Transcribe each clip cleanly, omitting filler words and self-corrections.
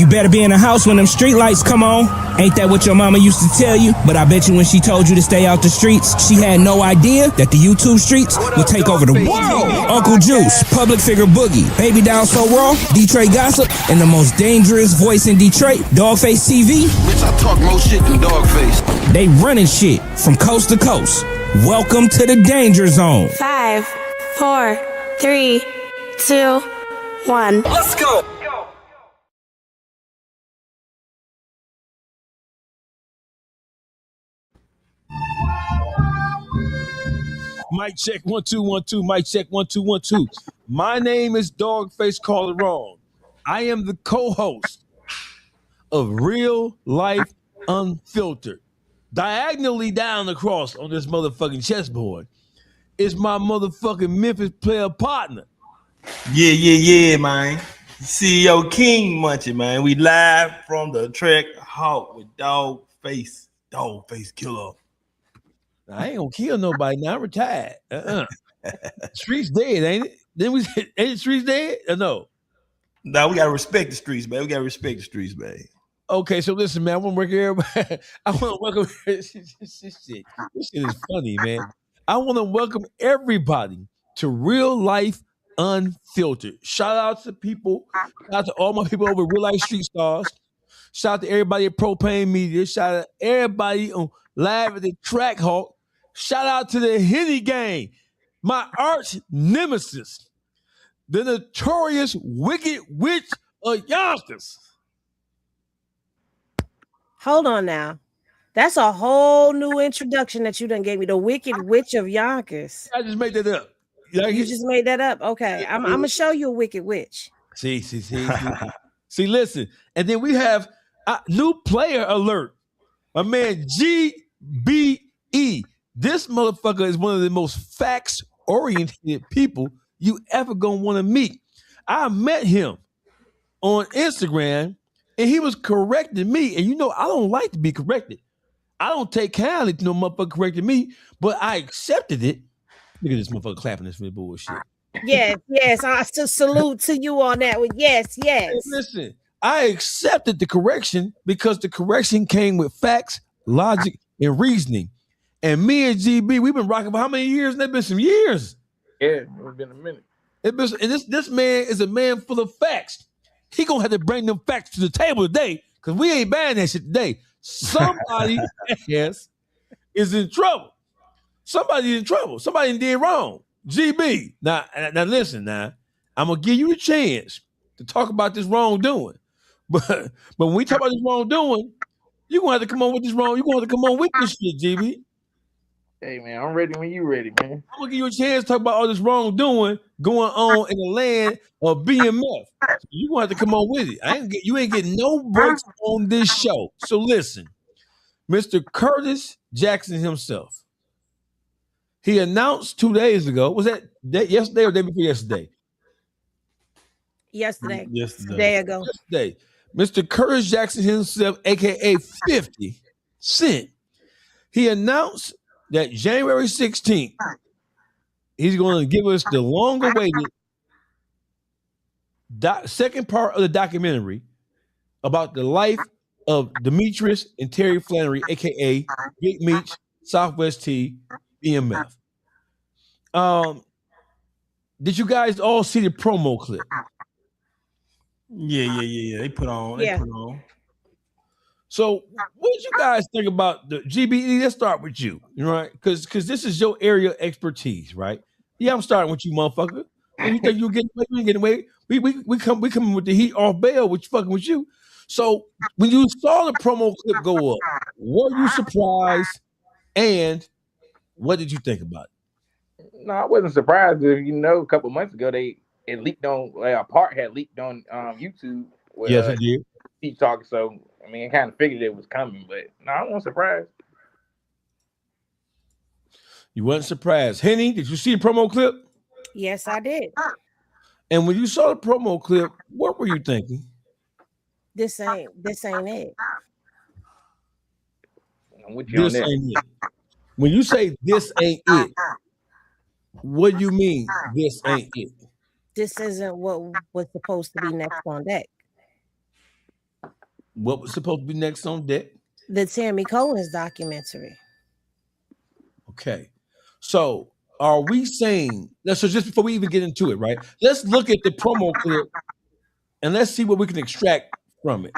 You better be in the house when them street lights come on. Ain't that what your mama used to tell you? But I bet you when she told you to stay out the streets, she had no idea that the YouTube streets would take over the world. Uncle Juice, public figure Boogie, Baby Down So Raw, Detroit Gossip, and the most dangerous voice in Detroit, Dawgface TV. Bitch, I talk more shit than Dawgface. They running shit from coast to coast. Welcome to the Danger Zone. 5, 4, 3, 2, 1. Let's go. Mic check 1 2 1 2. Mic check 1 2 1 2. My name is Dawgface Calderon. I am the co-host of RealLyfe Unfiltered. Diagonally down across on this motherfucking chessboard is my motherfucking Memphis player partner. Yeah, man. CEO King Munchie, man. We live from the Trek Hawk with Dawgface Killer. I ain't gonna kill nobody now. I'm retired. Streets dead, ain't it? Then we ain't the streets dead? Or no? Now we gotta respect the streets, man. Okay, so listen, man. I want to work everybody. I want to welcome this shit is funny, man. I want to welcome everybody to RealLyfe Unfiltered. Shout out to people. Shout out to all my people over RealLyfe Street Stars. Shout out to everybody at Propane Media. Shout out to everybody on Live at the Track Hawk. Shout out to the Henny Gang, my arch nemesis, the notorious Wicked Witch of Yonkers. Hold on now. That's a whole new introduction that you done gave me. The Wicked Witch of Yonkers. I just made that up. You just made that up. Okay. I'm gonna show you a Wicked Witch. See, listen. And then we have a new player alert. My man GBE. This motherfucker is one of the most facts-oriented people you ever gonna want to meet. I met him on Instagram, and he was correcting me. And you know, I don't like to be corrected. I don't take kindly to no motherfucker correcting me, but I accepted it. Look at this motherfucker clapping this for bullshit. Yes. I still salute to you on that one. Yes. Hey, listen, I accepted the correction because the correction came with facts, logic, and reasoning. And me and GB, we've been rocking for how many years? It's been some years. Yeah, it's been a minute. And this man is a man full of facts. He gonna have to bring them facts to the table today because we ain't buying that shit today. Somebody ass is in trouble. Somebody's in trouble. Somebody did wrong. GB. Now listen. Now I'm gonna give you a chance to talk about this wrongdoing. But when we talk about this wrongdoing, you're gonna have to come on with this wrong. You're gonna have to come on with this shit, GB. Hey man, I'm ready when you ready, man. I'm gonna give you a chance to talk about all this wrongdoing going on in the land of BMF. So you're gonna have to come on with it. You ain't getting no breaks on this show. So listen, Mr. Curtis Jackson himself. He announced 2 days ago. Was that yesterday or day before yesterday? Yesterday. Yesterday. A day ago. Yesterday. Mr. Curtis Jackson himself, aka 50 Cent. He announced that January 16th, he's going to give us the long-awaited second part of the documentary about the life of Demetrius and Terry Flannery, aka Big Meech, Southwest T, BMF. Did you guys all see the promo clip? Yeah. They put on. So what did you guys think about the GBE? Let's start with you, right? Because this is your area of expertise, right? Yeah, I'm starting with you, motherfucker. When you think you get away, we come with the heat off bail, which fucking with you. So when you saw the promo clip go up, were you surprised? And what did you think about it? No, I wasn't surprised. A couple months ago it leaked on a part had leaked on YouTube. Where, yes, it did. Keep talking. So I mean, I kind of figured it was coming, but no, I wasn't surprised. You wasn't surprised. Henny, did you see the promo clip? Yes, I did. And when you saw the promo clip, what were you thinking? This ain't it. I'm with you on that. Ain't it. When you say this ain't it, what do you mean this ain't it? This isn't what was supposed to be next on deck. What was supposed to be next on deck? The Tammy Cowins documentary. Okay. So are we saying so just before we even get into it, right? Let's look at the promo clip and let's see what we can extract from it.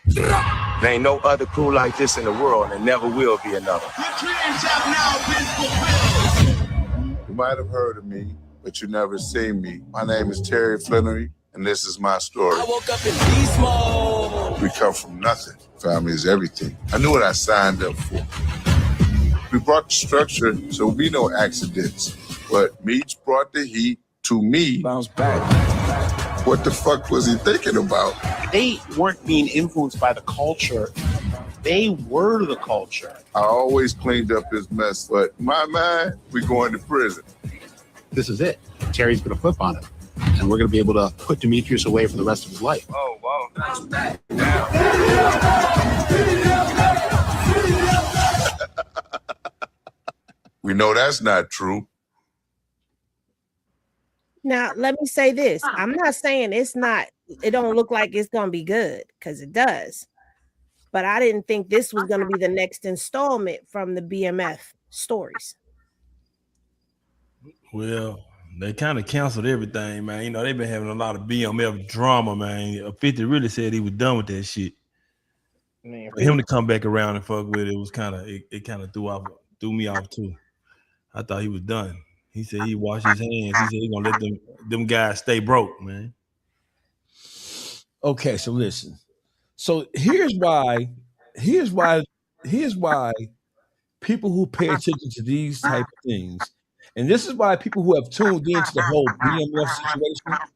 There ain't no other crew like this in the world, and there never will be another. You might have heard of me, but you never seen me. My name is Terry Flannery, and this is my story. I woke up in beast mode. We come from nothing. Family is everything. I knew what I signed up for. We brought the structure, so we no accidents. But Meech brought the heat to me. Bounce back. What the fuck was he thinking about? They weren't being influenced by the culture. They were the culture. I always cleaned up his mess, but in my mind, we going to prison. This is it. Terry's going to flip on it. And we're going to be able to put Demetrius away for the rest of his life. Oh, wow. We know that's not true. Now, let me say this. I'm not saying it don't look like it's going to be good, because it does. But I didn't think this was going to be the next installment from the BMF stories. Well, they kind of canceled everything, man. You know, they've been having a lot of BMF drama, man. 50 really said he was done with that shit. Man, For him to come back around and fuck with it was kind of threw me off too. I thought he was done. He said he washed his hands. He said he's gonna let them guys stay broke, man. Okay, so listen. So here's why people who pay attention to these type of things, and this is why people who have tuned into the whole BMF situation,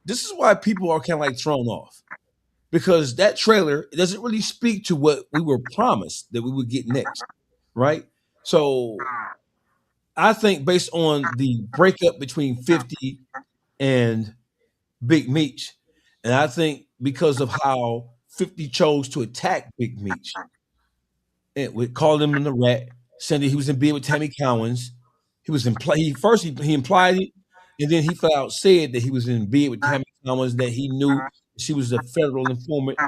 this is why people are kind of like thrown off. Because that trailer doesn't really speak to what we were promised that we would get next, right? So I think based on the breakup between 50 and Big Meech, and I think because of how 50 chose to attack Big Meech, and we called him in the rat, said that he was in bed with Tammy Cowins. He implied it, and then he flat out said that he was in bed with Tammy Cowins, that he knew she was a federal informant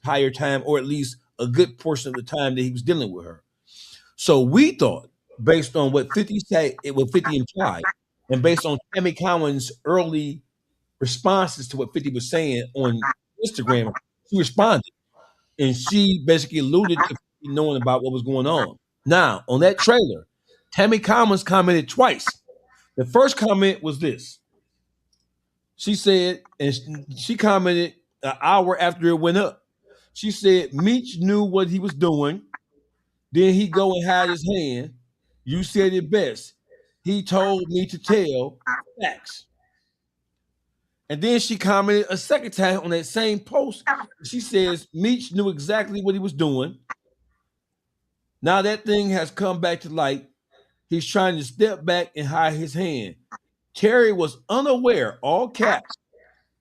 entire time, or at least a good portion of the time that he was dealing with her. So we thought, based on what 50 said, what 50 implied, and based on Tammy Cowins' early responses to what 50 was saying on Instagram, she responded. And she basically alluded to 50 knowing about what was going on. Now, on that trailer, Tammy Cowins commented twice. The first comment was this. She said, and she commented an hour after it went up. She said, Meech knew what he was doing. Then he go and hide his hand. You said it best. He told me to tell facts. And then she commented a second time on that same post. She says, Meech knew exactly what he was doing. Now that thing has come back to light. He's trying to step back and hide his hand. Terry was unaware, all caps,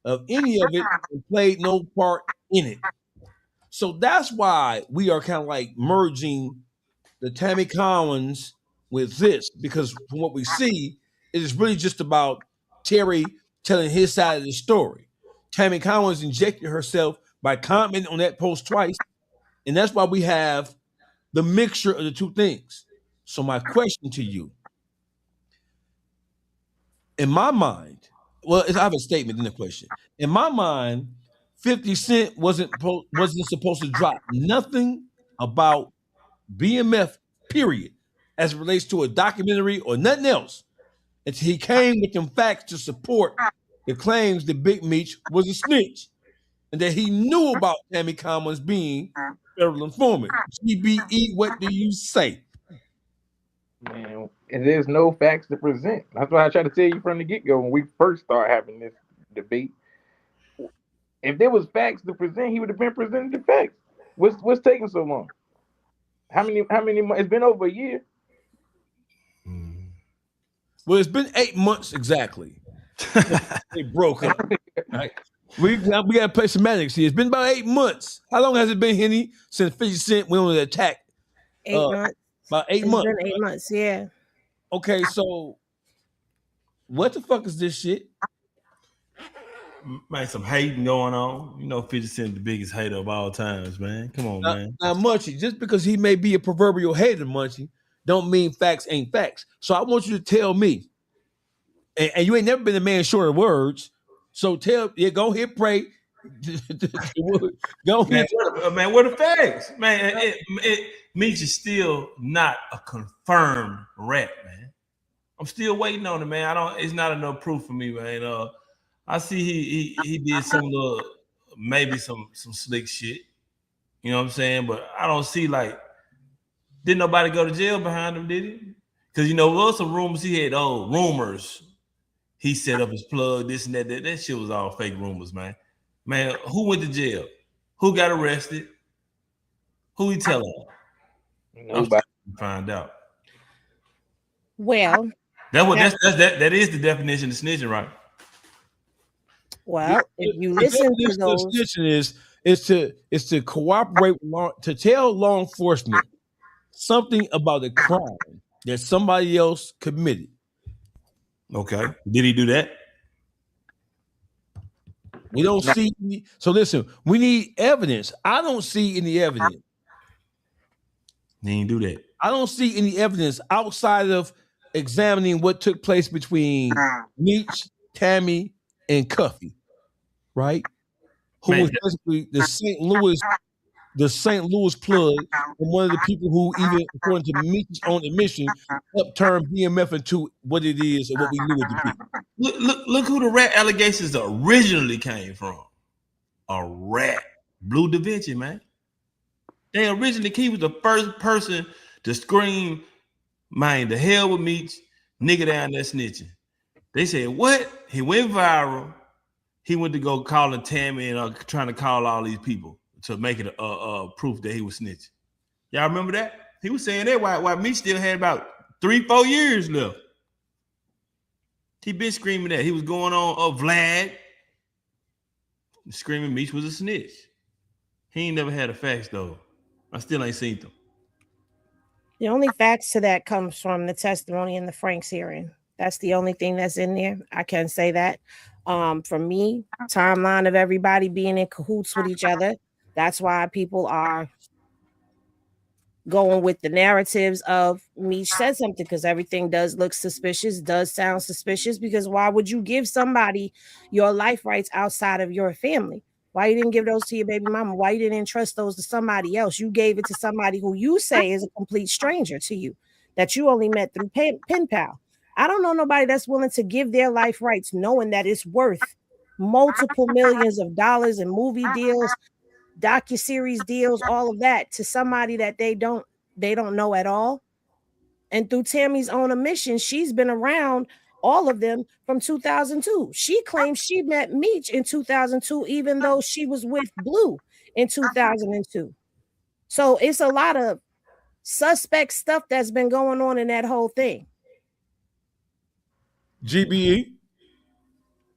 of any of it and played no part in it. So that's why we are kind of like merging the Tammy Cowins with this, because from what we see, it is really just about Terry telling his side of the story. Tammy Cowins injected herself by commenting on that post twice, and that's why we have the mixture of the two things. So my question to you, in my mind, well, I have a statement in the question. In my mind, 50 Cent wasn't supposed to drop nothing about BMF, period, as it relates to a documentary or nothing else, until he came with them facts to support the claims that Big Meech was a snitch and that he knew about Tammy Cowins being federal informant. GBE, what do you say? Man, and there's no facts to present. That's why I tried to tell you from the get-go when we first started having this debate. If there was facts to present, he would have been presenting the facts. What's taking so long? How many months? It's been over a year. Well, it's been 8 months exactly. They broke up. Right? We gotta play semantics here. It's been about 8 months. How long has it been, Henny, since 50 Cent went on the attack? 8 months. About 8 It's months. been 8 months, yeah. Okay, so what the fuck is this shit? Man, some hating going on. You know, 50 Cent the biggest hater of all times, man. Come on, man. Now, Munchie, just because he may be a proverbial hater, Munchie, don't mean facts ain't facts. So I want you to tell me, and you ain't never been a man short of words. So go ahead, pray. Go ahead. Man, what the facts? Man, Meech is still not a confirmed rat, man. I'm still waiting on it, man. It's not enough proof for me, man. I see he did some maybe some slick shit. You know what I'm saying? But I don't see didn't nobody go to jail behind him, did he? Because there was some rumors he had. Oh, rumors. He set up his plug, this and that. That shit was all fake rumors, man. Man, who went to jail? Who got arrested? Who he telling? Nobody find out. Well, that is the definition of snitching, right? Well, if you listen to those, snitching is to cooperate to tell law enforcement something about a crime that somebody else committed. Okay, did he do that? We don't see. So listen, we need evidence. I don't see any evidence. He didn't do that. I don't see any evidence outside of examining what took place between Meech, Tammy, and Cuffy, right? Who was basically the St. Louis plug, and one of the people who, even according to Meech's own admission, helped turn BMF into what it is and what we knew it to be. Look who the rat allegations originally came from. A rat. Blue Da Vinci, man. He was the first person to scream, man, the hell with Meech, nigga down there snitching. They said, what? He went viral. He went to go calling Tammy and trying to call all these people to make it a proof that he was snitching. Y'all remember that? He was saying that while Meech still had about 3-4 years left. He been screaming that. He was going on Vlad, screaming Meech was a snitch. He ain't never had the facts, though. I still ain't seen them. The only facts to that comes from the testimony in the Franks hearing. That's the only thing that's in there. I can say that. For me, timeline of everybody being in cahoots with each other. That's why people are going with the narratives of Meech said something, because everything does look suspicious, does sound suspicious, because why would you give somebody your life rights outside of your family? Why you didn't give those to your baby mama? Why you didn't entrust those to somebody else? You gave it to somebody who you say is a complete stranger to you, that you only met through pen pal. I don't know nobody that's willing to give their life rights knowing that it's worth multiple millions of dollars in movie deals, docuseries deals, all of that, to somebody that they don't know at all. And through Tammy's own admission, she's been around all of them from 2002. She claims she met Meech in 2002, even though she was with Blue in 2002. So it's a lot of suspect stuff that's been going on in that whole thing. GBE.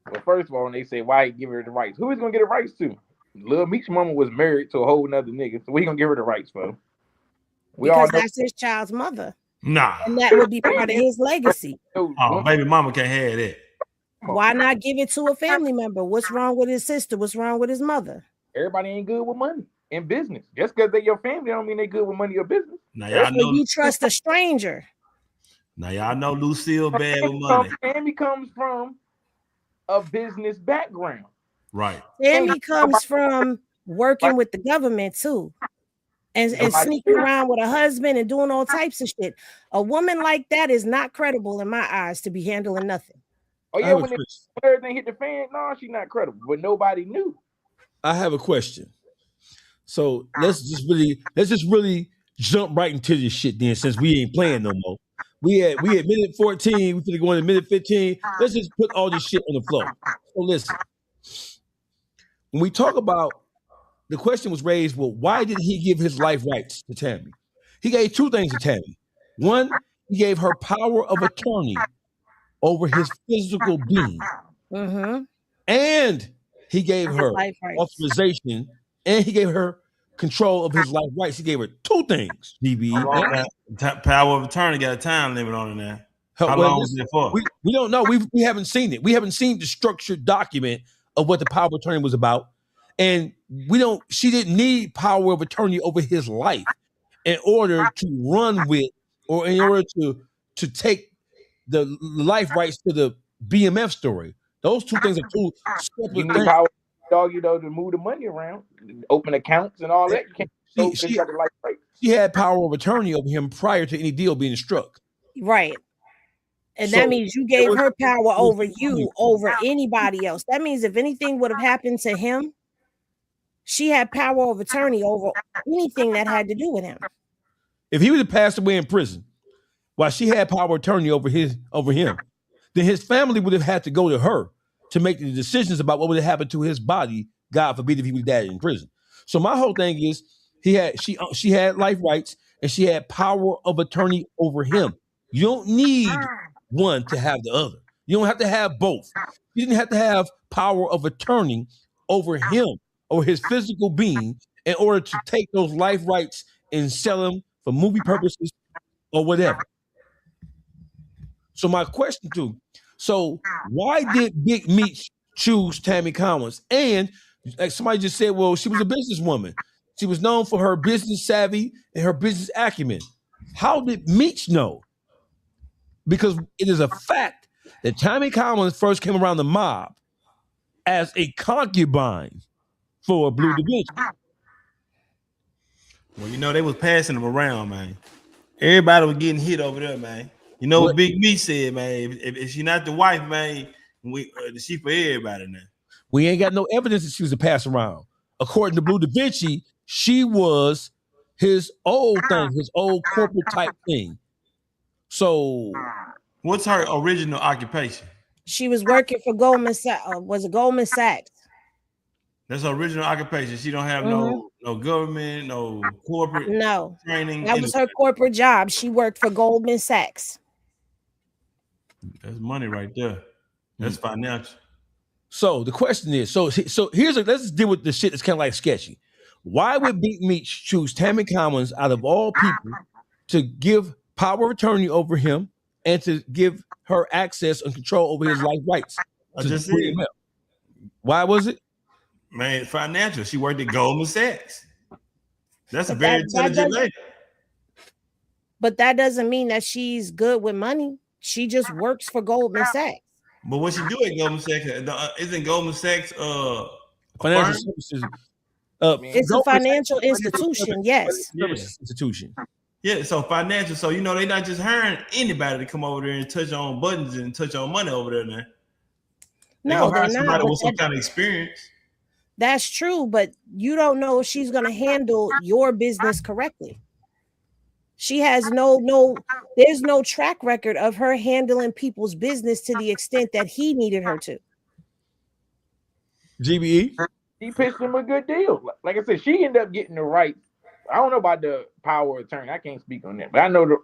Well, first of all, when they say why he give her the rights, who is gonna get the rights to? Lil Meech's mama was married to a whole nother nigga, so we gonna give her the rights for? Because that's his child's mother. Nah, and that would be part of his legacy. Oh, baby mama can't have that. Why not give it to a family member? What's wrong with his sister? What's wrong with his mother? Everybody ain't good with money in business. Just because they're your family, don't mean they good with money or business. Now y'all know you trust a stranger. Now y'all know Lucille bad with money. Tammy comes from a business background. Right. Tammy comes from working with the government too. And sneaking around with a husband and doing all types of shit. A woman like that is not credible in my eyes to be handling nothing. Oh yeah, when everything hit the fan, no, she's not credible, but nobody knew. I have a question. So let's just really jump right into this shit then, since we ain't playing no more. We at minute 14, we finna go into minute 15. Let's just put all this shit on the floor. So listen, when we talk about, the question was raised, well, why did he give his life rights to Tammy? He gave two things to Tammy. One, he gave her power of attorney over his physical being. Mm-hmm. And he gave her life rights. authorization and he gave her control of his life rights. He gave her two things, DBE. Power of attorney got a time limit on it now. How Well, long is it for? We don't know. We haven't seen it. We haven't seen the structured document of what the power of attorney was about. And she didn't need power of attorney over his life in order to run with or in order to take the life rights to the BMF story. Those two things are two separate You need things. power, dog, to move the money around, open accounts and all that. You can't She got the life right. She had power of attorney over him prior to any deal being struck. Right. And So, that means you gave her power over you, funny. over anybody else. That means if anything would have happened to him, she had power of attorney over anything that had to do with him. If he would have passed away in prison while she had power of attorney over him, then his family would have had to go to her to make the decisions about what would have happened to his body, God forbid, if he was died in prison. So my whole thing is she had life rights and she had power of attorney over him. You don't need one to have the other. You don't have to have both. You didn't have to have power of attorney over him or his physical being in order to take those life rights and sell them for movie purposes or whatever. So my question too, so why did Big Meech choose Tammy Cowins? And like somebody just said, well, she was a businesswoman. She was known for her business savvy and her business acumen. How did Meech know? Because it is a fact that Tammy Cowins first came around the mob as a concubine for Blue Division. Well, they was passing them around, man. Everybody was getting hit over there, man. You know what Big Meech said, man? If she not the wife, man, she for everybody now. We ain't got no evidence that she was a pass around. According to Blue Da Vinci, she was his old thing, his old corporate type thing. So, what's her original occupation? She was working for Goldman Sachs. Was it Goldman Sachs? That's her original occupation. She don't have no government, no corporate training. That was her corporate job. She worked for Goldman Sachs. That's money right there. That's financial. So the question is, let's deal with the shit that's kind of like sketchy. Why would Big Meech choose Tammy Cowins out of all people to give power of attorney over him and to give her access and control over his life rights? I just said. Why was it? Man, financial. She worked at Goldman Sachs. That's a very intelligent lady. But that doesn't mean that she's good with money. She just works for Goldman Sachs. But what she do at Goldman Sachs, isn't Goldman Sachs financial services? It's a financial institution, yes. Institution. Yeah, so financial. So they're not just hiring anybody to come over there and touch on buttons and touch on money over there now. No, they're somebody not. with some kind of experience. That's true, but you don't know if she's going to handle your business correctly. She has there's no track record of her handling people's business to the extent that he needed her to. GBE? He pitched him a good deal. Like I said, she ended up getting the rights. I don't know about the power of attorney. I can't speak on that. But I know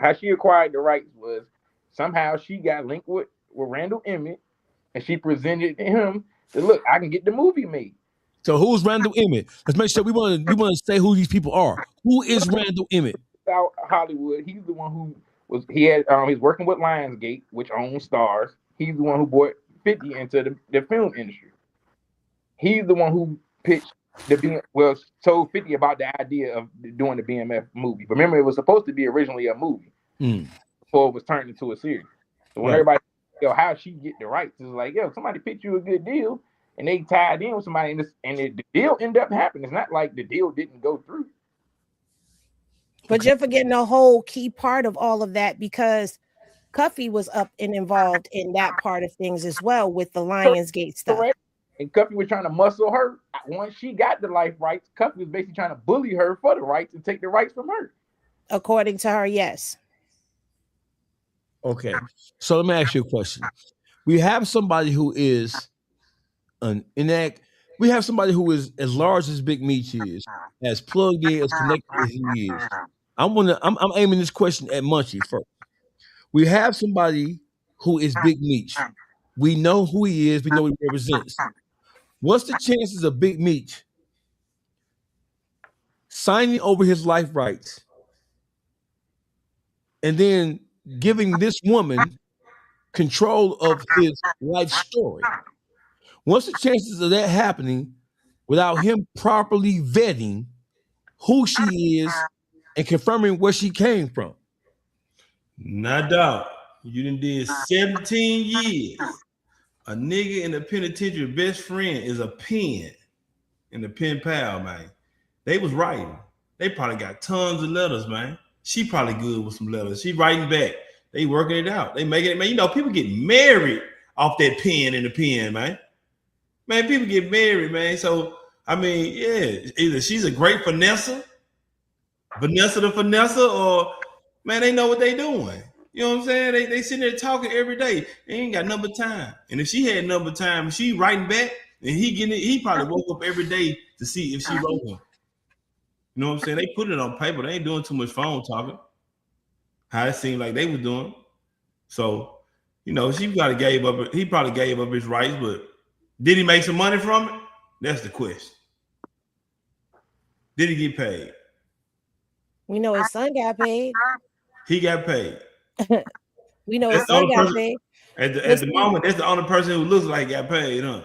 how she acquired the rights was somehow she got linked with Randall Emmett and she presented him to look, I can get the movie made. So who's Randall Emmett? Let's make sure we want to say who these people are. Who is Randall Emmett? Out Hollywood. He's the one who he's working with Lionsgate, which owns Stars. He's the one who brought 50 into the film industry. He's the one who pitched told 50 about the idea of doing the BMF movie. But remember, it was supposed to be originally a movie before it was turned into a series. So when everybody, how she get the rights, it's like, somebody pitched you a good deal and they tied in with somebody and the deal ended up happening. It's not like the deal didn't go through. But you're forgetting a whole key part of all of that because Cuffy was up and involved in that part of things as well with the Lionsgate stuff. Correct. And Cuffy was trying to muscle her. Once she got the life rights, Cuffy was basically trying to bully her for the rights and take the rights from her. According to her, yes. Okay. So let me ask you a question. We have somebody who is we have somebody who is as large as Big Meech is, as plugged in, as connected as he is. I'm aiming this question at Munchie first. We have somebody who is Big Meech. We know who he is. We know what he represents. What's the chances of Big Meech signing over his life rights and then giving this woman control of his life story? What's the chances of that happening without him properly vetting who she is and confirming where she came from? No doubt. You done did 17 years. A nigga in the penitentiary best friend is a pen in the pen pal, man. They was writing. They probably got tons of letters, man. She probably good with some letters. She writing back. They working it out. They making it, man. You know, people get married off that pen in the pen, man. Man, people get married, man. So, I mean, yeah, either she's a great Vanessa the Vanessa, or, man, they know what they doing. You know what I'm saying? They sitting there talking every day. They ain't got number time. And if she had number time, she writing back, and he probably woke up every day to see if she wrote him. You know what I'm saying? They put it on paper. They ain't doing too much phone talking. How it seemed like they were doing. So, you know, he probably gave up his rights, but did he make some money from it? That's the question. Did he get paid? We know his son got paid. He got paid. We know his son got paid. At the moment, that's the only person who looks like got paid, huh?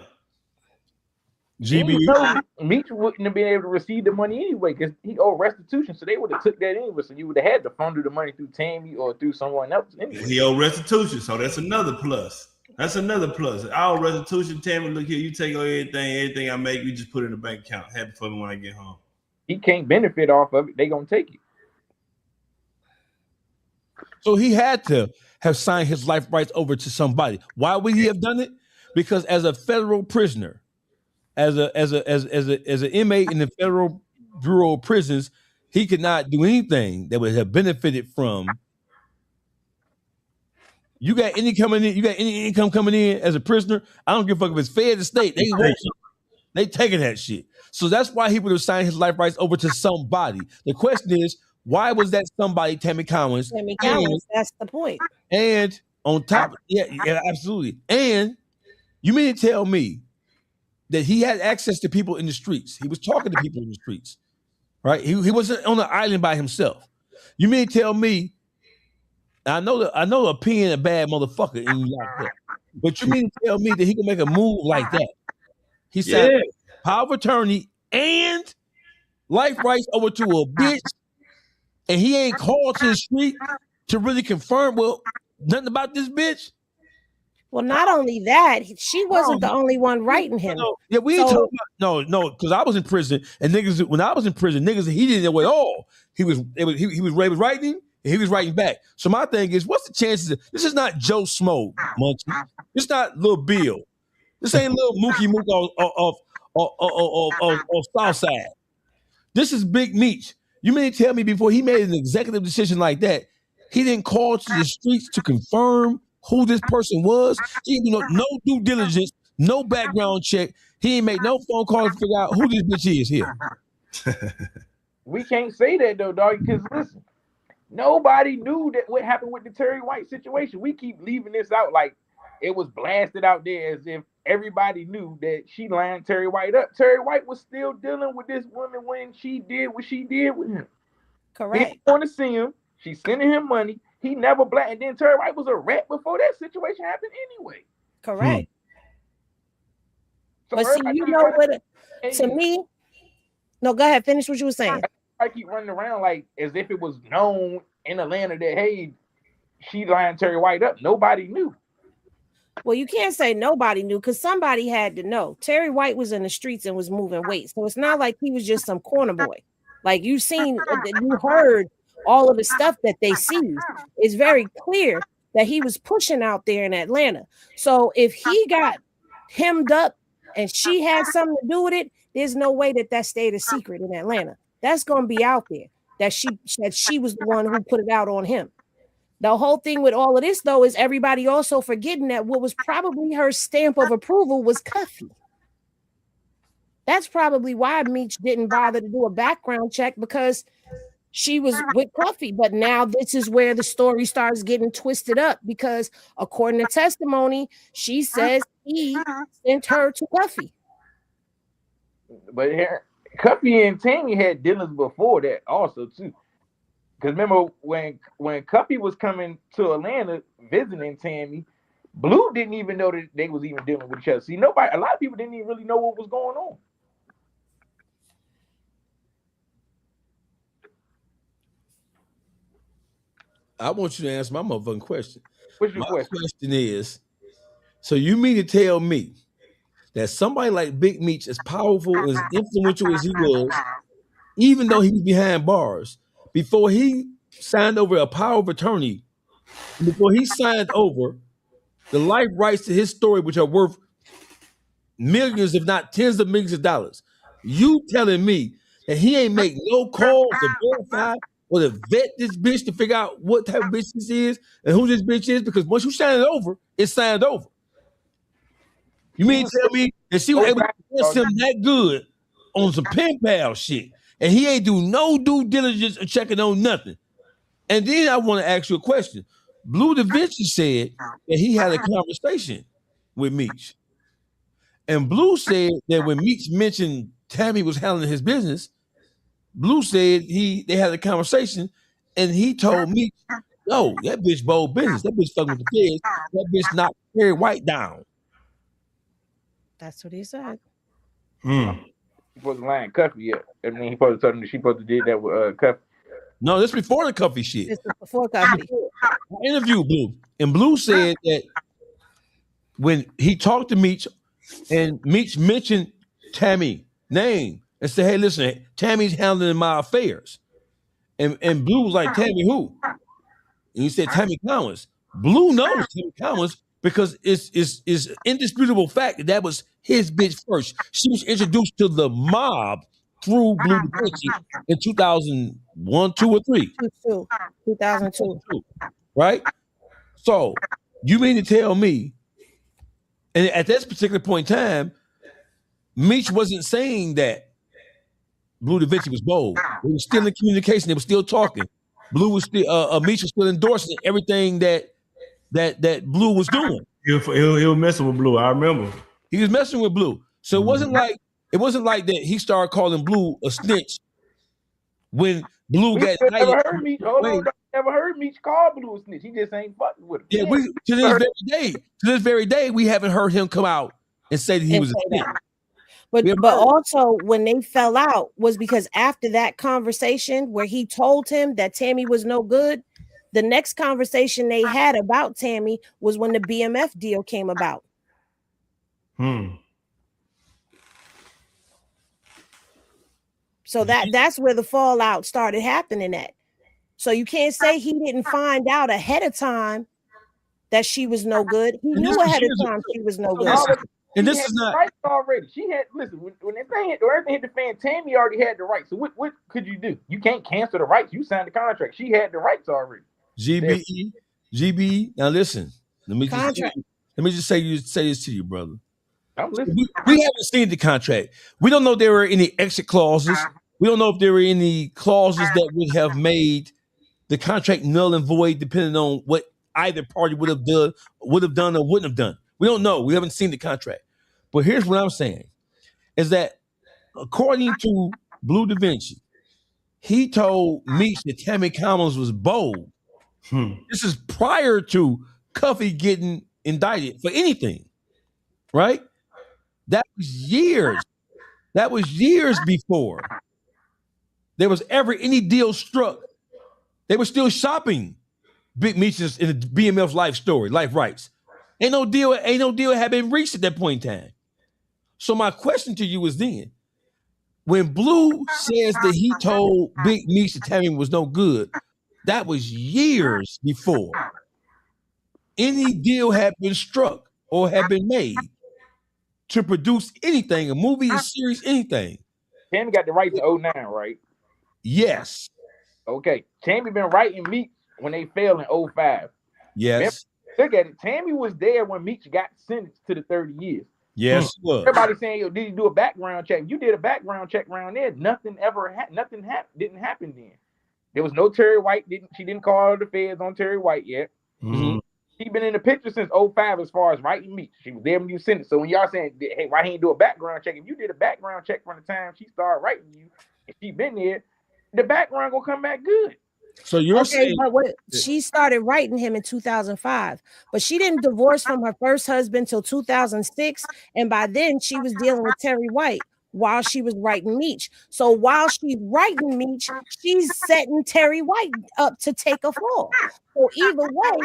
GB. Meech wouldn't have been able to receive the money anyway because he owed restitution, so they would have took that anyway. So you would have had to funnel the money through Tammy or through someone else anyway. He owed restitution, so that's another plus. That's another plus. Our restitution, Tammy, look here, you take everything I make, we just put it in the bank account. Happy for me when I get home. He can't benefit off of it. They gonna take it. So he had to have signed his life rights over to somebody. Why would he have done it? Because as a federal prisoner, as an inmate in the Federal Bureau of Prisons, he could not do anything that would have benefited from. You got any income coming in as a prisoner? I don't give a fuck if it's fed to state. They taking that shit. So that's why he would have signed his life rights over to somebody. The question is, why was that somebody Tammy Cowins? Tammy Cowins, that's the point. And on top, yeah, absolutely. And you mean to tell me that he had access to people in the streets? He was talking to people in the streets, right? He wasn't on the island by himself. You mean to tell me? I know a pen a bad motherfucker in you like that, but you mean to tell me that he can make a move like that? He said power of attorney and life rights over to a bitch, and he ain't called to the street to really confirm nothing about this bitch. Well, not only that, she wasn't the only one writing him. Yeah, we ain't talking about no, because I was in prison, and niggas when I was in prison, niggas he didn't know at all. He was writing. And he was writing back. So my thing is, what's the chances? This is not Joe Smo, Munchie. This is not Lil Bill. This ain't Lil Mookie Mook of Southside. This is Big Meech. You mean to tell me before he made an executive decision like that, he didn't call to the streets to confirm who this person was? He didn't no due diligence, no background check. He ain't made no phone call to figure out who this bitch is here. We can't say that though, dog, because listen. Nobody knew that what happened with the Terry White situation. We keep leaving this out like it was blasted out there as if everybody knew that she lined Terry White up. Terry White was still dealing with this woman when she did what she did with him. Correct. He didn't want to see him. She's sending him money. He never black. And then Terry White was a rat before that situation happened anyway. Correct. So but see, you know what? To me, no, go ahead. Finish what you were saying. I keep running around like as if it was known in Atlanta that, hey, she lined Terry White up. Nobody knew. Well, you can't say nobody knew because somebody had to know. Terry White was in the streets and was moving weight. So it's not like he was just some corner boy. Like you heard all of the stuff that they seized. It's very clear that he was pushing out there in Atlanta. So if he got hemmed up and she had something to do with it, there's no way that stayed a secret in Atlanta. That's going to be out there that she was the one who put it out on him. The whole thing with all of this, though, is everybody also forgetting that what was probably her stamp of approval was Cuffy. That's probably why Meech didn't bother to do a background check because she was with Cuffy. But now this is where the story starts getting twisted up because according to testimony, she says he sent her to Cuffy. But here, Cuffy and Tammy had dinners before that also too. Because remember when Cuffy was coming to Atlanta visiting Tammy, Blue didn't even know that they was even dealing with each other. See, a lot of people didn't even really know what was going on. I want you to answer my motherfucking question. What's your question? My question is, so you mean to tell me that somebody like Big Meech, as powerful and as influential as he was, even though he was behind bars, before he signed over a power of attorney, before he signed over the life rights to his story, which are worth millions, if not tens of millions of dollars, you telling me that he ain't make no calls to verify or to vet this bitch to figure out what type of bitch this is and who this bitch is? Because once you sign it over, it's signed over. You mean to tell me that she was able to press him that good on some pen pal shit, and he ain't do no due diligence or checking on nothing? And then I want to ask you a question. Blue Da Vinci said that he had a conversation with Meech. And Blue said that when Meech mentioned Tammy was handling his business, Blue said they had a conversation and he told Meech, yo, that bitch bold business. That bitch fucking with the kids. That bitch knocked Perry White down. That's what he said. He supposed to line Cuffy up. I mean, he supposed to tell him that she supposed to did that with Cuffy. No, this before the Cuffy shit. This is before Cuffy. I interviewed Blue, and Blue said that when he talked to Meech, and Meech mentioned Tammy name and said, "Hey, listen, Tammy's handling my affairs," and Blue was like, "Tammy who?" And he said, "Tammy Cowins." Blue knows Tammy Cowins because it's indisputable fact that was his bitch first. She was introduced to the mob through Blue Da Vinci in 2001, 2, or 3. 2002. Right? So you mean to tell me, and at this particular point in time, Meech wasn't saying that Blue Da Vinci was bold. They were still in communication. They were still talking. Blue was still, Meech was still endorsing everything that Blue was doing. He was messing with Blue. I remember. He was messing with Blue. So it wasn't like that he started calling Blue a snitch when Blue got never heard Meech. Hold on, never heard Meech call Blue a snitch. He just ain't fucking with him. Yeah, to this very day, we haven't heard him come out and say that he was a snitch. But also when they fell out was because after that conversation where he told him that Tammy was no good, the next conversation they had about Tammy was when the BMF deal came about. So that's where the fallout started happening at. So you can't say he didn't find out ahead of time that she was no good. He knew ahead of time she was no good. And this is not rights already. She had when everything hit the fan, Tammy already had the rights. So what could you do? You can't cancel the rights. You signed the contract. She had the rights already. GB. Now listen. Let me just say this to you, brother. We haven't seen the contract. We don't know if there were any exit clauses. We don't know if there were any clauses that would have made the contract null and void, depending on what either party would have done or wouldn't have done. We don't know. We haven't seen the contract. But here's what I'm saying: is that according to Blue Da Vinci, he told Meech that Tammy Cowins was bold. This is prior to Cuffy getting indicted for anything, right? That was years. That was years before there was ever any deal struck. They were still shopping Big Meech's in the BMF life story, life rights. Ain't no deal had been reached at that point in time. So my question to you is then, when Blue says that he told Big Meech that Tammy was no good, that was years before any deal had been struck or had been made to produce anything, a movie, a series, anything. Tammy got the rights in 09, right? Yes. Okay. Tammy been writing Meech when they failed in 05. Yes. Remember, look at it. Tammy was there when Meech got sentenced to the 30 years. Yes, he was. Everybody saying, yo, did he do a background check? You did a background check around there. Nothing didn't happen then. There was no Terry White. She didn't call the feds on Terry White yet. She been in the picture since 05 as far as writing Meech. She was there when you sent it. So when y'all saying, hey, why he ain't do a background check? If you did a background check from the time she started writing you, and she been there, the background gonna come back good. So you're saying, but she started writing him in 2005, but she didn't divorce from her first husband till 2006, and by then she was dealing with Terry White while she was writing Meech. So while she's writing Meech, she's setting Terry White up to take a fall. So either way,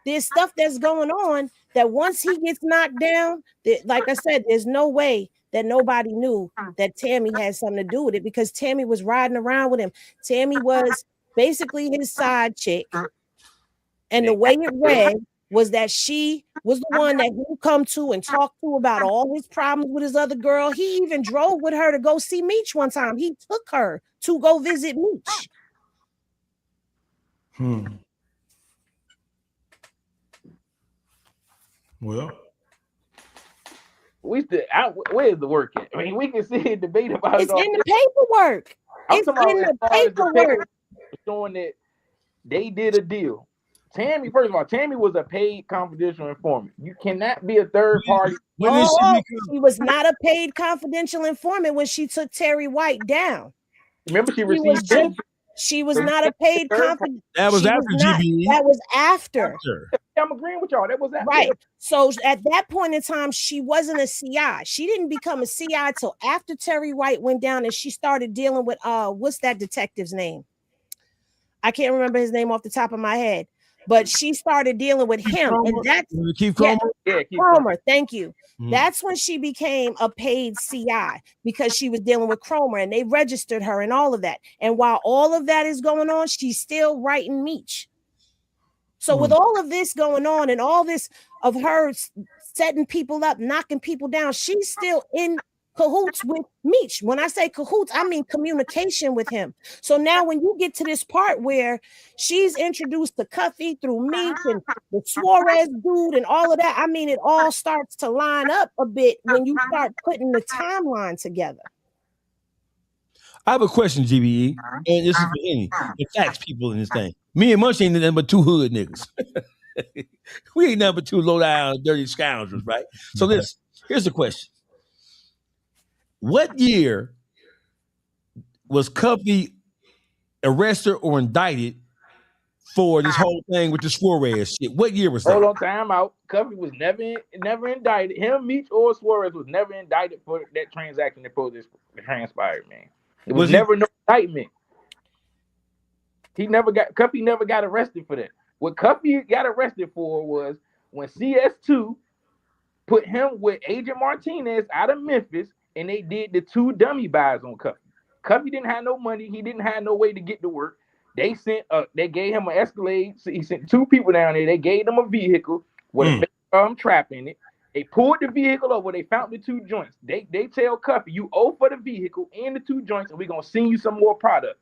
there's stuff that's going on that once he gets knocked down, like I said, there's no way that nobody knew that Tammy had something to do with it, because Tammy was riding around with him. Tammy was basically his side chick. And the way it read was that she was the one that he would come to and talk to about all his problems with his other girl. He even drove with her to go see Meech one time. He took her to go visit Meech. Well, where's the work at? I mean, we can sit and debate about it's it. in the paperwork. It's in the paperwork. Showing that they did a deal. Tammy, first of all, Tammy was a paid confidential informant. You cannot be a third party. She was not a paid confidential informant when she took Terry White down. Remember, she received benefits. She was not a paid confidential. That was after GBE. That was after. I'm agreeing with y'all. That was after. Right. So at that point in time, she wasn't a CI. She didn't become a CI till after Terry White went down and she started dealing with what's that detective's name? I can't remember his name off the top of my head, but she started dealing with him. And that's Keith Cromer. Cromer. Thank you. That's when she became a paid CI, because she was dealing with Cromer and they registered her and all of that. And while all of that is going on, she's still writing Meech. So with all of this going on and all this of her setting people up, knocking people down, she's still in cahoots with Meech. When I say cahoots, I mean communication with him. So now when you get to this part where she's introduced to Cuffy through Meech and the Suarez dude and all of that, I mean, it all starts to line up a bit when you start putting the timeline together. I have a question, GBE, and this is for any the facts people in this thing. Me and Munchie ain't nothing but two hood niggas. We ain't nothing but two low down, dirty scoundrels, right? So here's the question. What year was Cuffy arrested or indicted for this whole thing with the Suarez shit? What year was that? Hold on, time out. Cuffy was never indicted. Him, Meech, or Suarez was never indicted for that transaction that transpired, man. It was never no indictment. Cuffy never got arrested for that. What Cuffy got arrested for was when CS2 put him with Agent Martinez out of Memphis, and they did the 2 dummy buys on Cuffy. Cuffy didn't have no money. He didn't have no way to get to work. They gave him an Escalade. So he sent 2 people down there. They gave them a vehicle with a trap in it. They pulled the vehicle over. They found the 2 joints. They tell Cuffy, you owe for the vehicle and the 2 joints, and we're going to send you some more product.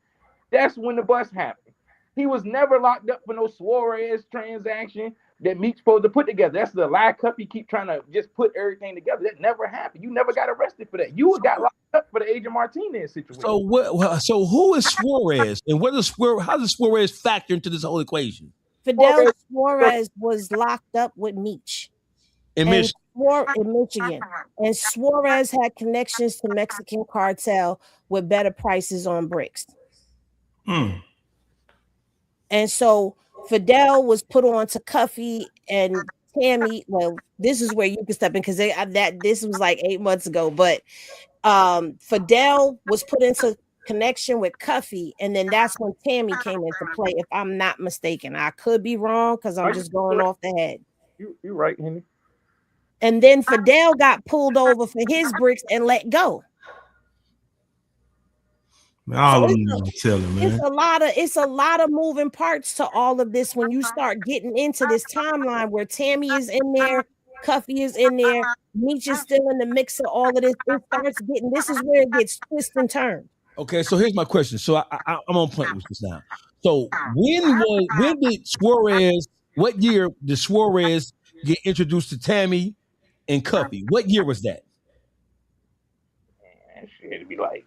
That's when the bust happened. He was never locked up for no Suarez transaction that Meech supposed to put together. That's the lie Cuffy keep trying to just put everything together. That never happened. You never got arrested for that. You got locked up for the Agent Martinez situation. So who is Suarez, and how does Suarez factor into this whole equation? Fidel Suarez was locked up with Meech in Michigan, and Suarez had connections to Mexican cartel with better prices on bricks. And so Fidel was put on to Cuffy and Tammy. Well, this is where you can step in, because this was like 8 months ago. But Fidel was put into connection with Cuffy, and then that's when Tammy came into play, if I'm not mistaken. I could be wrong because I'm just going off the head. You're right, Henry. And then Fidel got pulled over for his bricks and let go. It's a lot of moving parts to all of this when you start getting into this timeline where Tammy is in there, Cuffy is in there, Meech is still in the mix of all of this. This is where it gets twisted and turned. Okay, so here's my question. So I'm on point with this now. So when did Suarez? What year did Suarez get introduced to Tammy and Cuffy? What year was that? Man, shit, it'd be like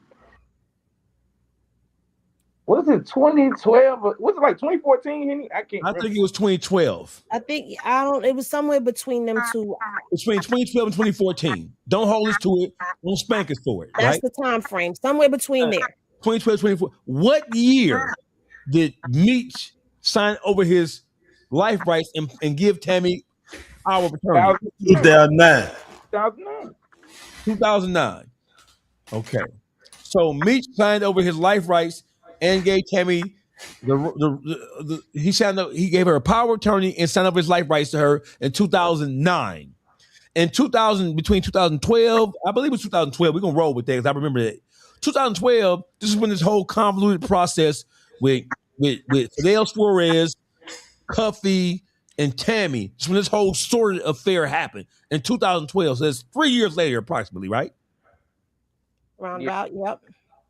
Was it 2012? Was it like 2014? Henny? I can't. I think it was 2012. It was somewhere between them two. Between 2012 and 2014. Don't hold us to it. Don't spank us for it. That's right? the time frame. Somewhere between there. 2012, 24. What year did Meech sign over his life rights and give Tammy power of attorney? 2009. 2009. Okay. So Meech signed over his life rights and gave Tammy he gave her a power of attorney and signed over his life rights to her in 2009. In between 2012, I believe it was 2012. We're gonna roll with that because I remember that. 2012, this is when this whole convoluted process with Fidel Suarez, Cuffy, and Tammy. This is when this whole sordid affair happened in 2012. So that's 3 years later, approximately, right? Roundabout, yep.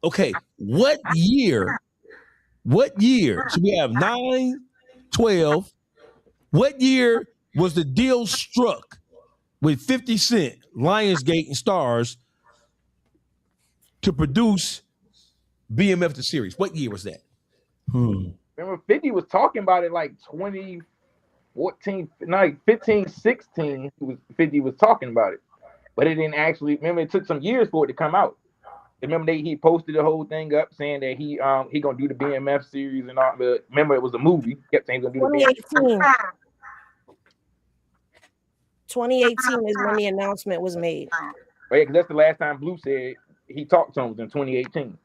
Okay, what year? So we have 9, 12. What year was the deal struck with 50 Cent, Lionsgate, and Stars to produce BMF the series? What year was that? Remember, 50 was talking about it like 2014, like 15, 16. 50 was talking about it, but it didn't actually. Remember, it took some years for it to come out. Remember, he posted the whole thing up saying that he gonna do the BMF series and all. But remember, it was a movie. He kept saying he's gonna do the BMF. 2018 is when the announcement was made. Oh, yeah, because that's the last time Blue said he talked to him was in 2018.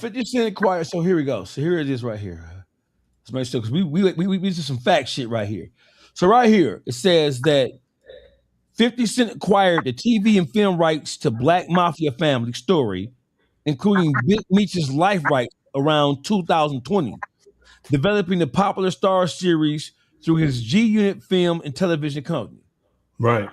50 Cent acquired. So here we go. So here it is right here. Let's make sure because we did some fact shit right here. So right here it says that 50 Cent acquired the TV and film rights to Black Mafia Family Story, including Big Meech's life rights around 2020, developing the popular Star series through his G Unit film and television company. Right.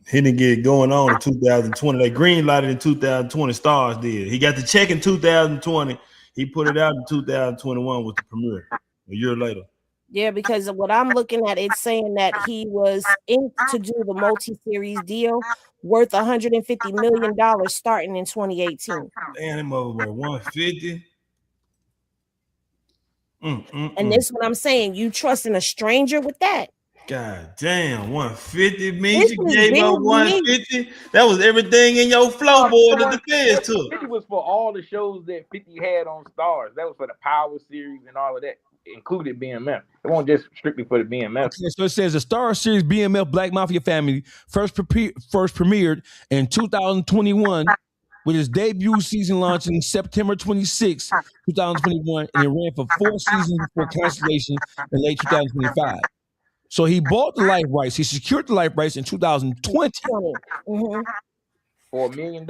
He didn't get going on in 2020. They green lighted in 2020. Stars did. He got the check in 2020. He put it out in 2021 with the premiere a year later. Yeah, because of what I'm looking at, it's saying that he was inked to do the multi-series deal worth $150 million starting in 2018. Damn, him over 150. And this is what I'm saying. You trusting a stranger with that? God damn, 150 means you gave up 150. That was everything in your flow board that the feds took. 50 was for all the shows that 50 had on Stars. That was for the Power series and all of that, included BMF. It wasn't just strictly for the BMF. Okay, so it says the Star series BMF Black Mafia Family first premiered in 2021 with its debut season launching September 26, 2021, and it ran for 4 seasons before cancellation in late 2025. So he bought the life rights. He secured the life rights in 2020. Mm-hmm. For $1 million.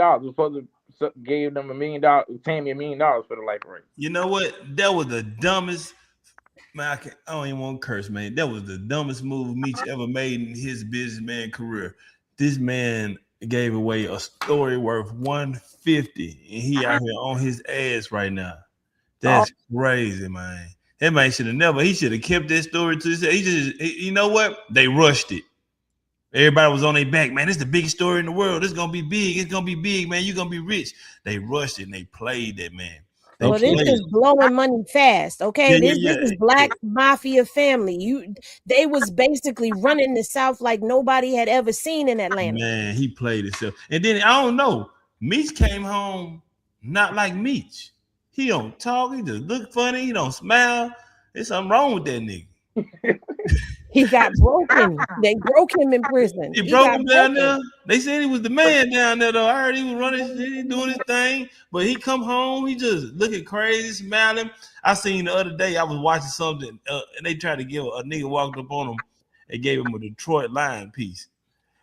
Gave them $1 million, Tammy $1 million for the life rights. You know what? That was the dumbest. Man, I don't even want to curse, man. That was the dumbest move Meech ever made in his businessman career. This man gave away a story worth 150, and he out here on his ass right now. That's crazy, man. That man should have never. He should have kept that story to himself. You know what? They rushed it. Everybody was on their back, man. This is the biggest story in the world. This is gonna be big. It's gonna be big, man. You're gonna be rich. They rushed it and they played that, man. This is blowing money fast, okay? This is Black Mafia Family. They was basically running the South like nobody had ever seen in Atlanta. Man, he played himself. And then I don't know. Meech came home not like Meech. He don't talk. He just look funny. He don't smile. There's something wrong with that nigga. He got broken. They broke him in prison. He broke him down there. They said he was the man down there, though. I heard he was running, doing his thing. But he come home, he just looking crazy, smiling. I seen the other day, I was watching something, and they tried to give a nigga walked up on him. They gave him a Detroit Lion piece.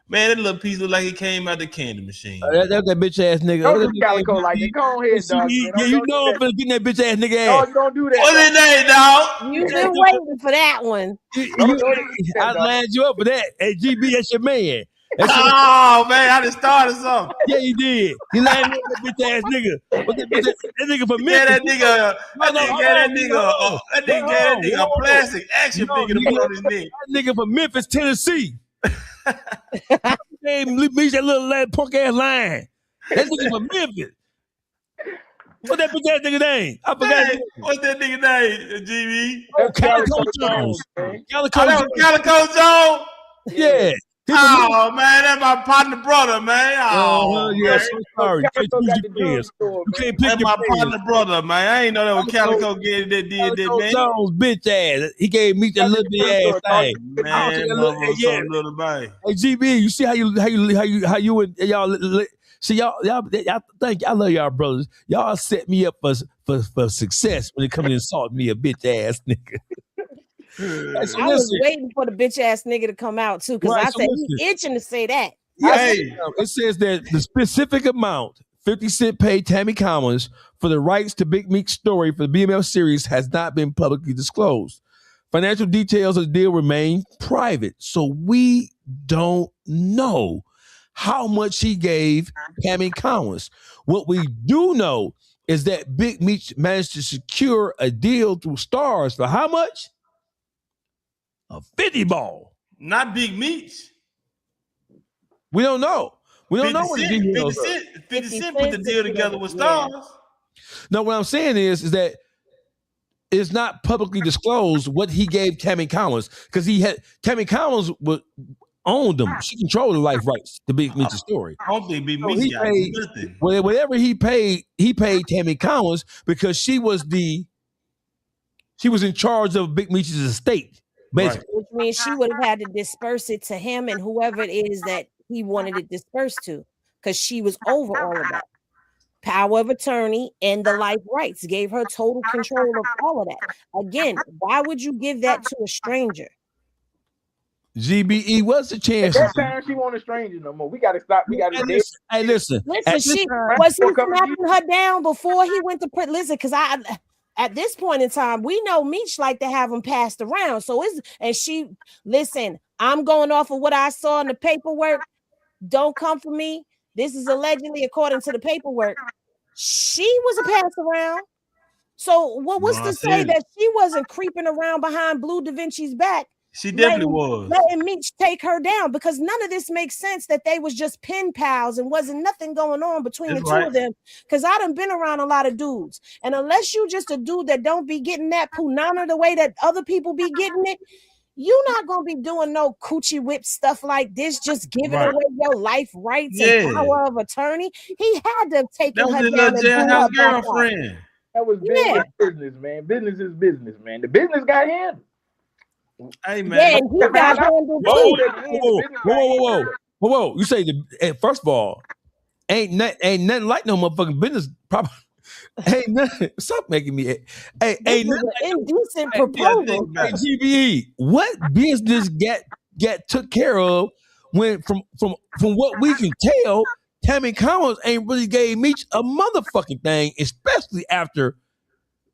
Man, that little piece looked like it came out the candy machine. That's that bitch ass nigga. Don't do Calico like that. Go ahead, dog. You know I'm finna get that bitch ass nigga ass. No, don't do that. What's his name, dog? You've been waiting for that one. I lined you up for that. Hey, GB, that's your man. Oh, man, I just started something. Yeah, he did. He lined me up that bitch ass nigga. That nigga from Memphis. That nigga gave that nigga a plastic action figure to put on his neck. That nigga from Memphis, Tennessee. Hey, Meech that little punk ass line. That nigga from Memphis. What that bitch ass nigga name? I forgot. Hey, what's that nigga name, GB? Oh, Calico Jones. Calico Jones? Yeah. Oh man, that's my partner brother, man. Oh, yeah, so sorry. You can't choose your friends. You can't pick that's your my friends. partner brother, man. I ain't know that was Calico did that, man. Jones, bitch ass. He gave me that little bit ass thing. Man, motherfucker, so little baby. Hey, GB, you see how you and y'all see y'all think I love y'all brothers. Y'all set me up for success when it comes to insult me a bitch ass nigga. I was waiting for the bitch ass nigga to come out too, because I said he's itching to say that. It says that the specific amount 50 Cent paid Tammy Cowins for the rights to Big Meech's story for the BMF series has not been publicly disclosed. Financial details of the deal remain private, so we don't know how much he gave Tammy Cowins. What we do know is that Big Meech managed to secure a deal through Stars for how much? A 50 ball. Not Big Meech. We don't know. We don't know what the details are. 50 Cent put the deal together with Stars. No, what I'm saying is that it's not publicly disclosed what he gave Tammy Cowins, because Tammy Cowins owned them. She controlled the life rights to Big Meech's story. I don't think Big Meech got nothing. Whatever he paid Tammy Cowins because she was in charge of Big Meech's estate. Basically. Right. Which means she would have had to disperse it to him and whoever it is that he wanted it dispersed to, because she was over all of that. Power of attorney and the life rights gave her total control of all of that. Again, why would you give that to a stranger? GBE, what's the chance? That time she won't a stranger no more. We got to stop. We got to. Hey, listen. Listen, was he knocking her down before he went to prison? Listen, because at this point in time, we know Meech like to have him passed around. So listen, I'm going off of what I saw in the paperwork. Don't come for me. This is allegedly, according to the paperwork, she was a pass around. So what's to say that she wasn't creeping around behind Blue Da Vinci's back? She definitely was. Letting Meech take her down, because none of this makes sense that they was just pen pals and wasn't nothing going on between the two of them. Because I done been around a lot of dudes. And unless you just a dude that don't be getting that punana the way that other people be getting it, you're not going to be doing no coochie whip stuff like this, just giving away your life rights and power of attorney. He had to have taken her down and jailhouse girlfriend. That was business, man. Business is business, man. The business got handled. Hey, man. Yeah, and he got handled too. Whoa. You say first of all, ain't nothing like no motherfucking business. Probably ain't nothing. Stop making me. Hey, ain't nothing. Indecent proposal. Hey, GBE, what business get took care of when from what we can tell, Tammy Cowins ain't really gave Meech a motherfucking thing, especially after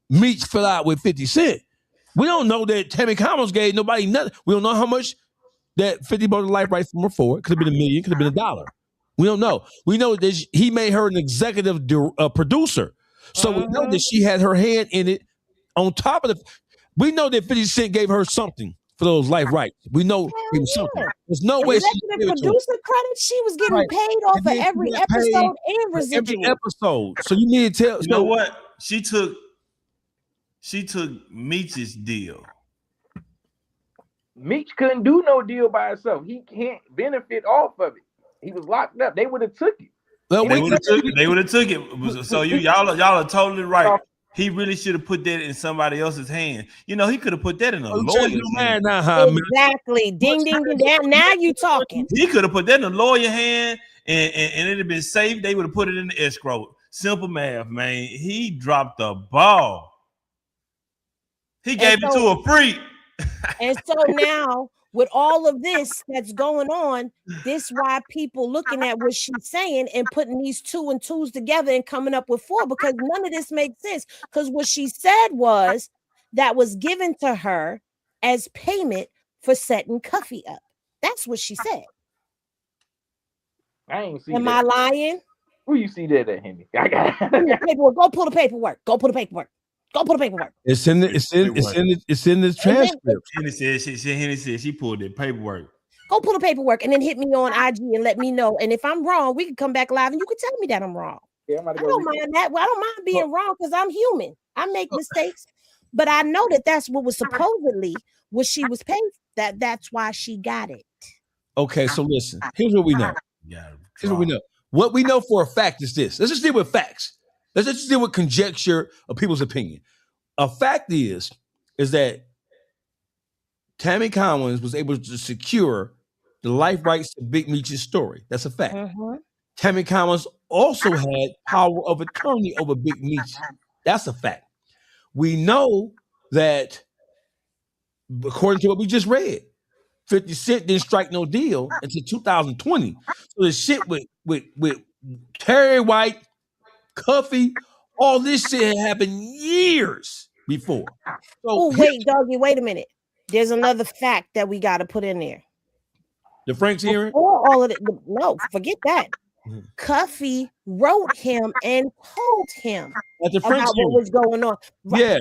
Meech fell out with 50 Cent. We don't know that Tammy Cowins gave nobody nothing. We don't know how much that 50 bought the life rights from her for. It could have been $1 million, could have been $1. We don't know. We know that he made her an executive producer. So we know that she had her hand in it. On top of we know that 50 Cent gave her something for those life rights. We know it was something. There's no way she producer credit. She was getting paid off for every episode and residual. Every episode. So you need to tell. You know what? She took Meech's deal. Meech couldn't do no deal by himself. He can't benefit off of it. He was locked up. They would have took it. Well, they would have took it. So y'all are totally right. He really should have put that in somebody else's hand. You know, he could have put that in a lawyer's hand. Exactly. Ding, ding, ding. Now you talking. He could have put that in a lawyer hand and it'd have been safe. They would have put it in the escrow. Simple math, man. He dropped the ball. He gave it to a freak. And so now, with all of this that's going on, this why people looking at what she's saying and putting these 2 and 2s together and coming up with 4, because none of this makes sense. Because what she said was that was given to her as payment for setting Cuffy up. That's what she said. I ain't see Am that. I lying? Where you see that at, Henry? I got paperwork. Go pull the paperwork. Go pull the paperwork. It's in the transcript. Henry said she pulled the paperwork. Go pull the paperwork and then hit me on IG and let me know. And if I'm wrong, we can come back live and you can tell me that I'm wrong. Yeah, I don't mind that. Well, I don't mind being wrong because I'm human. I make mistakes, but I know that that's what was supposedly what she was paid. That's why she got it. Okay, so listen. Here's what we know. Here's what we know. What we know for a fact is this. Let's just deal with facts. Let's just deal with conjecture of people's opinion. A fact is that Tammy Cowins was able to secure the life rights to Big Meech's story. That's a fact. Tammy Cowins also had power of attorney over Big Meech. That's a fact. We know that, according to what we just read, 50 Cent didn't strike no deal until 2020. So the shit with Terry White, Cuffy, all this shit had happened years before. So wait, Doggy, wait a minute. There's another fact that we got to put in there. The Frank's hearing? Before all of it, no, forget that. Cuffy wrote him and told him about what was going on. Right. Yeah.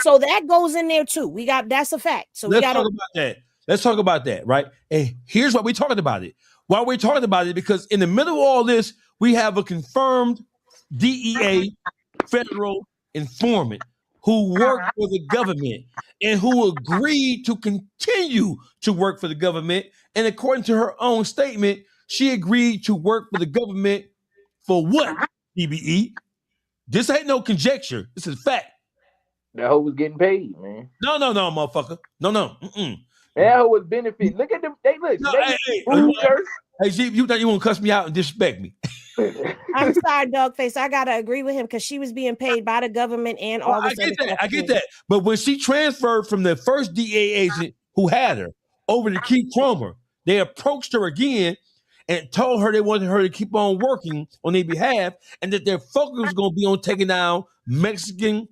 So that goes in there too. That's a fact. So let's talk about that. Let's talk about that, right? And here's why we're talking about it. Why we're talking about it, because in the middle of all this, we have a confirmed DEA federal informant who worked for the government and who agreed to continue to work for the government. And according to her own statement, she agreed to work for the government for what, DBE? This ain't no conjecture. This is fact. That hoe was getting paid, man. No, motherfucker. No. That hoe was benefit. Look at them. Hey, G, you thought you want to cuss me out and disrespect me? I'm sorry, Dawgface. I gotta agree with him because she was being paid by the government and all this. I get that. But when she transferred from the first DEA agent who had her over to Keith Cromer, they approached her again and told her they wanted her to keep on working on their behalf and that their focus was going to be on taking down Mexican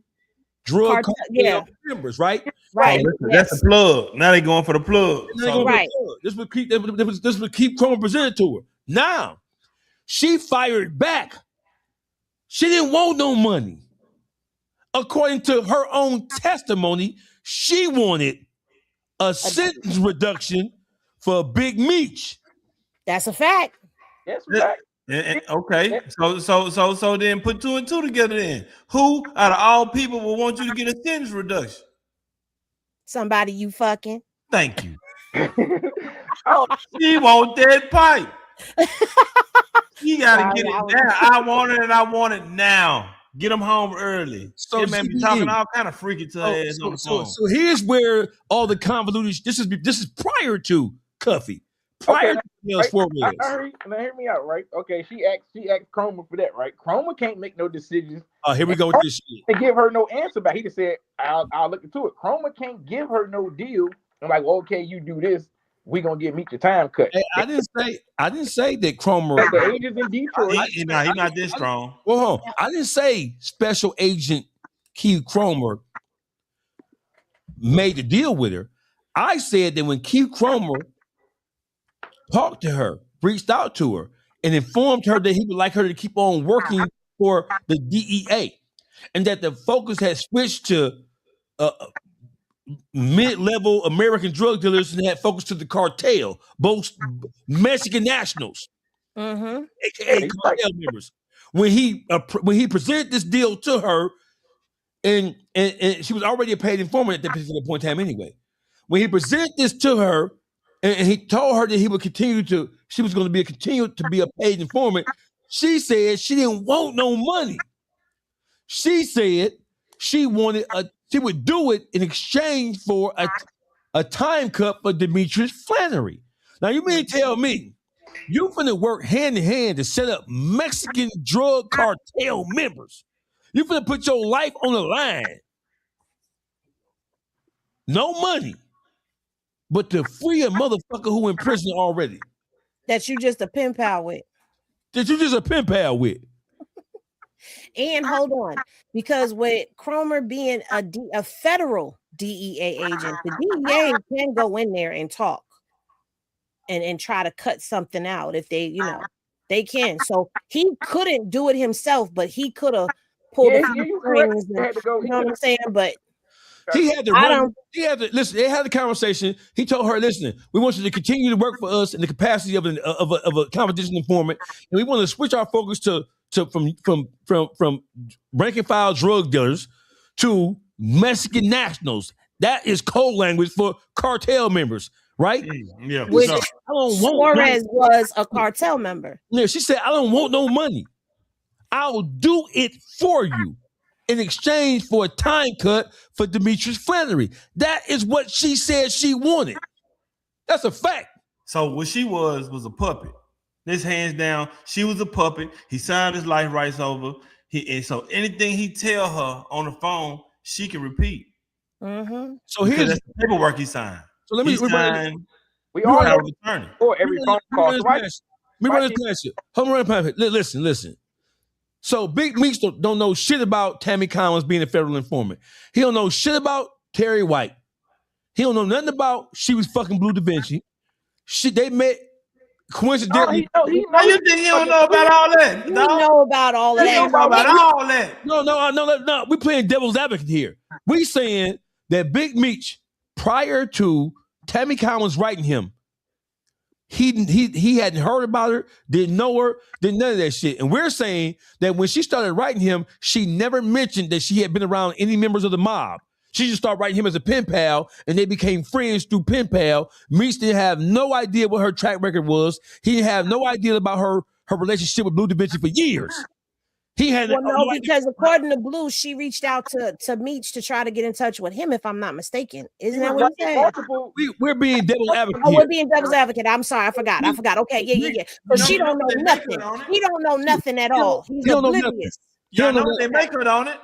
drug cartel members, right? Right. That's the plug. Now they going for the plug. Right. This would keep Cromer presented to her. Now, she fired back. She didn't want no money. According to her own testimony, she wanted a sentence reduction for Big Meech. That's a fact. That's a fact. Okay, so then put 2 and 2 together. Then who out of all people will want you to get a sentence reduction? Somebody you fucking. Thank you. She want that pipe. You gotta get it now. I want it and I want it now. Get them home early. So man be talking all kind of freaky to her ass on the phone. So here's where all the convoluted. This is prior to Cuffy. Prior to right? Now hear me out, right? Okay, she asked Cromer for that, right? Cromer can't make no decisions. Here we go with this shit. To give her no answer back. He just said, I'll look into it. Cromer can't give her no deal. I'm like, well, okay, you do this. We gonna get Meech your time cut. Hey, I didn't say that Cromer. The agents in Detroit. He's not this strong. Well, I didn't say Special Agent Keith Cromer made the deal with her. I said that when Keith Cromer talked to her, reached out to her, and informed her that he would like her to keep on working for the DEA, and that the focus had switched to mid-level American drug dealers and had focused to the cartel, both Mexican nationals, aka cartel members. When he presented this deal to her, and she was already a paid informant at that particular point in time anyway. When he presented this to her, and he told her that he would she was going to continue to be a paid informant, she said she didn't want no money. She said she would do it in exchange for a time cut for Demetrius Flannery. Now you mean tell me you finna work hand in hand to set up Mexican drug cartel members? You finna put your life on the line. No money, but to free a motherfucker who in prison already. That you just a pen pal with. And hold on, because with Cromer being a federal DEA agent, the DEA can go in there and talk and try to cut something out if they, they can. So he couldn't do it himself, but he could have pulled a few strings. You know what I'm saying? But He had to run. He had to listen. They had a conversation. He told her, "Listen, we want you to continue to work for us in the capacity of a competition informant, and we want to switch our focus from rank and file drug dealers to Mexican nationals. That is code language for cartel members, right? Yeah. Which I don't Suarez was a cartel member. Yeah, she said, I don't want no money. I'll do it for you in exchange for a time cut for Demetrius Flannery. That is what she said she wanted. That's a fact. So what she was a puppet. This hands down, she was a puppet. He signed his life rights over. And so anything he tell her on the phone, she can repeat. Mm-hmm. So here's the paperwork he signed. So let me we all know for every phone call. Let me run this past you. Hold on, run past you. Listen. So Big Meech don't know shit about Tammy Cowins being a federal informant. He don't know shit about Terry White. He don't know nothing about she was fucking Blue Da Vinci. They met coincidentally. You think he don't know about all that? You know about all of that. He don't know about all that. No. We playing devil's advocate here. We saying that Big Meech, prior to Tammy Cowins writing him, he hadn't heard about her, didn't know her, did none of that shit. And we're saying that when she started writing him, she never mentioned that she had been around any members of the mob. She just started writing him as a pen pal, and they became friends through pen pal. Meech didn't have no idea what her track record was. He didn't have no idea about her relationship with Blue Da Vinci for years. He had because according to Blue, she reached out to Meech to try to get in touch with him, if I'm not mistaken. Isn't that what he said? We're being devil's advocate. Oh, we're being devil's advocate. I'm sorry, I forgot. Okay, yeah. But she don't know nothing. He don't know nothing at all. He's oblivious. Y'all know they make it on it.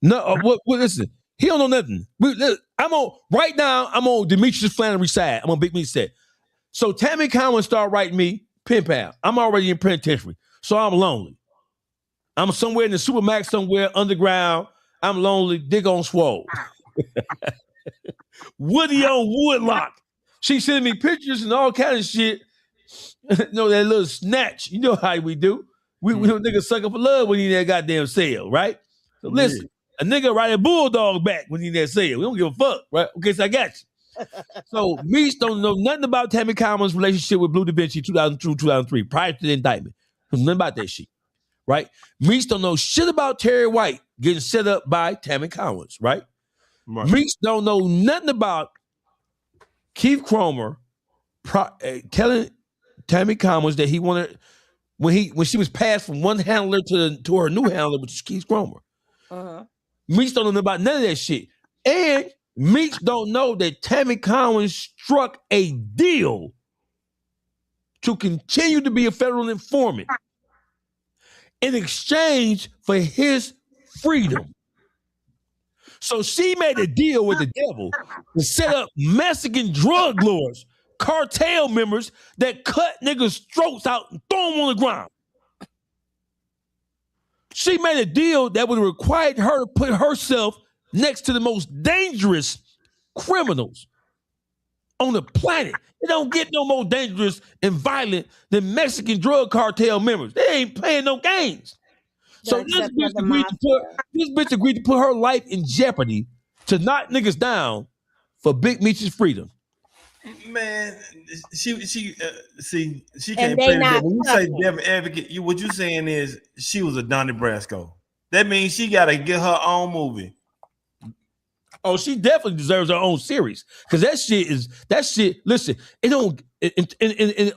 No, listen. He don't know nothing. I'm on Demetrius Flannery side. I'm on Big Meech side. So Tammy Cowins started writing me pen pal. I'm already in penitentiary, so I'm lonely. I'm somewhere in the Supermax, somewhere underground. I'm lonely, dick on swole. Woody on Woodlock. She sending me pictures and all kind of shit. That little snatch. You know how we do. We niggas sucker for love when he in that goddamn cell, right? So listen, a nigga ride a bulldog back when he in that cell. We don't give a fuck, right? Okay, so I got you. So Meech don't know nothing about Tammy Cowins' relationship with Blue Da Vinci 2002, 2003, prior to the indictment. Nothing about that shit. Right? Meech don't know shit about Terry White getting set up by Tammy Cowins, right? Meech don't know nothing about Keith Cromer telling Tammy Cowins that he wanted when she was passed from one handler to her new handler, which is Keith Cromer. Meech don't know about none of that shit. And Meech don't know that Tammy Cowins struck a deal to continue to be a federal informant in exchange for his freedom. So she made a deal with the devil to set up Mexican drug lords, cartel members that cut niggas' throats out and throw them on the ground. She made a deal that would require her to put herself next to the most dangerous criminals on the planet. It don't get no more dangerous and violent than Mexican drug cartel members. They ain't playing no games. So this bitch agreed to put her life in jeopardy to knock niggas down for Big Meech's freedom. Man, she can't And play they that. not When you say fucking. devil advocate, what you saying is she was a Donnie Brasco. That means she got to get her own movie. Oh, she definitely deserves her own series because that shit. Listen, it don't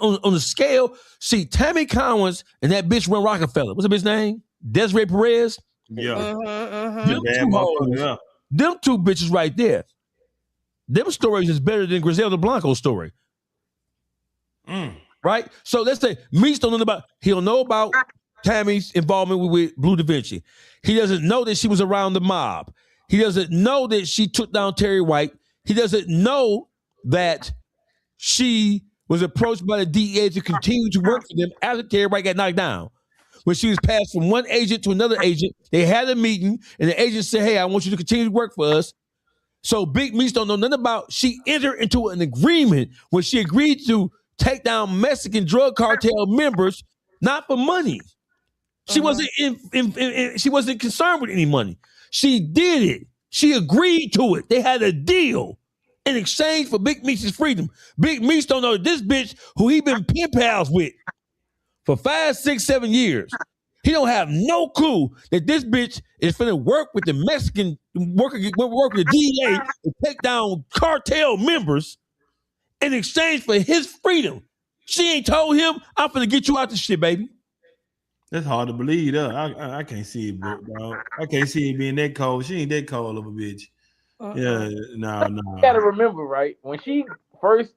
on the scale. See, Tammy Cowins and that bitch run Rockefeller. What's the bitch name? Desiree Perez. Yeah. Them two bitches right there. Them stories is better than Griselda Blanco's story. Right? So let's say Meech don't know about. He don't know about Tammy's involvement with Blue Da Vinci. He doesn't know that she was around the mob. He doesn't know that she took down Terry White. He doesn't know that she was approached by the DEA to continue to work for them after Terry White got knocked down. When she was passed from one agent to another agent, they had a meeting, and the agent said, hey, I want you to continue to work for us. So Big Meech don't know nothing about. She entered into an agreement when she agreed to take down Mexican drug cartel members, not for money. She wasn't she wasn't concerned with any money. She did it. She agreed to it. They had a deal in exchange for Big Meech's freedom. Big Meech don't know that this bitch who he been pen pals with for 5, 6, 7 years. He don't have no clue that this bitch is finna work with the Mexican, work with the DEA to take down cartel members in exchange for his freedom. She ain't told him, I'm finna get you out this shit, baby. That's hard to believe, though. I can't see it, bro. I can't see it being that cold. She ain't that cold of a bitch. Yeah, no. You gotta remember, right? When she first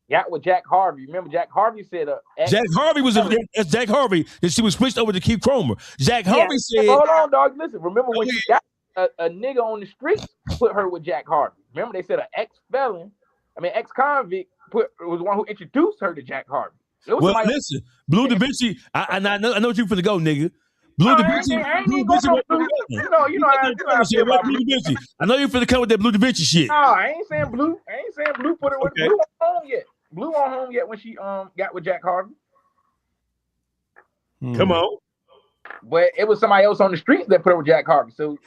got with Jack Harvey, remember Jack Harvey said Jack Harvey was that's Jack Harvey that she was switched over to Keith Cromer. Jack Harvey said, hold on, dog. Listen, remember when she got a nigga on the streets put her with Jack Harvey. Remember they said an ex-convict was the one who introduced her to Jack Harvey. Well, listen, Blue Da Vinci, I know what you finna go, nigga. Blue Da Vinci. I know you finna come with that Blue Da Vinci shit. No, I ain't saying Blue. Put her with Blue on home yet. Blue on home yet when she got with Jack Harvey. Come on. But it was somebody else on the streets that put her with Jack Harvey. So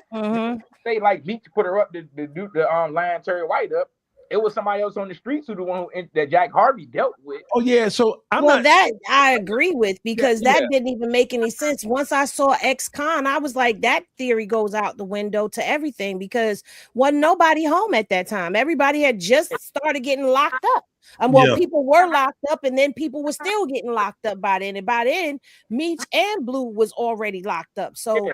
they like Meech put her up to do the line Terry White up. It was somebody else on the streets who the one that Jack Harvey dealt with. Oh yeah, so that I agree with because that didn't even make any sense. Once I saw ex-con, I was like, that theory goes out the window to everything because wasn't nobody home at that time. Everybody had just started getting locked up. People were locked up, and then people were still getting locked up by then. And by then, Meech and Blue was already locked up, so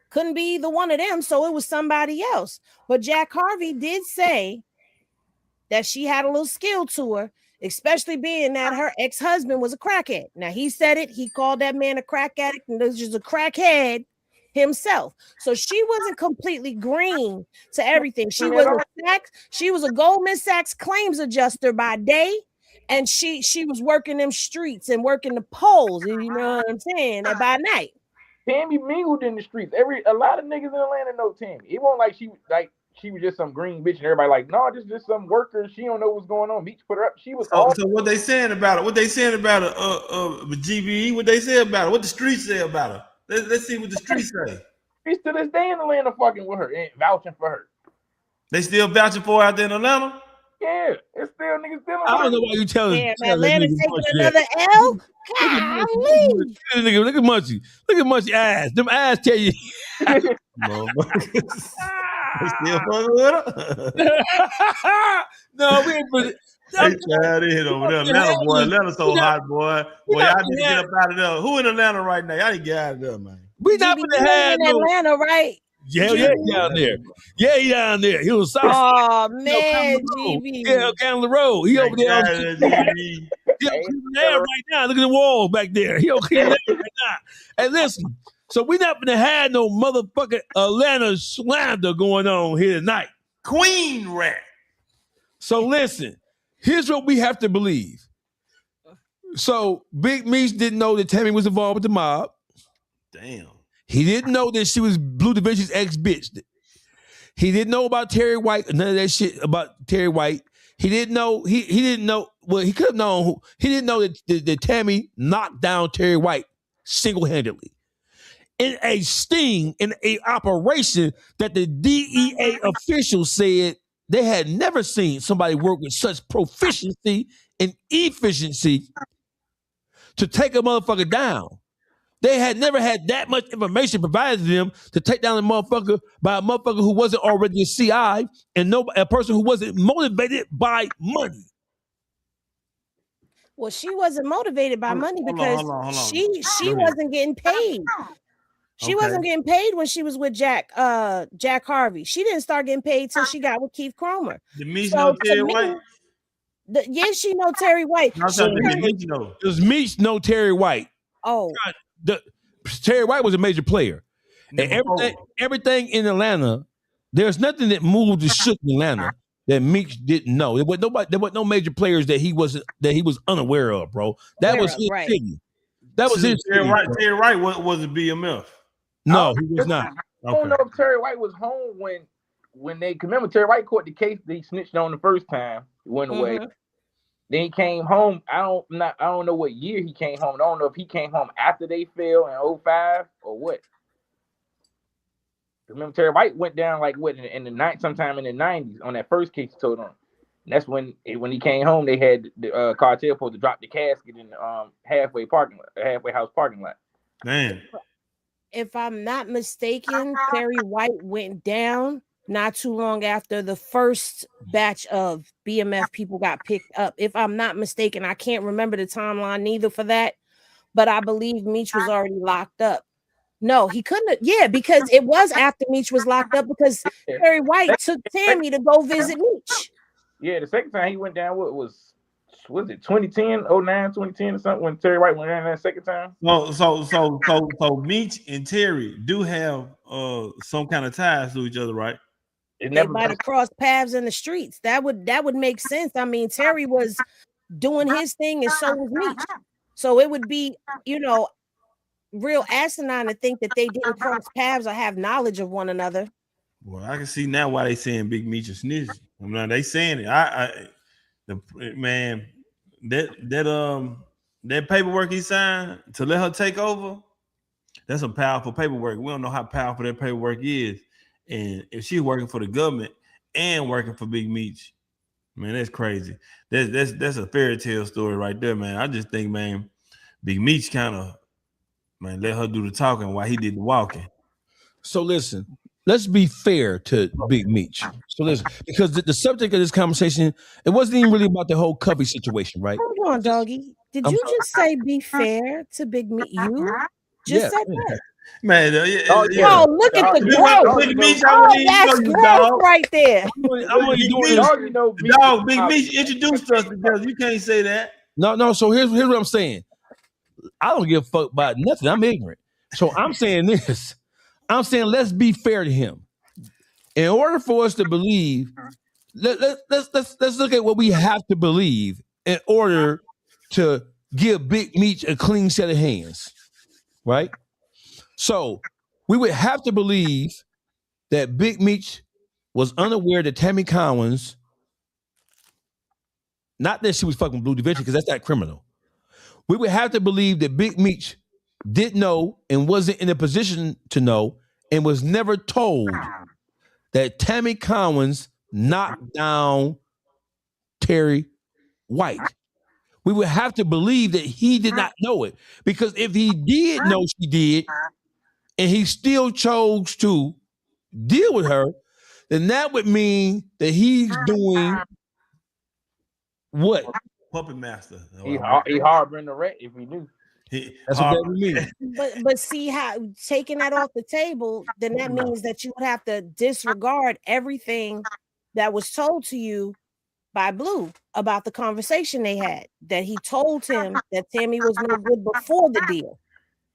couldn't be either one of them. So it was somebody else. But Jack Harvey did say that she had a little skill to her, especially being that her ex-husband was a crackhead. Now, he said it. He called that man a crack addict, and this is a crackhead himself. So she wasn't completely green to everything. She was a Goldman Sachs claims adjuster by day, and she was working them streets and working the polls, you know what I'm saying, and by night. Tammy mingled in the streets. A lot of niggas in Atlanta know Tammy. It wasn't like she was just some green bitch and everybody like, no, just some worker. She don't know what's going on. Meech put her up. She was so what they saying about it? What they saying about it? GBE, what they say about it? What the streets say about her? Let's see what the streets say. Streets to this day in Atlanta fucking with her and vouching for her. They still vouching for her out there in Atlanta? Yeah, it's still niggas still. I don't know why you telling. Yeah, Atlanta taking another L. Look at Munchie. Look at Munchie ass. Them ass tell you. Still fucking with her? No, we ain't put it. They tried to hit over there. Atlanta, boy. Atlanta's so hot, boy. Boy, y'all need to get up out of there. Who in Atlanta right now? Y'all need to get out of there, man. We not gonna have in Atlanta, right? Yeah, he down there. Yeah, he down there. He was south. Oh man, GB. Yeah, Cannon Road. He over there. He there right now. Look at the wall back there. He over there right now. Hey, listen. So we not gonna have no motherfucking Atlanta slander going on here tonight. Queen rat. So listen, here's what we have to believe. So Big Meech didn't know that Tammy was involved with the mob. Damn. He didn't know that she was Blue Da Vinci's ex-bitch. He didn't know about Terry White, none of that shit about Terry White. He didn't know, he didn't know, well, he could have known who. He didn't know that Tammy knocked down Terry White single-handedly. In a sting, in a operation that the DEA officials said they had never seen somebody work with such proficiency and efficiency to take a motherfucker down. They had never had that much information provided to them to take down a motherfucker by a motherfucker who wasn't already a CI and a person who wasn't motivated by money. Well, she wasn't motivated by money because she wasn't getting paid. She wasn't getting paid when she was with Jack Harvey. She didn't start getting paid till she got with Keith Cromer. Did Meech know Terry White? Yes, she know Terry White. Does Meech know Terry White? Oh. Terry White was a major player. And everything in Atlanta, there's nothing that moved and shook in Atlanta that Meech didn't know. There was no major players that he was unaware of, bro. That was his city. That was his Terry White was a BMF. No, he was not. I don't know if Terry White was home when they remember Terry White caught the case that he snitched on the first time. He went away. Then he came home. I don't know what year he came home. I don't know if he came home after they fell in 2005 or what. Remember, Terry White went down like what in the night, sometime in the 90s on that first case he told on. And that's when he came home, they had the cartel supposed to drop the casket in the halfway house parking lot. Man, if I'm not mistaken, Terry White went down not too long after the first batch of BMF people got picked up. If I'm not mistaken, I can't remember the timeline neither for that, but I believe Meech was already locked up. No, he couldn't. Yeah, because it was after Meech was locked up because Terry White took Tammy to go visit Meech. Yeah, the second time he went down, was it 2010, 09, 2010 or something when Terry White went down that second time? So Meech and Terry do have some kind of ties to each other, right? They might have crossed paths in the streets. That would make sense. I mean, Terry was doing his thing and so was Meech. So it would be, real asinine to think that they didn't cross paths or have knowledge of one another. Well, I can see now why they saying Big Meech is snitching. I mean, they saying it. That paperwork he signed to let her take over, that's some powerful paperwork. We don't know how powerful that paperwork is. And if she's working for the government and working for Big Meech, man, that's crazy. That's a fairy tale story right there, man. I just think, man, Big Meech kind of, man, let her do the talking while he did the walking. So listen, let's be fair to Big Meech. So listen, because the subject of this conversation, it wasn't even really about the whole Cuffy situation, right? Hold on, doggy. Did you just say be fair to Big Meech? You just said that. Man, look at the growth. Big Meech, that's growth right there. Big Meech introduced us because you can't say that. No. So here's what I'm saying. I don't give a fuck about nothing. I'm ignorant. So I'm saying this. I'm saying let's be fair to him. In order for us to believe, let's look at what we have to believe in order to give Big Meech a clean set of hands, right? So we would have to believe that Big Meech was unaware that Tammy Cowins, not that she was fucking Blue Division, because that's not criminal. We would have to believe that Big Meech didn't know and wasn't in a position to know and was never told that Tammy Cowins knocked down Terry White. We would have to believe that he did not know it, because if he did know she did and he still chose to deal with her, then that would mean that he's doing what? Puppet master. He harboring the rat if he knew. That's what that would mean. But see how taking that off the table, then that means that you would have to disregard everything that was told to you by Blue about the conversation they had, that he told him that Tammy was no good before the deal,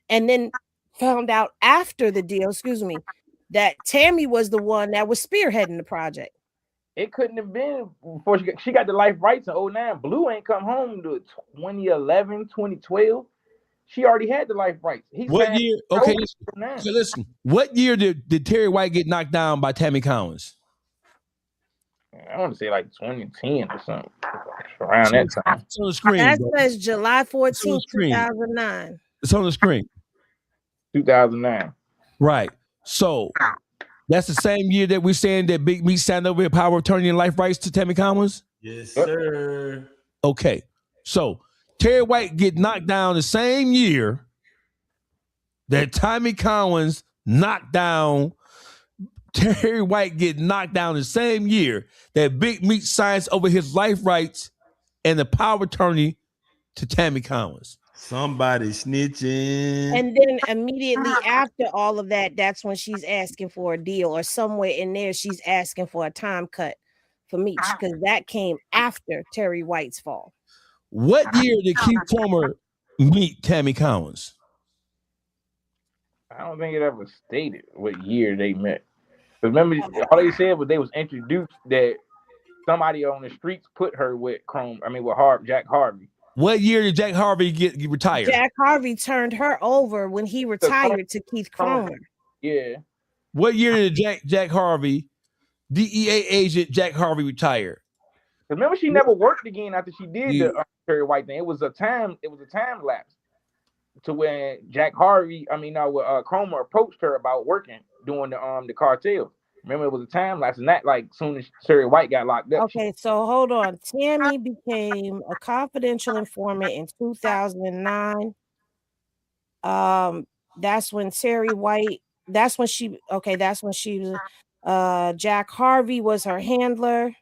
and then found out after the deal, that Tammy was the one that was spearheading the project. It couldn't have been before she got the life rights in 09. Blue ain't come home to 2011, 2012. She already had the life rights. What year? Okay, listen. What year did Terry White get knocked down by Tammy Cowins? I want to say like 2010 or something. Around that time. It's on the screen. That says July 14th, 2009. It's on the screen. 2009. Right. So that's the same year that we're saying that Big Meech signed over power of attorney and life rights to Tammy Cowins? Yes, sir. Okay. So Terry White get knocked down the same year that Tammy Cowins knocked down. Terry White get knocked down the same year that Big Meech signs over his life rights and the power of attorney to Tammy Cowins. Somebody snitching. And then immediately after all of that, that's when she's asking for a deal, or somewhere in there she's asking for a time cut for Meech, because that came after Terry White's fall. What year did Keith Plummer meet Tammy Cowins? I don't think it ever stated what year they met. Remember, all they said was they was introduced that somebody on the streets put her with Jack Harvey. What year did Jack Harvey get retired? Jack Harvey turned her over when he retired to Keith Cromer. Yeah. What year did Jack Harvey, DEA agent Jack Harvey, retire? Remember, she never worked again after she did the Terry White thing. It was a time lapse to when Cromer approached her about working doing the cartel. Remember, it was a time lapse, and that like soon as Terry White got locked up. Okay, so hold on. Tammy became a confidential informant in 2009. That's when Terry White. That's when she was. Jack Harvey was her handler.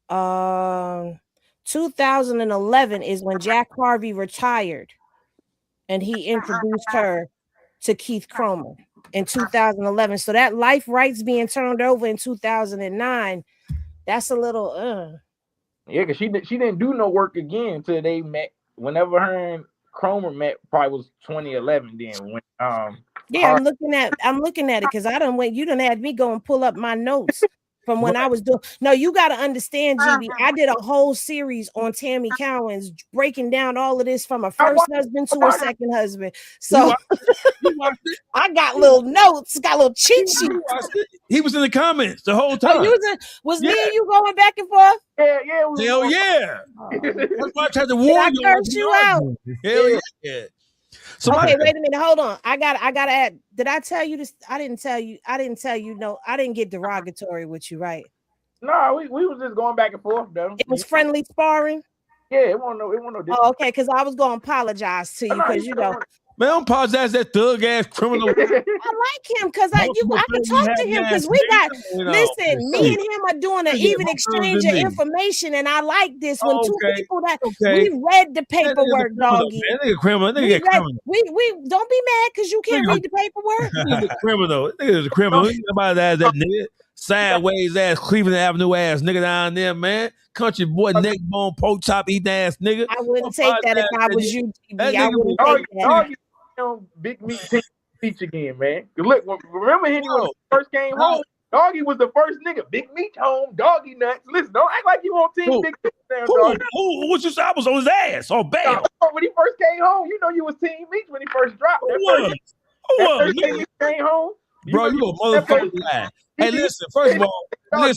2011 is when Jack Harvey retired, and he introduced her to Keith Cromer in 2011. So that Lyfe rights being turned over in 2009, that's a little Yeah, because she didn't do no work again until they met. Whenever her and Cromer met, probably was 2011. Then when yeah, I'm looking at it because you done had me go and pull up my notes from when I was doing. No, you got to understand, GB. I did a whole series on Tammy Cowins, breaking down all of this from her first husband to her second husband. So I got little notes, got little cheat sheets. He was in the comments the whole time. Was me and you going back and forth? Yeah. Hell yeah. That's why I tried to warn you. I cursed you out. Hell yeah. So okay, wait a minute. Hold on. I gotta add. Did I tell you this? I didn't tell you. No, I didn't get derogatory with you, right? No, we was just going back and forth though. It was friendly sparring. Yeah, it wasn't no different. Oh, okay, because I was gonna apologize to you because man, don't apologize that thug ass criminal. I like him because I can talk to him because we got listen. Me and him are doing an even exchange of information, and I like this when two people that we read the paperwork, doggy. That nigga criminal. That nigga criminal. We don't be mad because you can't read the paperwork. That nigga criminal. That nigga is a criminal. Somebody that nigga sideways ass Cleveland Avenue ass nigga down there, man. Country boy, neck bone, pork chop eating ass nigga. I wouldn't take that if I was you, GB. I wouldn't take that. Big Meech Meech again, man. Look, remember when he first came home? Doggy was the first nigga. Big Meech home, doggy nuts. Listen, don't act like you on Team Big Meech. Who was just? I was on his ass. Oh, bam. When he first came home, you know you was Team Meech when he first dropped. Who was? He came home. Bro, you a motherfucking lie. Hey, listen, first of all, watch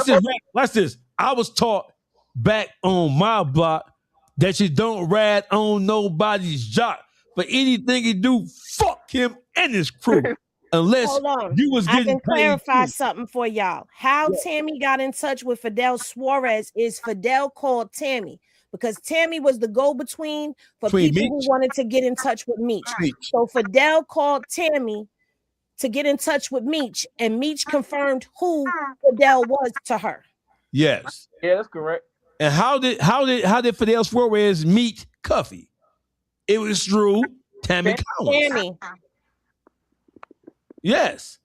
this. Watch this. I was taught back on my block that you don't ride on nobody's jock. For anything he do, fuck him and his crew. Unless you was getting I can clarify something for y'all. How Tammy got in touch with Fidel Suarez is Fidel called Tammy because Tammy was the go-between for people who wanted to get in touch with Meech. So Fidel called Tammy to get in touch with Meech, and Meech confirmed who Fidel was to her. Yes. Yeah, that's correct. And how did Fidel Suarez meet Cuffy? It was through Tammy Cowins. Yes.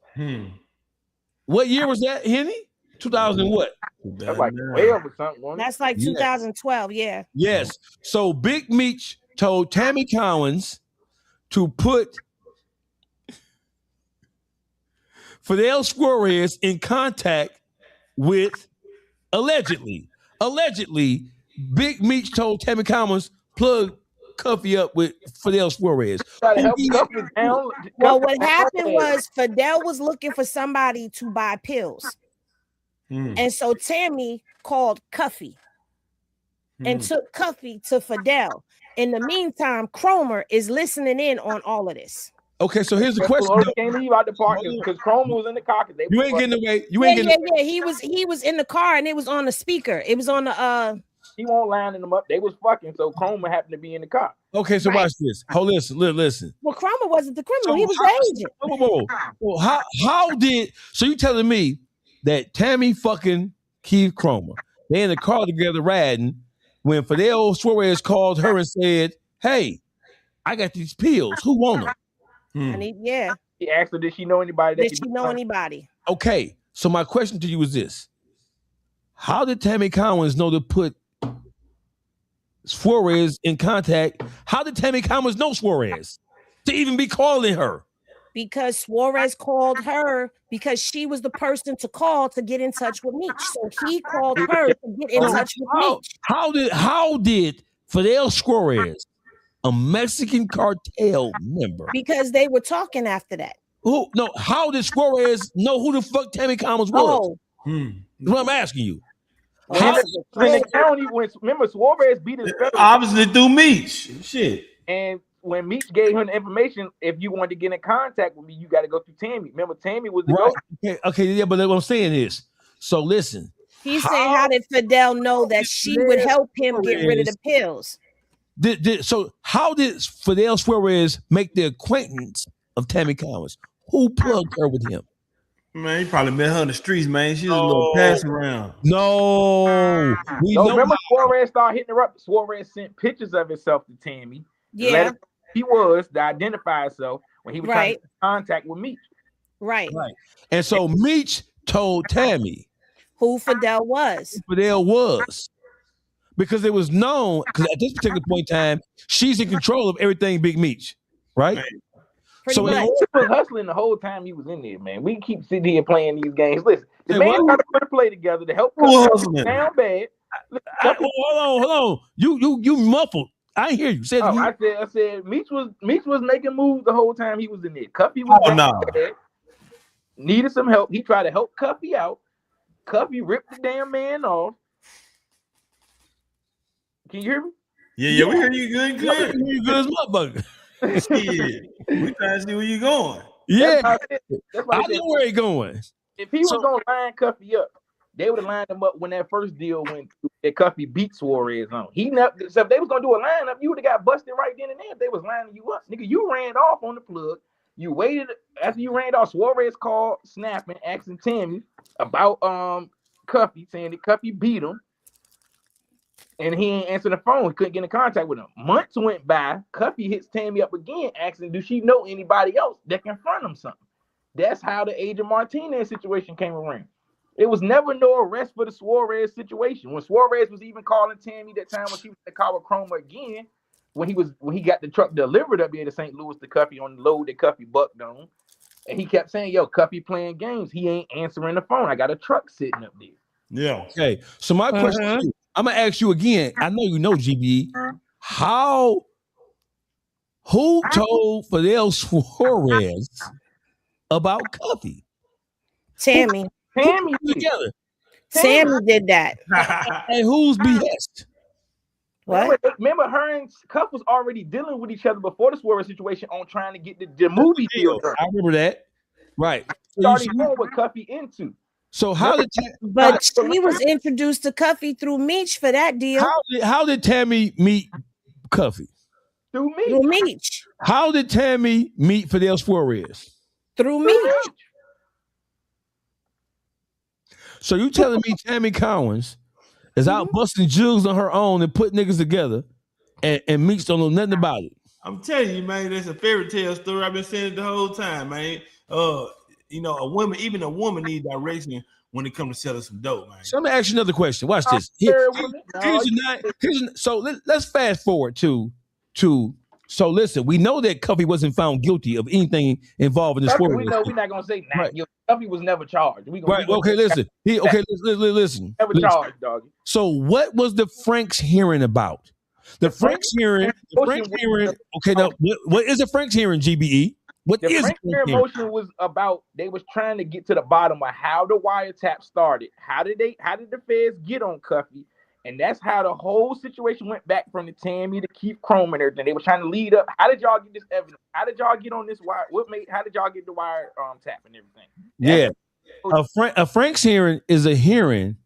What year was that, Henny? 2000 what? That's like 12 or something. That's like 2012, yeah. Yes. So Big Meech told Tammy Cowins to put Fidel Suarez in contact with Allegedly, Big Meech told Tammy Cowins plug Cuffy up with Fidel Suarez. Well, what happened was Fidel was looking for somebody to buy pills. And so Tammy called Cuffy and took Cuffy to Fidel. In the meantime, Cromer is listening in on all of this. Okay, so here's the question. He can't leave out the park because Cromer was in the car. You ain't getting away. Yeah. He was in the car and it was on the speaker. It was on the He won't lining them up. They was fucking, so Cromer happened to be in the car. Okay, so watch this. Hold listen. Well, Cromer wasn't the criminal. He was the agent. Whoa. How did so you telling me that Tammy fucking Keith Cromer, they in the car together riding when Fidel Suarez called her and said, "Hey, I got these pills. Who want them?" He asked her, did she know anybody? Did she know anybody? Okay, so my question to you is this. How did Tammy Cowins know to put Suarez in contact? How did Tammy Cowins know Suarez to even be calling her? Because Suarez called her because she was the person to call to get in touch with Meech. So he called her to get in touch with Meech. How did Fidel Suarez, a Mexican cartel member, because they were talking after that. How did Suarez know who the fuck Tammy Cowins was? What I'm asking you. In the county, remember Suarez beat his brother. Obviously through Meech. Shit. And when Meech gave him the information, if you wanted to get in contact with me, you got to go through Tammy. Remember, Tammy was the right. Okay, yeah, but what I'm saying is, so listen. He said, how did Fidel know that she would help him get rid of the pills? So how did Fidel Suarez make the acquaintance of Tammy Cowins? Who plugged her with him? Man, he probably met her in the streets, man. She was a little pass around. No. Remember Suarez started hitting her up. Suarez sent pictures of himself to Tammy. Yeah. He was to identify himself when he was trying to get in contact with Meech. Right. And so Meech told Tammy who Fidel was. Because it was known, because at this particular point in time, she's in control of everything Big Meech, right? So he was hustling the whole time he was in there, man. We keep sitting here playing these games. Listen, the man got to put a play together to help cut down bad. Hold on. You muffled. I hear you. I said Meech was making moves the whole time he was in there. Cuffy was bad. Needed some help. He tried to help Cuffy out. Cuffy ripped the damn man off. Can you hear me? Yeah, we hear you good. You good as motherfucker. Shit. We trying to see where you going. Yeah. That's why I know where he going. If he was gonna line Cuffy up, they would have lined him up when that first deal went through that Cuffy beat Suarez on. So if they was gonna do a lineup, you would have got busted right then and there if they was lining you up. Nigga, you ran off on the plug. You waited after you ran off. Suarez called snapping, asking Tammy about Cuffy, saying that Cuffy beat him. And he ain't answering the phone. He couldn't get in contact with him. Months went by. Cuffy hits Tammy up again, asking, "Do she know anybody else that can front him something?" That's how the Agent Martinez situation came around. It was never no arrest for the Suarez situation. When Suarez was even calling Tammy that time when she was in the car with Chroma again, when he got the truck delivered up here to St. Louis to Cuffy on the load that Cuffy bucked on, and he kept saying, "Yo, Cuffy playing games. He ain't answering the phone. I got a truck sitting up there." Yeah. Okay. So my question to you, I'm gonna ask you again. I know you know, GBE. Who told Fidel Suarez about Cuffy? Tammy. Tammy together. Tammy did that. And whose behest? What? Remember, her and Cuff was already dealing with each other before the Suarez situation on trying to get the movie deal done. I remember that. Right. Started knowing what Cuffy into. So how did? But she was introduced to Cuffy through Meech for that deal. How did Tammy meet Cuffy? Through Meech. Through Meech. How did Tammy meet Fidel Suarez? Through Meech. So you telling me Tammy Cowins is out busting jugs on her own and put niggas together, and Meech don't know nothing about it? I'm telling you, man, that's a fairy tale story. I've been saying it the whole time, man. You know, even a woman needs direction when it comes to selling some dope, man. So let me ask you another question. Watch this. So let's fast forward to. So listen, we know that Cuffy wasn't found guilty of anything involving this. We know we're not gonna say not guilty. Cuffy was never charged. Listen. Listen. Never charged, doggy. So what was the Franks hearing about? The Franks hearing. Okay, now what is the Franks hearing? GBE. What the is Franks hearing motion was about? They was trying to get to the bottom of how the wiretap started. How did the feds get on Cuffy? And that's how the whole situation went back from the Tammy to Keith Chrome and everything. They were trying to lead up. How did y'all get this evidence? How did y'all get on this wire? How did y'all get the wire tap and everything? Yeah. A Franks hearing is a hearing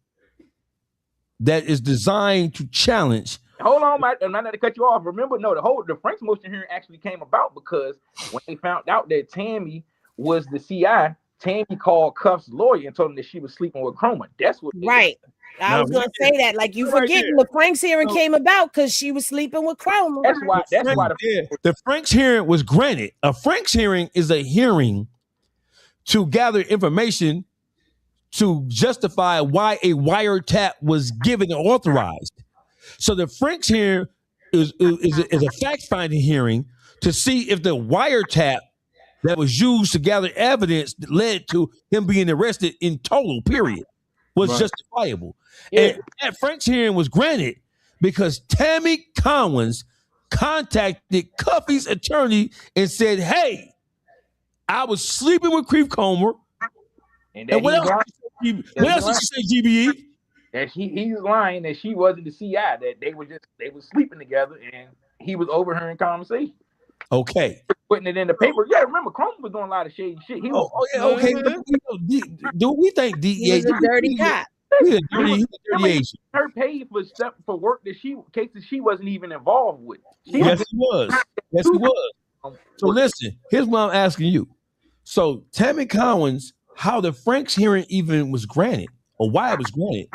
that is designed to challenge. Hold on, I'm not to cut you off. Remember, the Franks motion hearing actually came about because when they found out that Tammy was the CI, Tammy called Cuff's lawyer and told him that she was sleeping with Chroma. That's what. Right. I was gonna say that. Like you forgetting the Franks hearing came about because she was sleeping with Chroma. That's why the Franks hearing was granted. A Franks hearing is a hearing to gather information to justify why a wiretap was given or authorized. So the Franks hearing is a fact-finding hearing to see if the wiretap that was used to gather evidence that led to him being arrested in total, period, was justifiable. Yeah. And that Franks hearing was granted because Tammy Cowins contacted Cuffy's attorney and said, "Hey, I was sleeping with Creep Comer." And what else did she say, GBE? That he's lying that she wasn't the CI, that they were sleeping together and he was overhearing conversation. Okay. Putting it in the paper. Yeah, remember, Chrome was doing a lot of shady shit. He was, Okay. Do we think DEA? He was a dirty cop. He's a dirty agent. Her paid for stuff for work that cases she wasn't even involved with. Yes, he was. Yes, he was. So listen, here's what I'm asking you. So Tammy Cowins, how the Franks hearing even was granted, or why it was granted,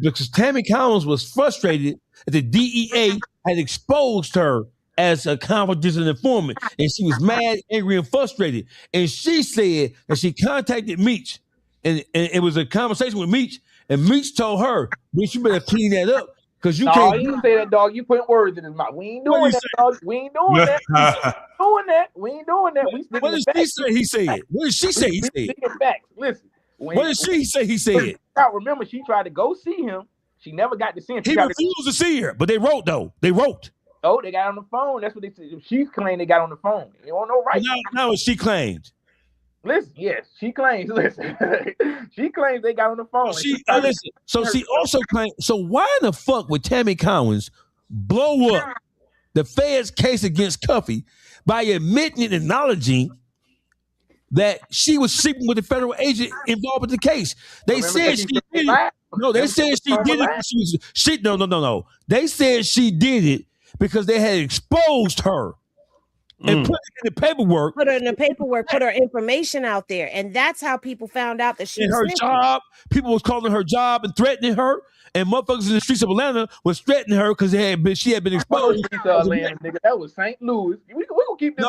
because Tammy Cowins was frustrated that the DEA had exposed her as a confidential informant, and she was mad, angry, and frustrated. And she said that she contacted Meech, and it was a conversation with Meech, and Meech told her, "Bitch, you better clean that up, because you can't." You didn't say that, dog. You putting words in his mouth. We ain't doing that, dog. We ain't doing that. We ain't doing that. We what did she say? He said. What did she say? He said. Facts. Listen. What did she say? He said. Remember, she tried to go see him. She never got to see him. He refused to see her, but they wrote though. They wrote. Oh, they got on the phone. That's what they said. She claimed they got on the phone. You don't know, right? No, she claimed. Listen, yes, she claims. Listen, she claims they got on the phone. Listen. So she also claimed. So why in the fuck would Tammy Cowins blow up the Fed's case against Cuffy by admitting and acknowledging that she was sleeping with a federal agent involved with the case? They said she did it. No, they said she did it. No. They said she did it because they had exposed her and put it in the paperwork. Put her in the paperwork, put her information out there. And that's how people found out that she was her job. People was calling her job and threatening her. And motherfuckers in the streets of Atlanta was threatening her because she had been exposed. Atlanta, nigga. That was St. Louis. We gonna keep this.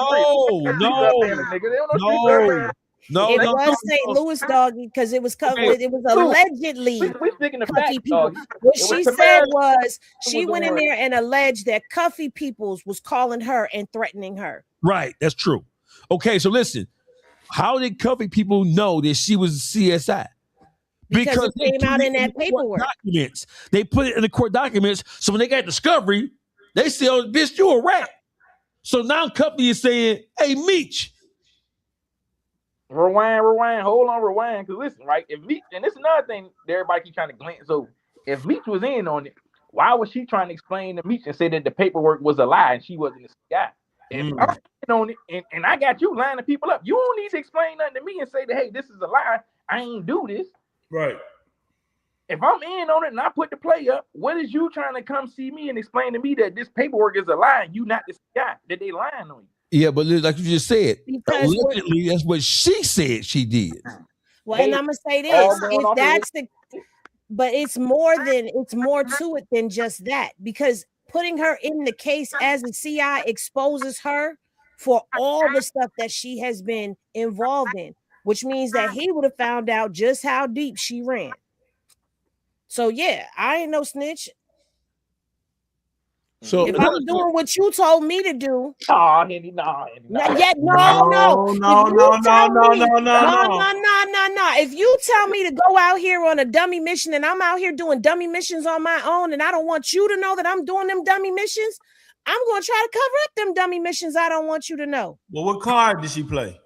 No, it was St. Louis, doggy, because it was covered. It was allegedly. We sticking to facts, doggy. What she said was she went in there and alleged that Cuffy Peoples was calling her and threatening her. Right, that's true. Okay, so listen, how did Cuffy people know that she was CSI? Because it came out in that paperwork. Documents. They put it in the court documents. So when they got discovery, they said, "Oh, bitch, you a rat." So now Cuffy is saying, "Hey, Meech." Rewind, hold on, rewind. Because listen, right? If Meech, and this is another thing that everybody keep trying to glance over. If Meech was in on it, why was she trying to explain to Meech and say that the paperwork was a lie and she wasn't a guy? If I'm in on it and I got you lining people up, you don't need to explain nothing to me and say that, hey, this is a lie. I ain't do this. Right. If I'm in on it and I put the play up, what is you trying to come see me and explain to me that this paperwork is a lie and you not this guy, that they lying on you? Yeah, but like you just said, allegedly, that's what she said she did. Well, and I'm gonna say this: if that's but it's more to it than just that, because putting her in the case as a CI exposes her for all the stuff that she has been involved in, which means that he would have found out just how deep she ran. So yeah, I ain't no snitch. So if I'm doing what you told me to do, no. If you tell me to go out here on a dummy mission and I'm out here doing dummy missions on my own, and I don't want you to know that I'm doing them dummy missions, I'm going to try to cover up them dummy missions. I don't want you to know. Well, what card did she play?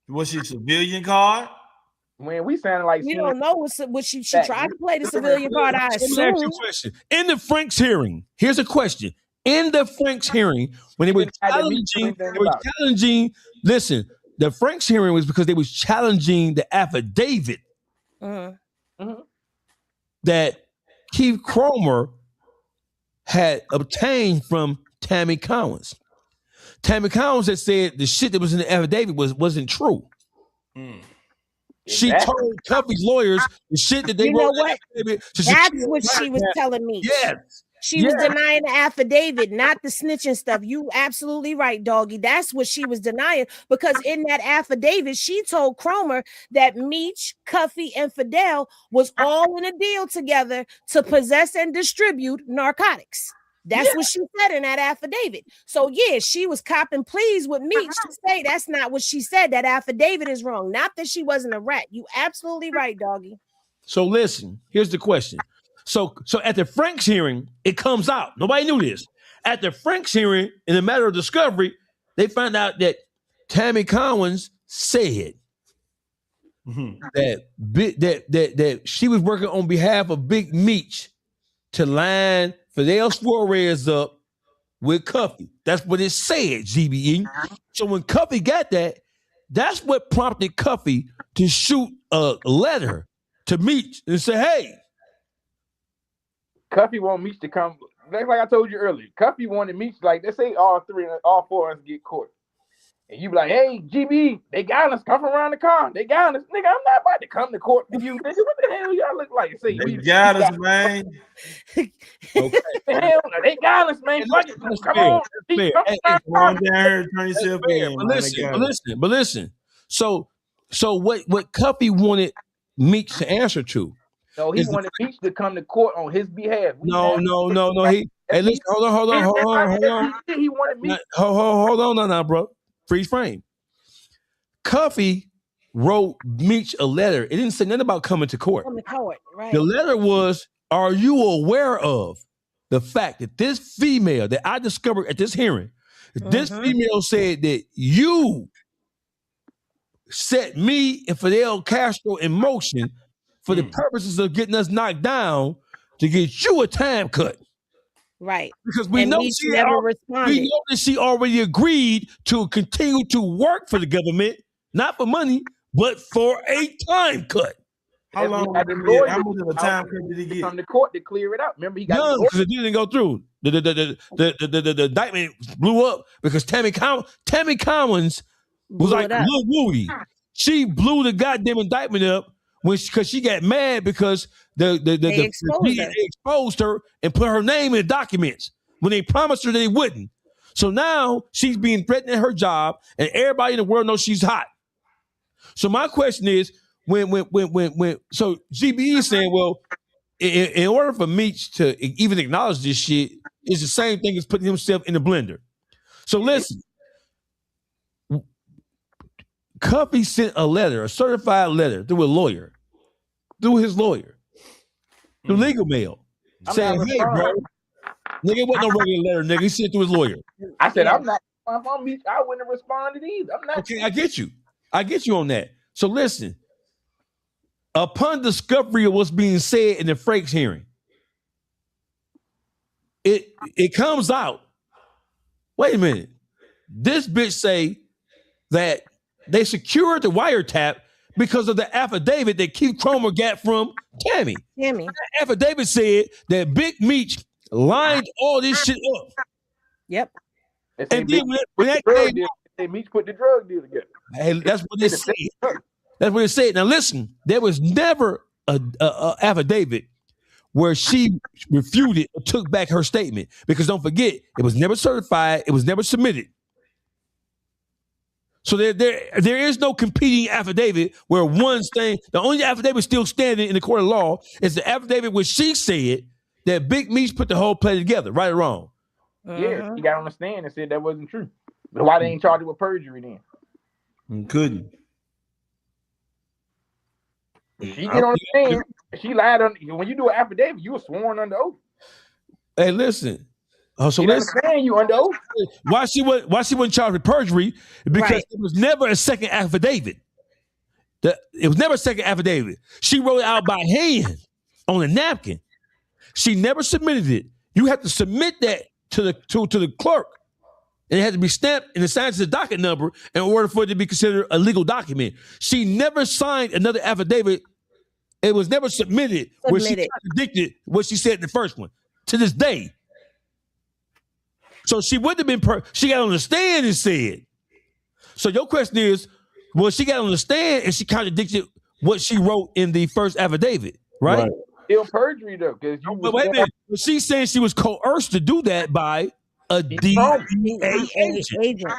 Was she a civilian card? When we sounded like we don't know what she tried to play the civilian card. I assume. Let me ask you a question. In the Franks hearing, here's a question. In the Franks hearing, when they were challenging, listen, the Franks hearing was because they was challenging the affidavit that Keith Cromer had obtained from Tammy Cowins. Tammy Cowins had said the shit that was in the affidavit wasn't true. She told Cuffy's lawyers the shit that they wrote. What? That's what she was telling me. Yes. She was denying the affidavit, not the snitching stuff. You absolutely right, doggy. That's what she was denying, because in that affidavit, she told Cromer that Meech, Cuffy, and Fidel was all in a deal together to possess and distribute narcotics. That's what she said in that affidavit. So yeah, she was copping pleas with Meech to say that's not what she said. That affidavit is wrong. Not that she wasn't a rat. You absolutely right, doggy. So listen, here's the question. So at the Franks hearing, it comes out. Nobody knew this. At the Franks hearing, in a matter of discovery, they found out that Tammy Cowins said that she was working on behalf of Big Meech to line Fidel Suarez up with Cuffy. That's what it said, GBE. So when Cuffy got that, that's what prompted Cuffy to shoot a letter to Meech and say, hey. Cuffy want Meech to come. That's like I told you earlier. Cuffy wanted Meech, like, let's say all four of us get caught. And you be like, hey, GB, they got us. Come from around the car. They got us. Nigga, I'm not about to come to court for you. Nigga, what the hell y'all look like? Say, they got us, man. Okay. Hell, they got us, man. Fuck it. Come on. Come on down here, turn yourself in. But listen. So what Cuffy wanted Meech to answer to? No, he wanted Meech to come to court on his behalf. No. Hey, listen, hold on. He wanted Meech. Hold on now, bro. Freeze frame. Cuffy wrote Meech a letter. It didn't say nothing about coming to court. Right. The letter was, are you aware of the fact that this female that I discovered at this hearing, this female said that you set me and Fidel Castro in motion for the purposes of getting us knocked down to get you a time cut. Right. Because we know that she already agreed to continue to work for the government, not for money, but for a time cut. How long? How much of a time cut did he get? From the court to clear it out. Remember, he got none because it didn't go through. The indictment blew up because Tammy Cowins was like Lil Woody. She blew the goddamn indictment up because she got mad because the DA exposed her and put her name in the documents when they promised her they wouldn't. So now she's being threatened at her job, and everybody in the world knows she's hot. So my question is, when so GBE is saying, well, in order for Meech to even acknowledge this shit, it's the same thing as putting himself in the blender. So listen, Cuffy sent a letter, a certified letter through his lawyer, through legal mail, saying, hey, bro, nigga, it wasn't no regular letter, nigga. He sent it to his lawyer. I said, I'm not on Meech. I wouldn't have responded either. I'm not. Okay, I get you on that. So listen, upon discovery of what's being said in the Frakes hearing, it comes out, wait a minute, this bitch say that they secured the wiretap because of the affidavit that Keith Cromer got from Tammy. That affidavit said that Big Meech lined all this shit up. Yep. And then when that came out, Meech put the drug deal together. Hey, that's what they said. That's what it said. Now listen, there was never a affidavit where she refuted or took back her statement, because don't forget, it was never certified, it was never submitted. So there is no competing affidavit where one's thing, the only affidavit still standing in the court of law is the affidavit where she said that Big Meech put the whole play together, right or wrong. Yeah, he got on the stand and said that wasn't true. But why they ain't charged with perjury then? Couldn't. She get on the stand, she lied on. When you do an affidavit, you were sworn under oath. Hey, listen. Oh, so listen, you under oath. Why she wasn't charged with perjury? Because it was never a second affidavit. It was never a second affidavit. She wrote it out by hand on a napkin. She never submitted it. You have to submit that to the clerk, and it had to be stamped and assigned to the docket number in order for it to be considered a legal document. She never signed another affidavit. It was never submitted where she contradicted what she said in the first one. To this day. So she wouldn't have been she got on the stand and said. So your question is, well, she got on the stand and she contradicted what she wrote in the first affidavit, right? Still perjury though, because wait a minute. She's saying she was coerced to do that by a DEA agent.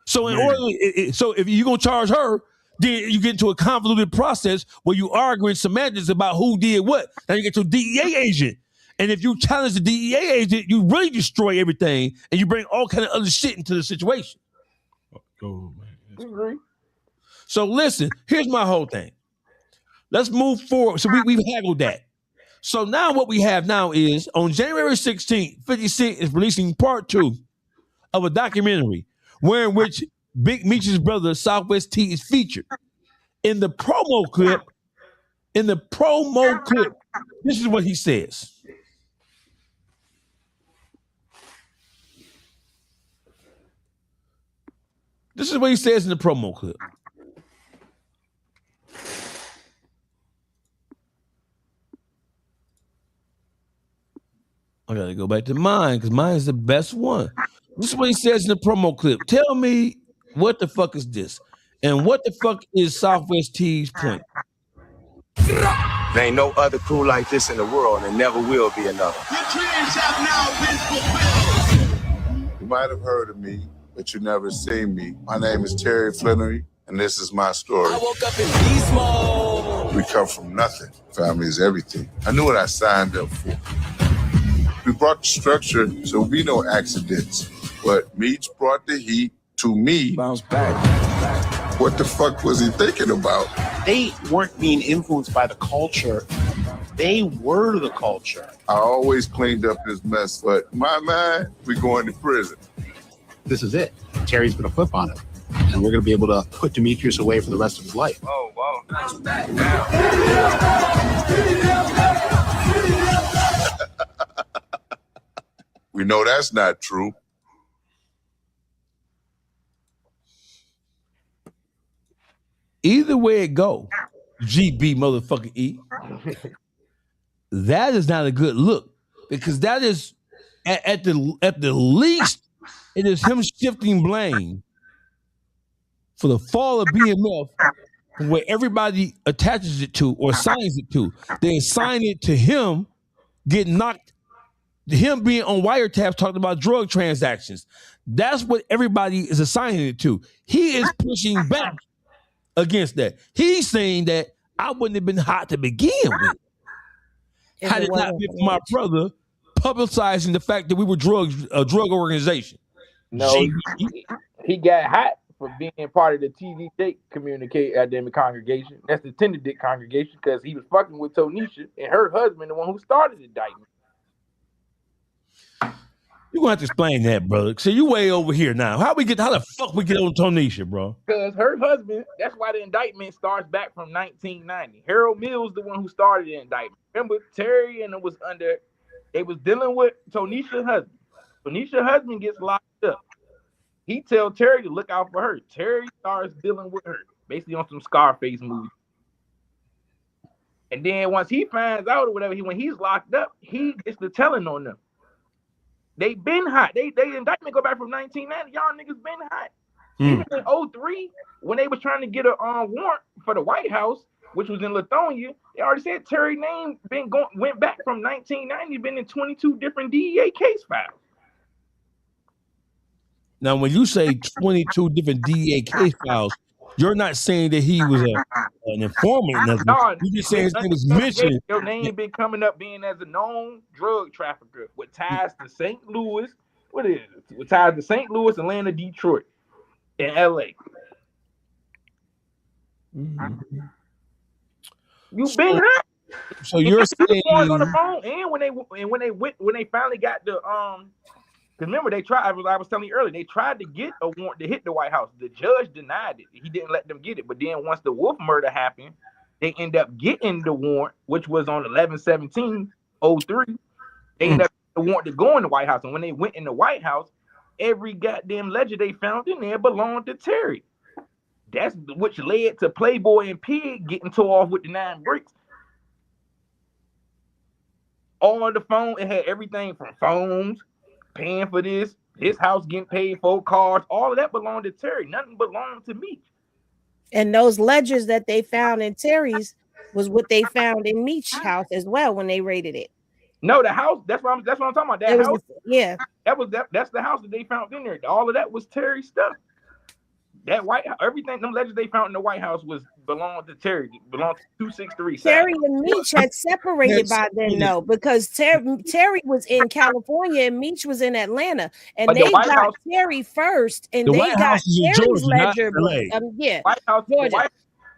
So in order, so if you're gonna charge her, then you get into a convoluted process where you arguing semantics about who did what. Now you get to a DEA agent. And if you challenge the DEA agent, you really destroy everything, and you bring all kind of other shit into the situation. Oh, man. So listen, here's my whole thing. Let's move forward. So we've haggled that. So now what we have now is on January 16th, 50 Cent is releasing part 2 of a documentary in which Big Meech's brother Southwest T is featured. In the promo clip, this is what he says. This is what he says in the promo clip. I gotta go back to mine because mine is the best one. This is what he says in the promo clip. Tell me what the fuck is this? And what the fuck is Southwest T's point? There ain't no other crew like this in the world, and never will be another. You might have heard of me, but you never seen me. My name is Terry Flannery, and this is my story. I woke up in beast mode. We come from nothing. Family is everything. I knew what I signed up for. We brought the structure, so we no accidents. But Meech brought the heat to me. Bounce back. What the fuck was he thinking about? They weren't being influenced by the culture. They were the culture. I always cleaned up his mess, but in my mind, we going to prison. This is it. Terry's going to flip on it. And we're going to be able to put Demetrius away for the rest of his life. Oh, wow. We know that's not true. Either way it go, GB motherfucking E, that is not a good look because that is at the least it is him shifting blame for the fall of BMF from where everybody attaches it to or assigns it to. They assign it to him getting knocked, him being on wiretaps talking about drug transactions. That's what everybody is assigning it to. He is pushing back against that. He's saying that I wouldn't have been hot to begin with had it not been for my brother publicizing the fact that we were a drug organization. No, he got hot for being part of the TV Dick academic congregation. That's the Tender Dick congregation because he was fucking with Tonisha and her husband, the one who started the indictment. You're gonna have to explain that, brother. So you way over here now. How the fuck we get on Tonisha, bro? Because her husband, that's why the indictment starts back from 1990. Harold Mills, the one who started the indictment. Remember, Terry and it was they was dealing with Tonisha's husband. Tonisha's husband gets locked up. He tells Terry to look out for her. Terry starts dealing with her, basically on some Scarface movie. And then once he finds out or whatever, when he's locked up, he gets the telling on them. They been hot. They indictment go back from 1990. Y'all niggas been hot. Even in 2003, when they was trying to get a warrant for the White House, which was in Lithonia, they already said Terry name went back from 1990, been in 22 different DEA case files. Now, when you say 22 different DEA case files, you're not saying that he was an informant. No, you just saying his name was mentioned. Your name been coming up being as a known drug trafficker with ties to St. Louis. What is it? With ties to St. Louis, Atlanta, Detroit, and LA. Mm-hmm. You've been hot. So you're saying on the phone, and when they finally got the because remember they tried. I was telling you earlier, they tried to get a warrant to hit the White House. The judge denied it. He didn't let them get it. But then once the Wolf murder happened, they end up getting the warrant, which was on 11/17/03. They ended up getting the warrant to go in the White House. And when they went in the White House, every goddamn ledger they found in there belonged to Terry. That's which led to Playboy and Pig getting tore off with the 9 bricks. On the phone, it had everything from phones, paying for this, his house getting paid for, cars, all of that belonged to Terry. Nothing belonged to me. And those ledgers that they found in Terry's was what they found in Meech's house as well when they raided it. No, the house. That's what I'm talking about. That house. Yeah. That's the house that they found in there. All of that was Terry's stuff. That everything, them ledgers they found in the White House belonged to Terry. Belonged to 263. Terry and Meech had separated by then, though, because Terry was in California and Meech was in Atlanta, and they got Terry first, and they got Terry's ledger. Yeah, White House,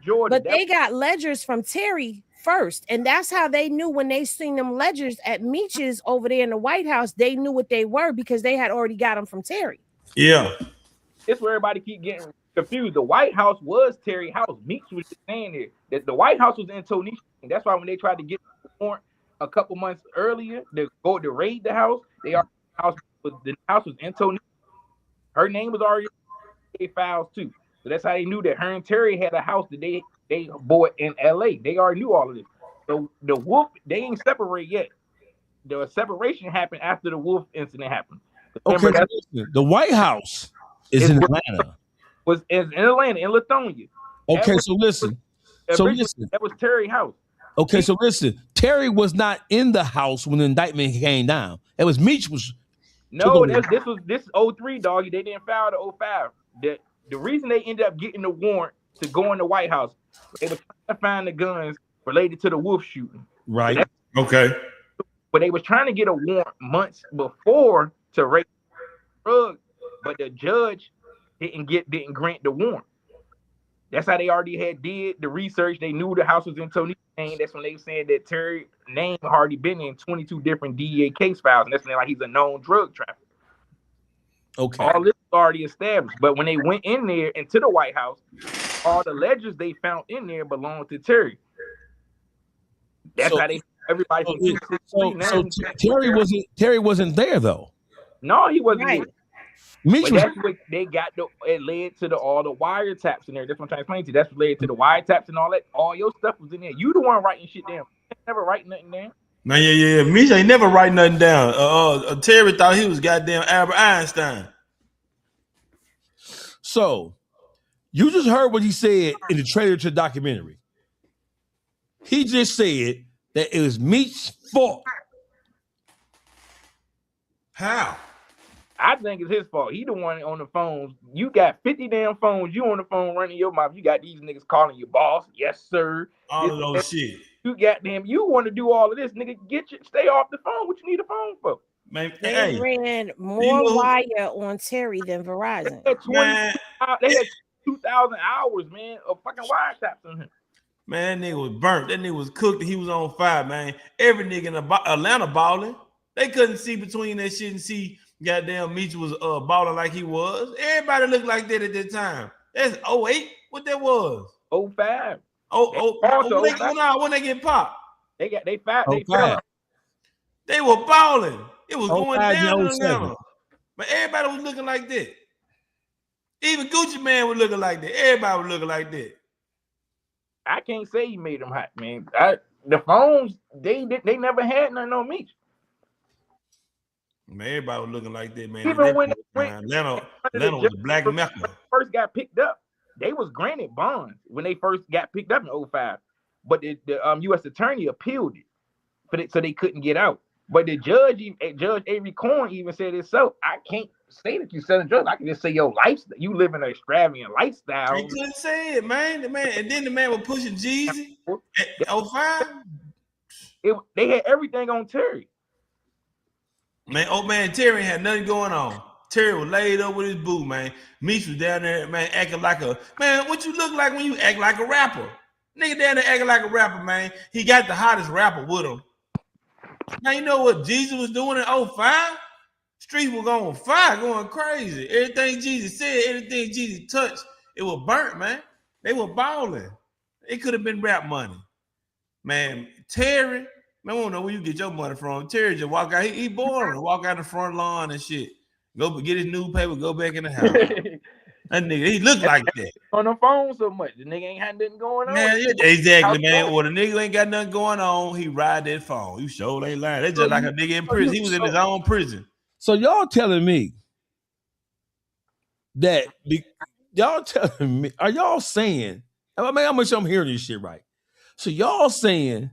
Georgia. But they got ledgers from Terry first, and that's how they knew when they seen them ledgers at Meech's over there in the White House. They knew what they were because they had already got them from Terry. Yeah. It's where everybody keep getting confused. The White House was Terry's house. Meech was just saying here that the White House was in Tonisha, and that's why when they tried to get the warrant a couple months earlier to go to raid the house, the house was in Tonisha. Her name was already. files too. So that's how they knew that her and Terry had a house that they bought in LA. They already knew all of this. So the Wolf, they ain't separate yet. The separation happened after the Wolf incident happened. Okay, the White House is in Atlanta. Was in Atlanta, in Lithonia. Okay, so listen. That was Terry's house. Okay, so listen. Terry was not in the house when the indictment came down. It was Meech was. No, this 03, doggy. They didn't file the 05. The reason they ended up getting the warrant to go in the White House, they were trying to find the guns related to the Wolf shooting. Right. Okay. But they was trying to get a warrant months before to rape drugs, but the judge didn't grant the warrant. That's how they already did the research. They knew the house was in Tony's name. That's when they said that Terry's name already been in 22 different DEA case files, and that's when like he's a known drug trafficker. Okay. All this was already established. But when they went in there into the White House, all the ledgers they found in there belonged to Terry. That's how they everybody. So Terry wasn't there though. No, he wasn't there. Meech that's what they got. It led to all the wiretaps in there. That's what I'm trying to explain to you. That's what led to the wiretaps and all that. All your stuff was in there. You the one writing shit down. Never writing nothing down. Man, yeah. Meech ain't never write nothing down. Terry thought he was goddamn Albert Einstein. So, you just heard what he said in the trailer to the documentary. He just said that it was Meech's fault. How? I think it's his fault. He the one on the phones. You got 50 damn phones. You on the phone running your mouth. You got these niggas calling you boss. Yes, sir. All of those shit. You got them. You want to do all of this, nigga. Stay off the phone. What you need a phone for? Man, they ran more wire on Terry than Verizon. They had 2,000 hours, man, of fucking wiretaps on him. Man, that nigga was burnt. That nigga was cooked. He was on fire, man. Every nigga in Atlanta balling. They couldn't see between that shit and see goddamn Meech was balling like he was. Everybody looked like that at that time. That's 08. What that was? 05. When they get popped. They fell. They were balling. It was going down in 07. Atlanta. But everybody was looking like that. Even Gucci Man was looking like that. Everybody was looking like that. I can't say he made them hot, man. The phones, they never had nothing on Meech. Man, everybody was looking like that, man. Even when Atlanta was a black mecca. First got picked up, they was granted bonds when they first got picked up in 05. But the U.S. attorney appealed it, so they couldn't get out. But the Judge Avery Corn even said it. So I can't say that you selling drugs. I can just say your lifestyle. You live in an extravagant lifestyle. They couldn't say it, man. And then the man was pushing Jeezy at 05. They had everything on Terry. Man, Terry had nothing going on. Terry was laid up with his boo, man. Meech was down there, man, acting like what you look like when you act like a rapper. Nigga down there acting like a rapper, man. He got the hottest rapper with him. Now, you know what Jesus was doing in 05? Streets were going fire, going crazy. Everything Jesus said, everything Jesus touched, it was burnt, man. They were balling. It could have been rap money. Man, Terry, man, I don't know where you get your money from. Terry just walk out. He boring. Walk out the front lawn and shit. Go get his newspaper, go back in the house. That nigga, he looked like that. On the phone so much. The nigga ain't had nothing going on. Man, exactly, man. Or the nigga ain't got nothing going on. He ride that phone. You sure ain't lying. That's just like a nigga in prison. He was in his own prison. So y'all telling me that are y'all saying, I mean, how much I'm hearing this shit right? So y'all saying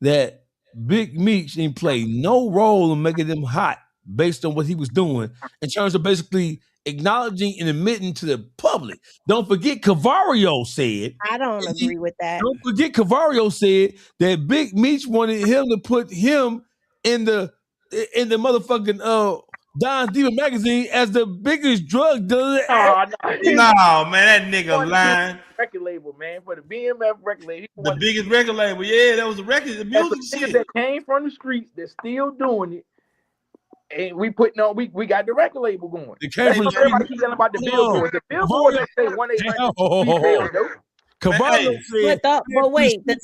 that Big Meech didn't play no role in making them hot based on what he was doing in terms of basically acknowledging and admitting to the public. Don't forget Cavario said. I don't agree with that. Don't forget Cavario said that Big Meech wanted him to put him in the motherfucking Don's Diva magazine as the biggest drug dealer. No, man, that nigga lying. Record label, man, for the BMF record label. The biggest record label, yeah, that was the record, the music shit that came from the streets. They're still doing it. And we got the record label going. It came from everybody keep yelling about the billboard. The billboard say 1-800. But wait, the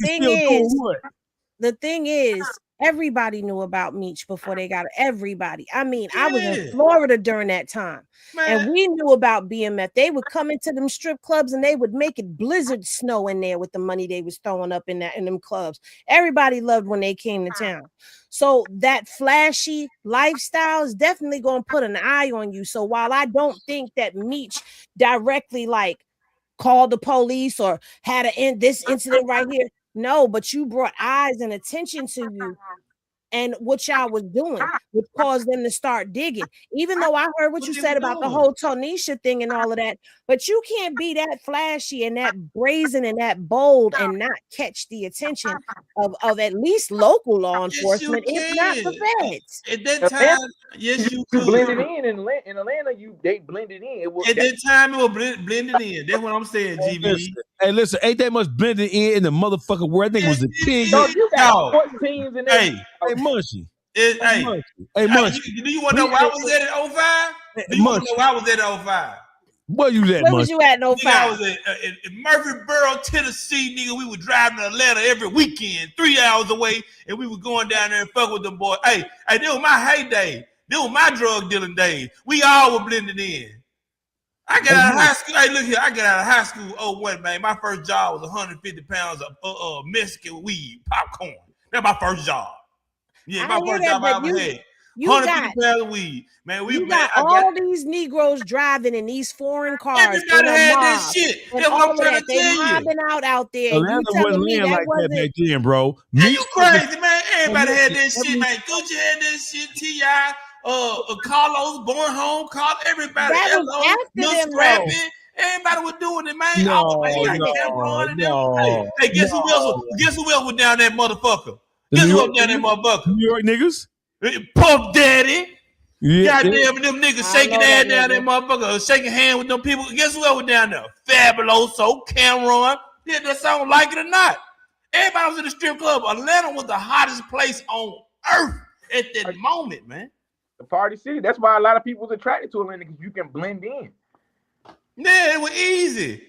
thing is, Everybody knew about Meech before they got it. Everybody. I mean, I was in Florida during that time, and we knew about BMF. They would come into them strip clubs and they would make it blizzard snow in there with the money they was throwing up in them clubs. Everybody loved when they came to town. So that flashy lifestyle is definitely going to put an eye on you. So while I don't think that Meech directly like called the police or had this incident right here. No, but you brought eyes and attention to you and what y'all was doing, which caused them to start digging. Even though I heard what you said about the whole Tonisha thing and all of that, but you can't be that flashy and that brazen and that bold and not catch the attention of at least local law enforcement, if not the feds. At that time, yes, you could. Blended in Atlanta, they blended in. At that time, it was blended in. That's what I'm saying, GB. Hey, listen, ain't that much blended in the motherfucking world? I think it was the king. You got 14 teams in there. Hey, Munchie. Hey, Munchie. Do you want to know where I was at in 05? Do you want to know where I was at in 05? Where you at, Where was you at in 05? I was in Murfreesboro, Tennessee, nigga. We were driving to Atlanta every weekend, 3 hours away, and we were going down there and fuck with them boys. Hey, that was my heyday. That was my drug dealing days. We all were blended in. I got out of high school. Hey, look here. I got out of high school 01, man. My first job was 150 pounds of Mexican weed, popcorn. That's my first job. Yeah, my first job I ever had. 150 pounds of weed. Man, you got all these Negroes driving in these foreign cars. Everybody had that shit. That's what I'm trying to tell you. They mobbing out there. Atlanta wasn't laying like that back then, bro. Yeah, you crazy, man. Everybody had that shit, man. Gucci had that shit. T.I., Carlos, Born Home, everybody. That was after them, rapping. Everybody was doing it, man. Hey, guess who else was down that motherfucker? Guess who was down that motherfucker? New York niggas? Puff Daddy. Yeah, goddamn, them niggas shaking ass down there, motherfucker, shaking hands with them people. Guess who else was down there? Fabuloso, Cameron. Yeah, that song, like it or not. Everybody was in the strip club. Atlanta was the hottest place on earth at that moment, man. The party city. That's why a lot of people was attracted to Atlanta, because you can blend in. Yeah, it was easy.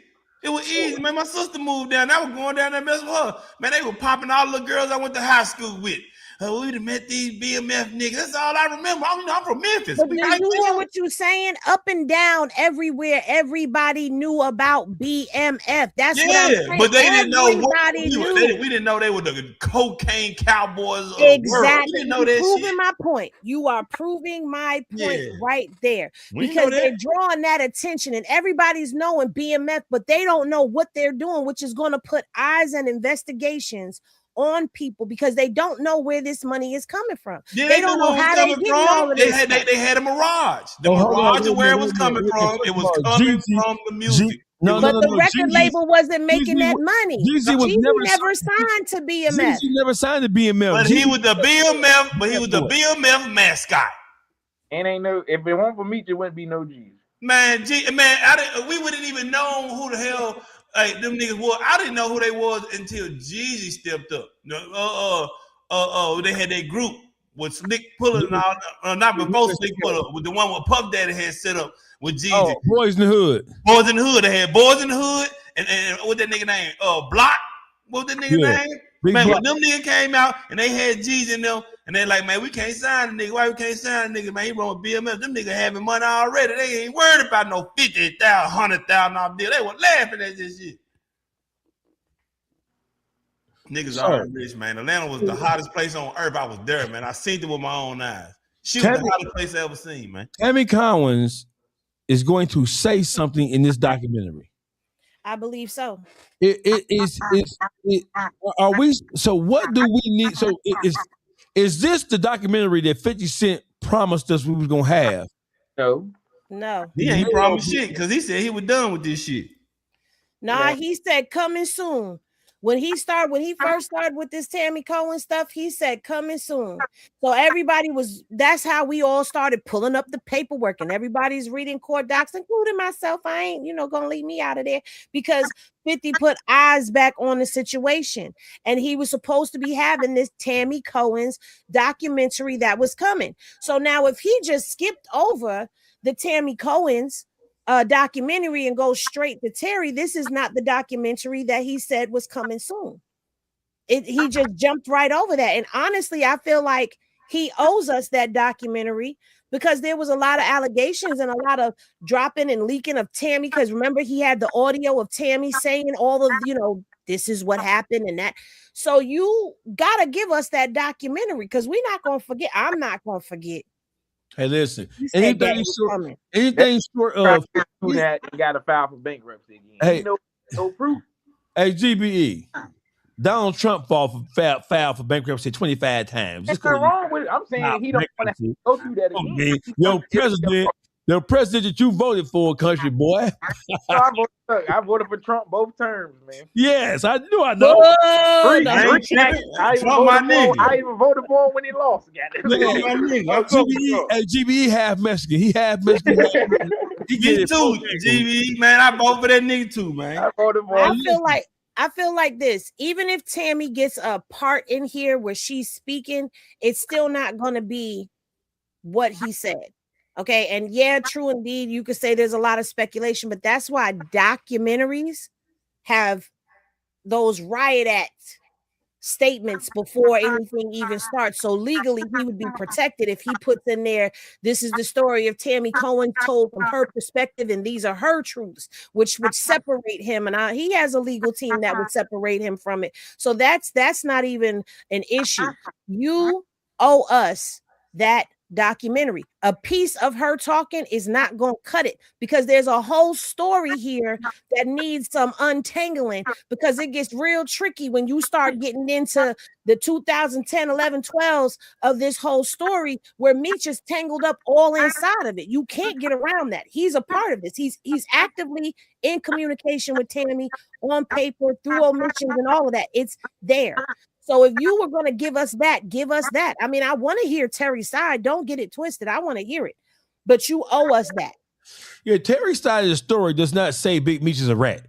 It was easy, man. My sister moved down. I was going down there messing with her. Man, they were popping all the girls I went to high school with. We'd have met these BMF niggas. That's all I remember. I'm from Memphis. But you hear what you're saying? Up and down, everywhere, everybody knew about BMF. That's what I'm saying. But they didn't know what we didn't know they were the cocaine cowboys of exactly. the world. We didn't know that proving shit. My point. You are proving my point right there. Because they're drawing that attention and everybody's knowing BMF, but they don't know what they're doing, which is going to put eyes and investigations on people because they don't know where this money is coming from. Yeah, they don't know how they get all of this. They had a mirage. The mirage of where it was coming from. It was coming from the music. But the record label wasn't making that money. Jeezy never signed to BMF. Jeezy never signed to BMF. But he was the BMF. But he was the BMF mascot. And ain't no. If it weren't for Meech, it wouldn't be no Jeezy. Man, we wouldn't even know who the hell. Hey, them niggas was. I didn't know who they was until Jeezy stepped up. They had that group with Slick Puller and all. Not before Slick Puller, with the one with Puff Daddy had set up with Jeezy. Oh, Boys in the Hood. Boys in the Hood. They had Boys in the Hood and what that nigga name? Block. What that nigga name? Big man, Block. when them niggas came out and they had Jeezy in them, and they like, man, we can't sign the nigga. Why we can't sign the nigga? Man, he run with BMF. Them niggas having money already. They ain't worried about no $50,000, $100,000 deal. They were laughing at this shit. Niggas are rich, man. Atlanta was the hottest place on earth. I was there, man. I seen it with my own eyes. She was the hottest place I ever seen, man. Tammy Cowins is going to say something in this documentary. I believe so. Are we? So what do we need? So is this the documentary that 50 Cent promised us we was gonna have? No. He ain't promised shit because he said he was done with this shit. Nah, he said coming soon. When he first started with this Tammy Cowins stuff, he said coming soon. So that's how we all started pulling up the paperwork and everybody's reading court docs, including myself. I ain't, gonna leave me out of there because 50 put eyes back on the situation. And he was supposed to be having this Tammy Cowins documentary that was coming. So now if he just skipped over the Tammy Cowins documentary and go straight to Terry, this is not the documentary that he said was coming soon. he just jumped right over that. And honestly, I feel like he owes us that documentary because there was a lot of allegations and a lot of dropping and leaking of Tammy. Because remember, he had the audio of Tammy saying all of, this is what happened and that. So you gotta give us that documentary because we're not gonna forget. I'm not gonna forget. Hey, listen. Anything short of do that, you got to file for bankruptcy again. Hey, no proof. Hey, GBE. Donald Trump filed for bankruptcy 25 times. There's nothing wrong with it. I'm saying he don't want to go through that again. Your president that you voted for, country boy. I voted for Trump both terms, man. Yes, I know. I even voted for him when he lost. GBE half Mexican. He half Mexican. Me too, GBE, man. I vote for that nigga too, man. I voted for him. I feel like this, even if Tammy gets a part in here where she's speaking, it's still not going to be what he said. Okay. And yeah, true indeed. You could say there's a lot of speculation, but that's why documentaries have those riot act statements before anything even starts. So legally, he would be protected if he puts in there, this is the story of Tammy Cowins told from her perspective, and these are her truths, which would separate him. And he has a legal team that would separate him from it. So that's not even an issue. You owe us that documentary. A piece of her talking is not going to cut it because there's a whole story here that needs some untangling because it gets real tricky when you start getting into the 2010, 11, 12s of this whole story where Meech is tangled up all inside of it. You can't get around that. He's a part of this. He's actively in communication with Tammy on paper through omissions and all of that. It's there. So if you were going to give us that, give us that. I mean, I want to hear Terry's side. Don't get it twisted. I want to hear it. But you owe us that. Yeah, Terry's side of the story does not say Big Meech is a rat.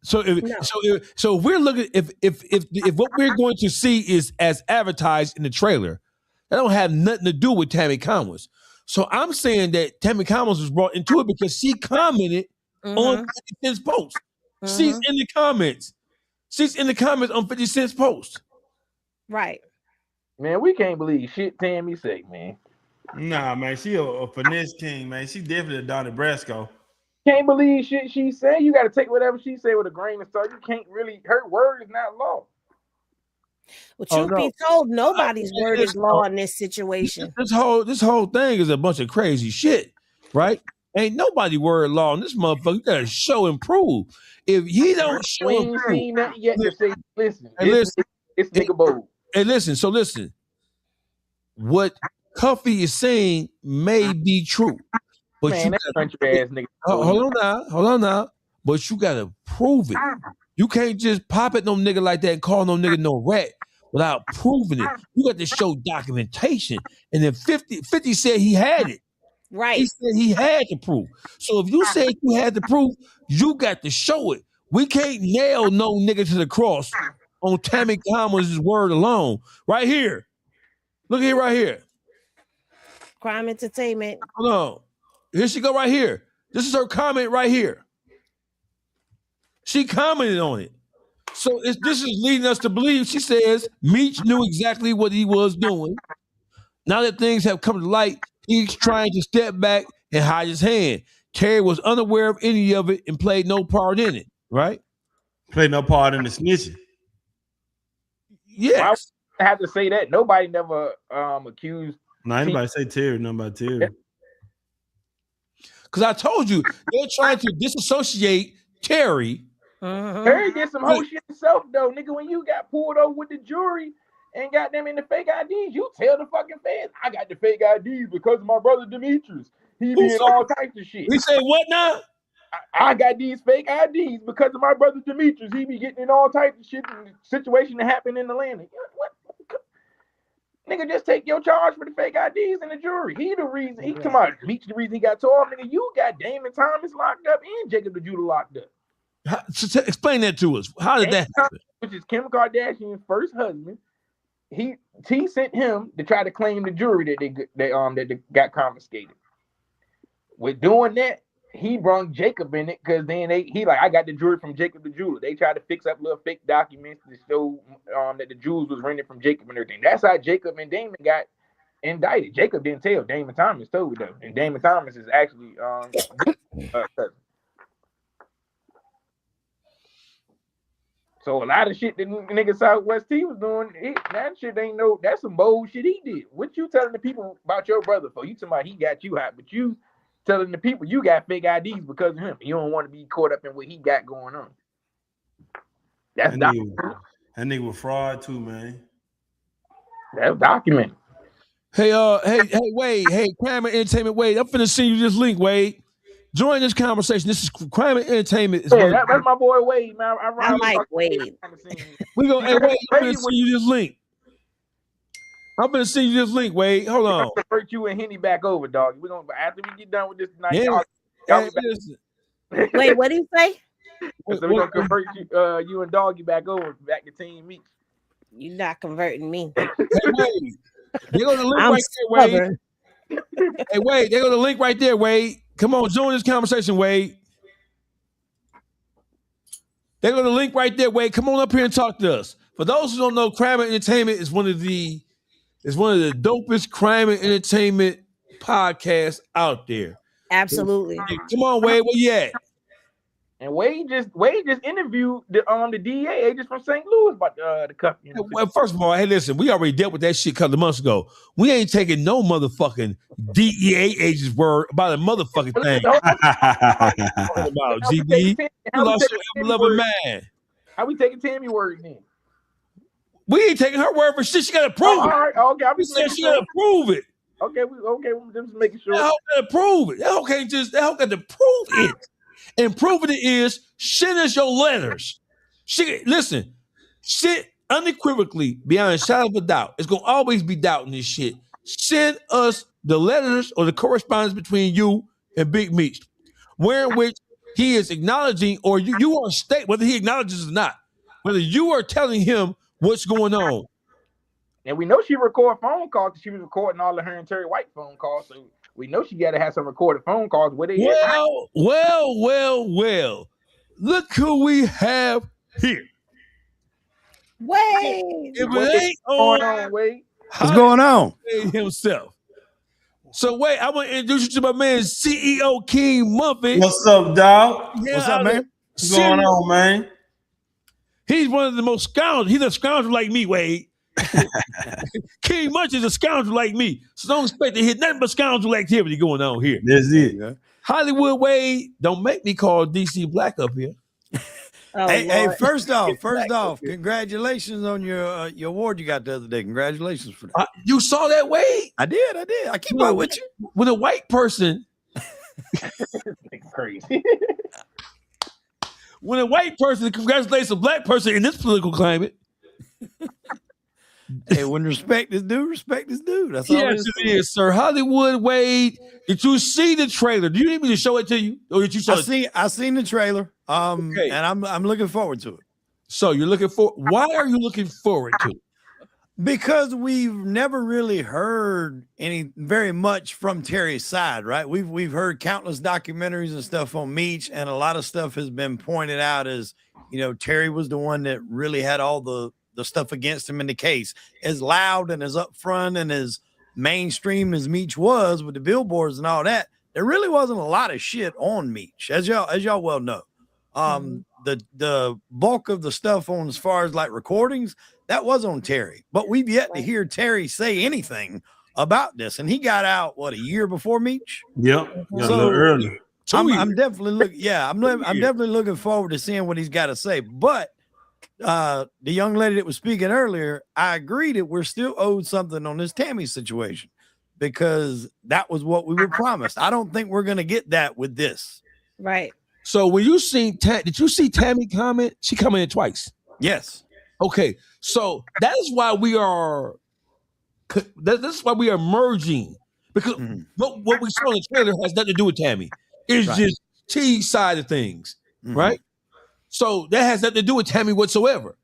So if we're looking, if what we're going to see is as advertised in the trailer, that don't have nothing to do with Tammy Cowins. So I'm saying that Tammy Cowins was brought into it because she commented on 50 Cent's post. She's in the comments. She's in the comments on 50 Cent's post. Right. Man, we can't believe shit Tammy say, man. Nah, man, she a finesse king, man. She definitely a Donnie Brasco. Can't believe shit she say. You got to take whatever she say with a grain of salt. You can't really, her word is not law. Well, truth be told, nobody's word is law in this situation. This whole thing is a bunch of crazy shit, right? Ain't nobody word law in this motherfucker. You gotta show and prove. If he don't show and prove, seen nothing yet to say, listen, it's nigga bold. Hey, listen. What Cuffy is saying may be true, but man, you country ass nigga. Hold on now. But you gotta prove it. You can't just pop at no nigga like that and call no nigga no rat without proving it. You got to show documentation. And then 50 said he had it. Right. He said he had to prove. So if you said you had to prove, you got to show it. We can't nail no nigga to the cross on Tammy Cowins' word alone. Right here. Look here, right here. Crime Entertainment. Hold on. Here she go right here. This is her comment right here. She commented on it. So this is leading us to believe, she says, Meech knew exactly what he was doing. Now that things have come to light, he's trying to step back and hide his hand. Terry was unaware of any of it and played no part in it, right? Played no part in the snitching. Yes. I have to say that. Nobody never accused. No, anybody say Terry, nobody Terry. Because I told you, they're trying to disassociate Terry. Terry did some whole shit himself, though. Nigga, when you got pulled over with the jury and got them in the fake IDs, you tell the fucking feds, I got the fake IDs because of my brother Demetrius. He did all types of shit. We say what now? I got these fake IDs because of my brother Demetrius. He be getting in all types of shit in the situation that happened in the land. What? Nigga, just take your charge for the fake IDs in the jury. He the reason. He come out, Meech the reason he got tore off. Nigga, you got Damon Thomas locked up and Jacob the Judah locked up. Explain that to us. How did that happen? Which is Kim Kardashian's first husband. He sent him to try to claim the jewelry that they got confiscated. With doing that, he brought Jacob in it because then he like, I got the jewelry from Jacob the jeweler. They tried to fix up little fake documents to show that the jewels was rented from Jacob and everything. That's how Jacob and Damon got indicted. Jacob didn't tell. Damon Thomas told though, and Damon Thomas is actually cousin. So a lot of shit that nigga Southwest T was doing, that shit ain't no. That's some bold shit he did. What you telling the people about your brother for? You talking about he got you hot, but you telling the people you got fake IDs because of him. You don't want to be caught up in what he got going on. That's documented. That nigga was fraud too, man. That's documented. Hey, Wade. Hey, Crime and Entertainment, Wade. I'm finna send you this link, Wade. Join this conversation. This is Crime and Entertainment. Yeah, that's my boy Wade, man. I like Wade. We go. Hey, Wade, I'm finna send you this link. I'm gonna send you this link, Wade. Hold on. Convert you and Henny back over, dog. We're gonna after we get done with this tonight. Yeah. Wait, what did he say? So we're gonna convert you and Doggy back over, back to Team Meech. You're not converting me. Hey, Wade. They go to the link right there, Wade. Hey, Wade, they go to the link right there, Wade. Come on, join this conversation, Wade. They go to the link right there, Wade. Come on up here and talk to us. For those who don't know, Crime and Entertainment is one of the dopest crime and entertainment podcasts out there. Absolutely. Hey, come on, Wade, where you at? And Wade just interviewed the DEA agents from St. Louis about the Cuffy. Well, first of all, hey, listen, we already dealt with that shit a couple of months ago. We ain't taking no motherfucking DEA agent's word about a motherfucking thing. About GB, you lost your ever-loving man. How we taking Tammy word then? We ain't taking her word for shit. She gotta prove it. All right, okay. We said she gotta prove it. Okay, we're just making sure. That hoe gotta prove it. That hoe got to prove it. And proving it is, send us your letters. Listen, shit unequivocally, beyond a shadow of a doubt. It's gonna always be doubt in this shit. Send us the letters or the correspondence between you and Big Meech, wherein which he is acknowledging, or you are state whether he acknowledges or not, whether you are telling him what's going on. And we know she record phone calls. She was recording all of her and Terry White phone calls, so we know she got to have some recorded phone calls with it. Well. Look who we have here. Wade. If it ain't on, Wade. What's going on? Himself. So wait, I want to introduce you to my man, CEO King Munchie. What's up, dog? Yeah, What's up, man? What's going on, man? He's one of the most scoundrels. He's a scoundrel like me, Wade. King Munchie is a scoundrel like me. So don't expect to hear nothing but scoundrel activity going on here. That's it. Hollywood Wade, don't make me call DC Black up here. Hey, first off, congratulations on your award you got the other day. Congratulations for that. You saw that, Wade? I did. I keep up with you. When a white person crazy. When a white person congratulates a black person in this political climate. Hey, when respect is due, respect is due. That's all. Yes, it is, sir. Hollywood Wade, did you see the trailer? Do you need me to show it to you, or did you saw it? I seen the trailer. Okay. And I'm looking forward to it. So you're looking for? Why are you looking forward to it? Because we've never really heard very much from Terry's side, right? We've heard countless documentaries and stuff on Meech, and a lot of stuff has been pointed out as, Terry was the one that really had all the stuff against him in the case. As loud and as upfront and as mainstream as Meech was with the billboards and all that, there really wasn't a lot of shit on Meech, as y'all well know. The bulk of the stuff on as far as like recordings, that was on Terry, but we've yet to hear Terry say anything about this. And he got out a year before Meech. Yep, a so little early. I'm definitely looking forward to seeing what he's got to say. But the young lady that was speaking earlier, I agree that we're still owed something on this Tammy situation because that was what we were promised. I don't think we're gonna get that with this. Right. So when you seen, did you see Tammy comment? She commented twice. Yes. Okay. So that is why we are. That's why we are merging, because what we saw in the trailer has nothing to do with Tammy. It's just T's side of things, right? So that has nothing to do with Tammy whatsoever.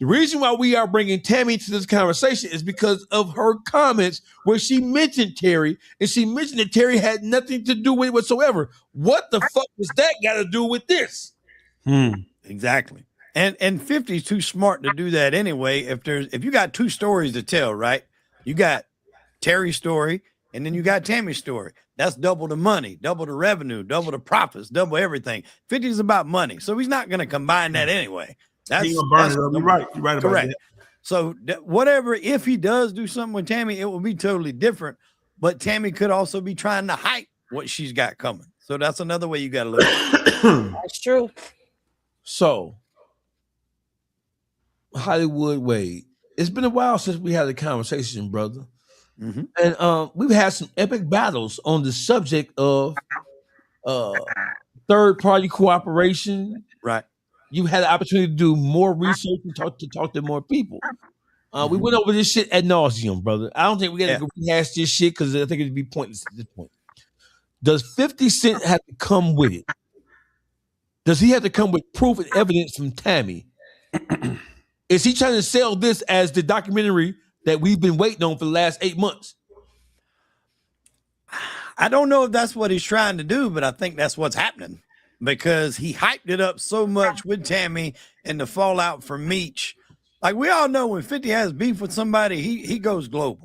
The reason why we are bringing Tammy to this conversation is because of her comments where she mentioned Terry, and she mentioned that Terry had nothing to do with it whatsoever. What the fuck does that got to do with this? Exactly. And 50's too smart to do that anyway. If you got two stories to tell, right? You got Terry's story, and then you got Tammy's story. That's double the money, double the revenue, double the profits, double everything. 50 is about money, so he's not going to combine that anyway. That's You're right. You're right about correct. that. So whatever, if he does do something with Tammy, it will be totally different. But Tammy could also be trying to hype what she's got coming. So that's another way you got to look at it. That's true. So, Hollywood Wade, it's been a while since we had a conversation, brother. And we've had some epic battles on the subject of third-party cooperation. Right. You had the opportunity to do more research and talk to more people. We went over this shit ad nauseum, brother. I don't think we got to rehash this shit because I think it'd be pointless at this point. Does 50 Cent have to come with it? Does he have to come with proof and evidence from Tammy? Is he trying to sell this as the documentary that we've been waiting on for the last 8 months? I don't know if that's what he's trying to do, but I think that's what's happening because he hyped it up so much with Tammy and the fallout from Meech. Like we all know when 50 has beef with somebody, he goes global,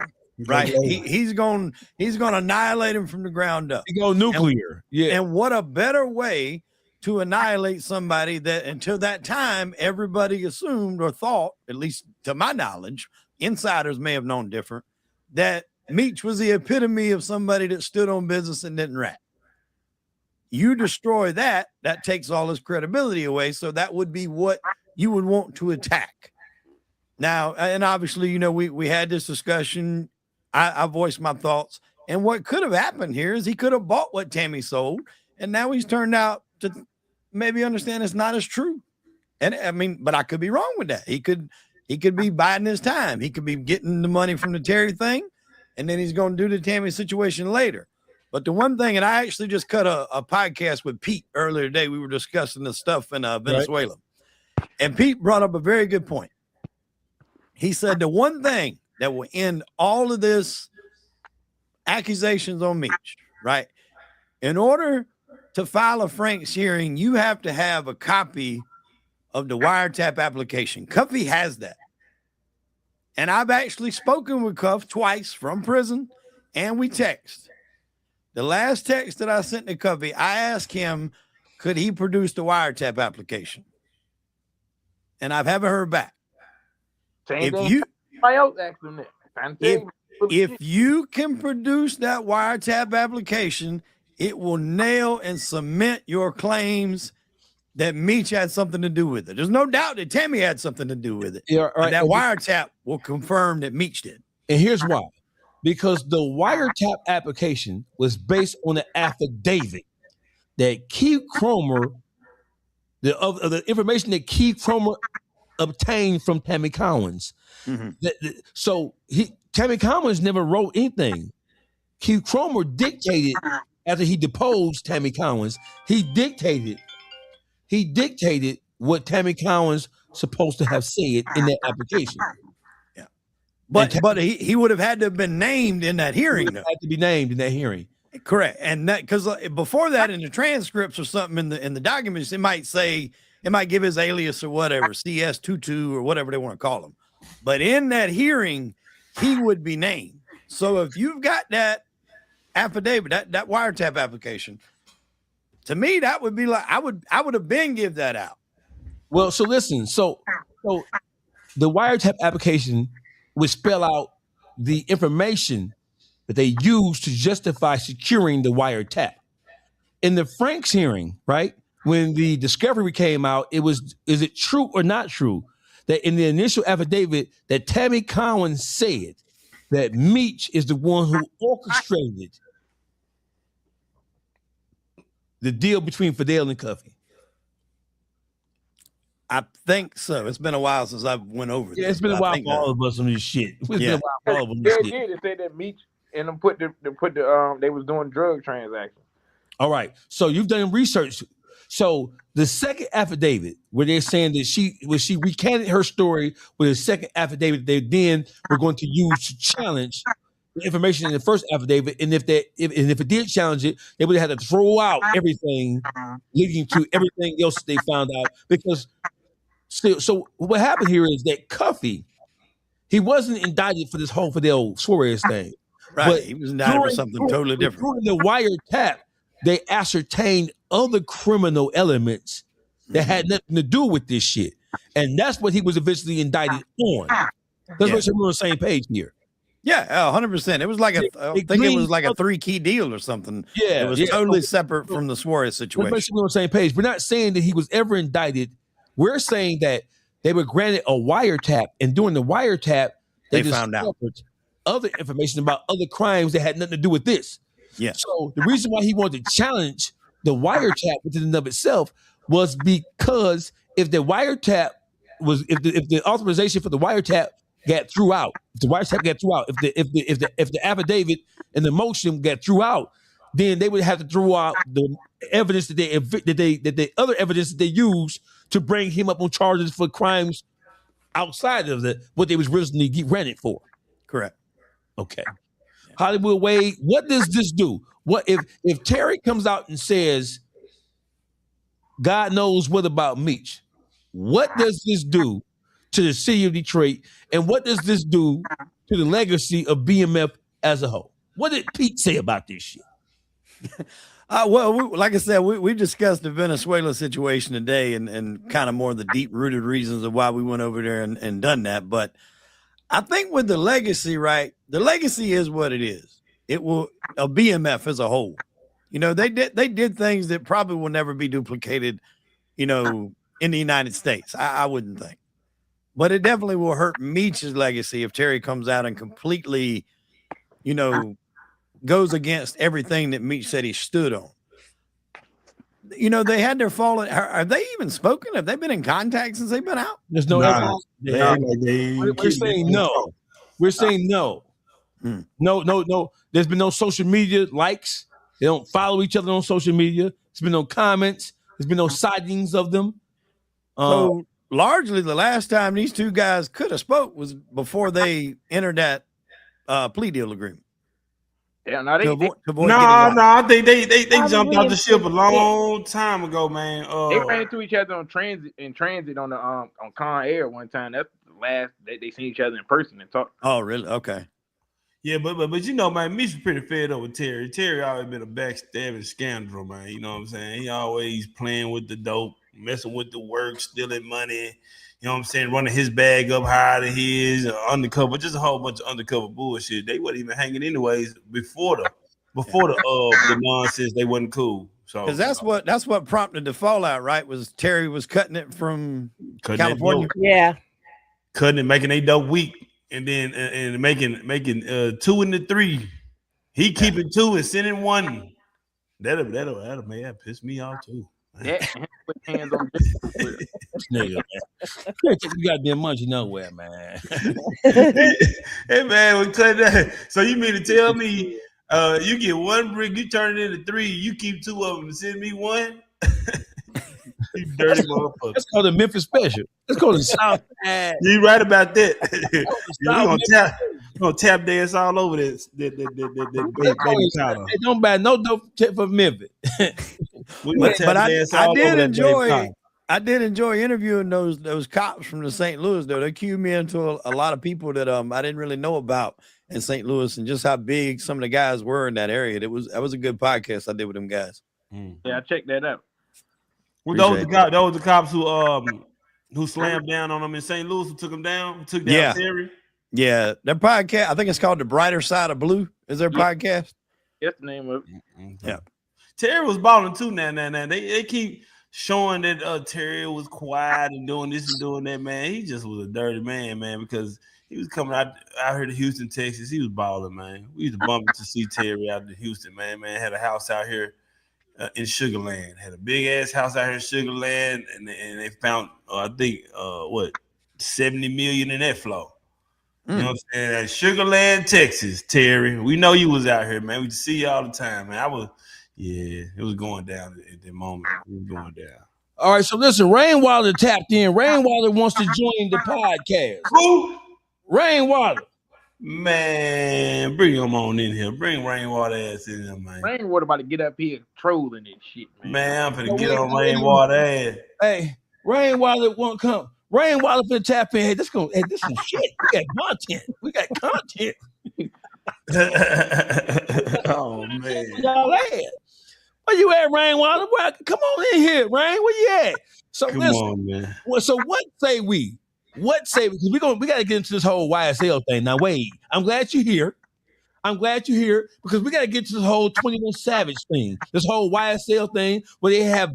right? He's going to annihilate him from the ground up. He go nuclear. And what a better way to annihilate somebody that until that time, everybody assumed or thought, at least to my knowledge, insiders may have known different, that Meech was the epitome of somebody that stood on business and didn't rat. You destroy that takes all his credibility away. So that would be what you would want to attack. Now, and obviously, we had this discussion. I voiced my thoughts. And what could have happened here is he could have bought what Tammy sold. And now he's turned out to maybe understand it's not as true. And I mean, but I could be wrong with that. He could be biding his time. He could be getting the money from the Terry thing, and then he's going to do the Tammy situation later. But the one thing, and I actually just cut a podcast with Pete earlier today. We were discussing the stuff in Venezuela. Right. And Pete brought up a very good point. He said the one thing that will end all of this accusations on Meech, right? In order to file a Frank's hearing, you have to have a copy of the wiretap application. Cuffy has that. And I've actually spoken with Cuff twice from prison, and we text. The last text that I sent to Cuffy, I asked him, could he produce the wiretap application? And I haven't heard back. If you can produce that wiretap application, it will nail and cement your claims that Meech had something to do with it. There's no doubt that Tammy had something to do with it. Yeah, right. That wiretap will confirm that Meech did. And here's why. Because the wiretap application was based on an affidavit that Keith Cromer, the information that Keith Cromer obtained from Tammy Cowins. So Tammy Cowins never wrote anything. Keith Cromer dictated, after he deposed Tammy Cowins, he dictated what Tammy Cowins supposed to have said in that application. Yeah, but he would have had to have been named in that hearing. Had to be named in that hearing. Correct, and that because before that, in the transcripts or something in the documents, it might give his alias or whatever, CS22 or whatever they want to call him. But in that hearing, he would be named. So if you've got that affidavit, that wiretap application, to me, that would be like I would have been give that out. Well, so listen, so the wiretap application would spell out the information that they used to justify securing the wiretap. In the Frank's hearing, right, when the discovery came out, is it true or not true that in the initial affidavit that Tammy Cowins said that Meech is the one who orchestrated the deal between Fidel and Cuffy? I think so. It's been a while since I went over. Yeah, it's been a while for all of us on this shit. It's been a while for all of us. They said that Meech and them put they was doing drug transactions. All right. So you've done research. So the second affidavit, where they're saying that she recanted her story with a second affidavit, they then were going to use to challenge the information in the first affidavit, and if it did challenge it, they would have had to throw out everything leading to everything else that they found out. Because so what happened here is that Cuffy, he wasn't indicted for the old Suarez thing, right? But he was indicted for something totally different. During the wiretap, they ascertained other criminal elements that had nothing to do with this shit, and that's what he was eventually indicted on. That's what we're on the same page here. Yeah, 100%. It was like I think it was like a 3-key deal or something. Yeah, it was totally separate from the Suarez situation. We're on the same page. We're not saying that he was ever indicted. We're saying that they were granted a wiretap, and during the wiretap, they found out other information about other crimes that had nothing to do with this. Yeah. So the reason why he wanted to challenge the wiretap within and of itself was because if the wiretap was, if the authorization for the wiretap got threw out, if the affidavit and the motion got threw out, then they would have to throw out the evidence that the other evidence that they used to bring him up on charges for crimes outside of what they was originally granted for. Correct. Okay. Hollywood Wade, what does this do? What if Terry comes out and says, God knows what about Meech? What does this do to the city of Detroit, and what does this do to the legacy of BMF as a whole? What did Pete say about this shit? Well, like I said, we discussed the Venezuela situation today and kind of more of the deep-rooted reasons of why we went over there and done that. But I think with the legacy, right, the legacy is what it is. It will a BMF as a whole. You know, they did things that probably will never be duplicated, you know, in the United States. I wouldn't think. But it definitely will hurt Meech's legacy if Terry comes out and completely, you know, goes against everything that Meech said he stood on. You know, they had their fall. Have they even spoken? Have they been in contact since they've been out? There's no evidence. We're saying no. We're saying no. No. There's been no social media likes. They don't follow each other on social media. There's been no comments. There's been no sightings of them. So largely the last time these two guys could have spoke was before they entered that plea deal agreement. Yeah, I think they jumped off the ship a long time ago, man. They ran into each other on transit on the on Con Air one time. That's the last they seen each other in person and talked. Oh, really? Okay. Yeah, but you know, man, Meech was pretty fed up with Terry. Terry always been a backstabbing scoundrel, man. You know what I'm saying? He always playing with the dope, messing with the work, stealing money. You know what I'm saying? Running his bag up higher than his, undercover, just a whole bunch of undercover bullshit. They wasn't even hanging anyways before the nonsense. They wasn't cool. So because that's what prompted the fallout, right? Was Terry was cutting it from California. Yeah. Cutting it, making a dope week, and then and making 2 and 3. He keeping 2 and sending 1. That'll may have pissed me off too. Yeah, put hands on this nigga, man. You can't take the goddamn Munchie nowhere, man. Hey man, we cut that. So you mean to tell me you get 1 brick, you turn it into 3, you keep 2 of them and send me 1? You dirty motherfucker. That's called the Memphis Special. That's called the South. You right about that. We're gonna tap dance all over this. Baby powder. It don't buy no dope tip for Memphis. But I did enjoy interviewing those cops from the St. Louis though. They cued me into a lot of people that I didn't really know about in St. Louis and just how big some of the guys were in that area. That was a good podcast I did with them guys. Yeah, I checked that out. Well, those the cops who slammed down on them in St. Louis, who took them down, took down Terry. Yeah, their podcast, I think it's called The Brighter Side of Blue. Is their podcast? That's the name of it. Yeah. Terry was balling too now. They keep showing that Terry was quiet and doing this and doing that, man. He just was a dirty man, because he was coming out here to Houston, Texas. He was balling, man. We used to bump to see Terry out in Houston, man. Had a house out here in Sugar Land. Had a big ass house out here in Sugar Land, and they found I think 70 million in that flow. You know what I'm saying? At Sugar Land, Texas, Terry. We know you was out here, man. We see you all the time, man. Yeah, it was going down at the moment. It was going down. All right, so listen, Rainwater tapped in. Rainwater wants to join the podcast. Who? Rainwater. Man, bring him on in here. Bring Rainwater ass in here, man. Rainwater about to get up here trolling this shit, man. Man, I'm finna get on Rainwater ass. Hey, Rainwater won't come. Rainwater finna tap in. Hey, this some shit. We got content. Oh man. Y'all at? Where you at, Rainwater? Come on in here, Rain. Where you at? So Come listen, on, man. So what say we? Because we gotta get into this whole YSL thing. Now, Wade, I'm glad you're here. Because we gotta get to this whole 21 Savage thing, this whole YSL thing, where they have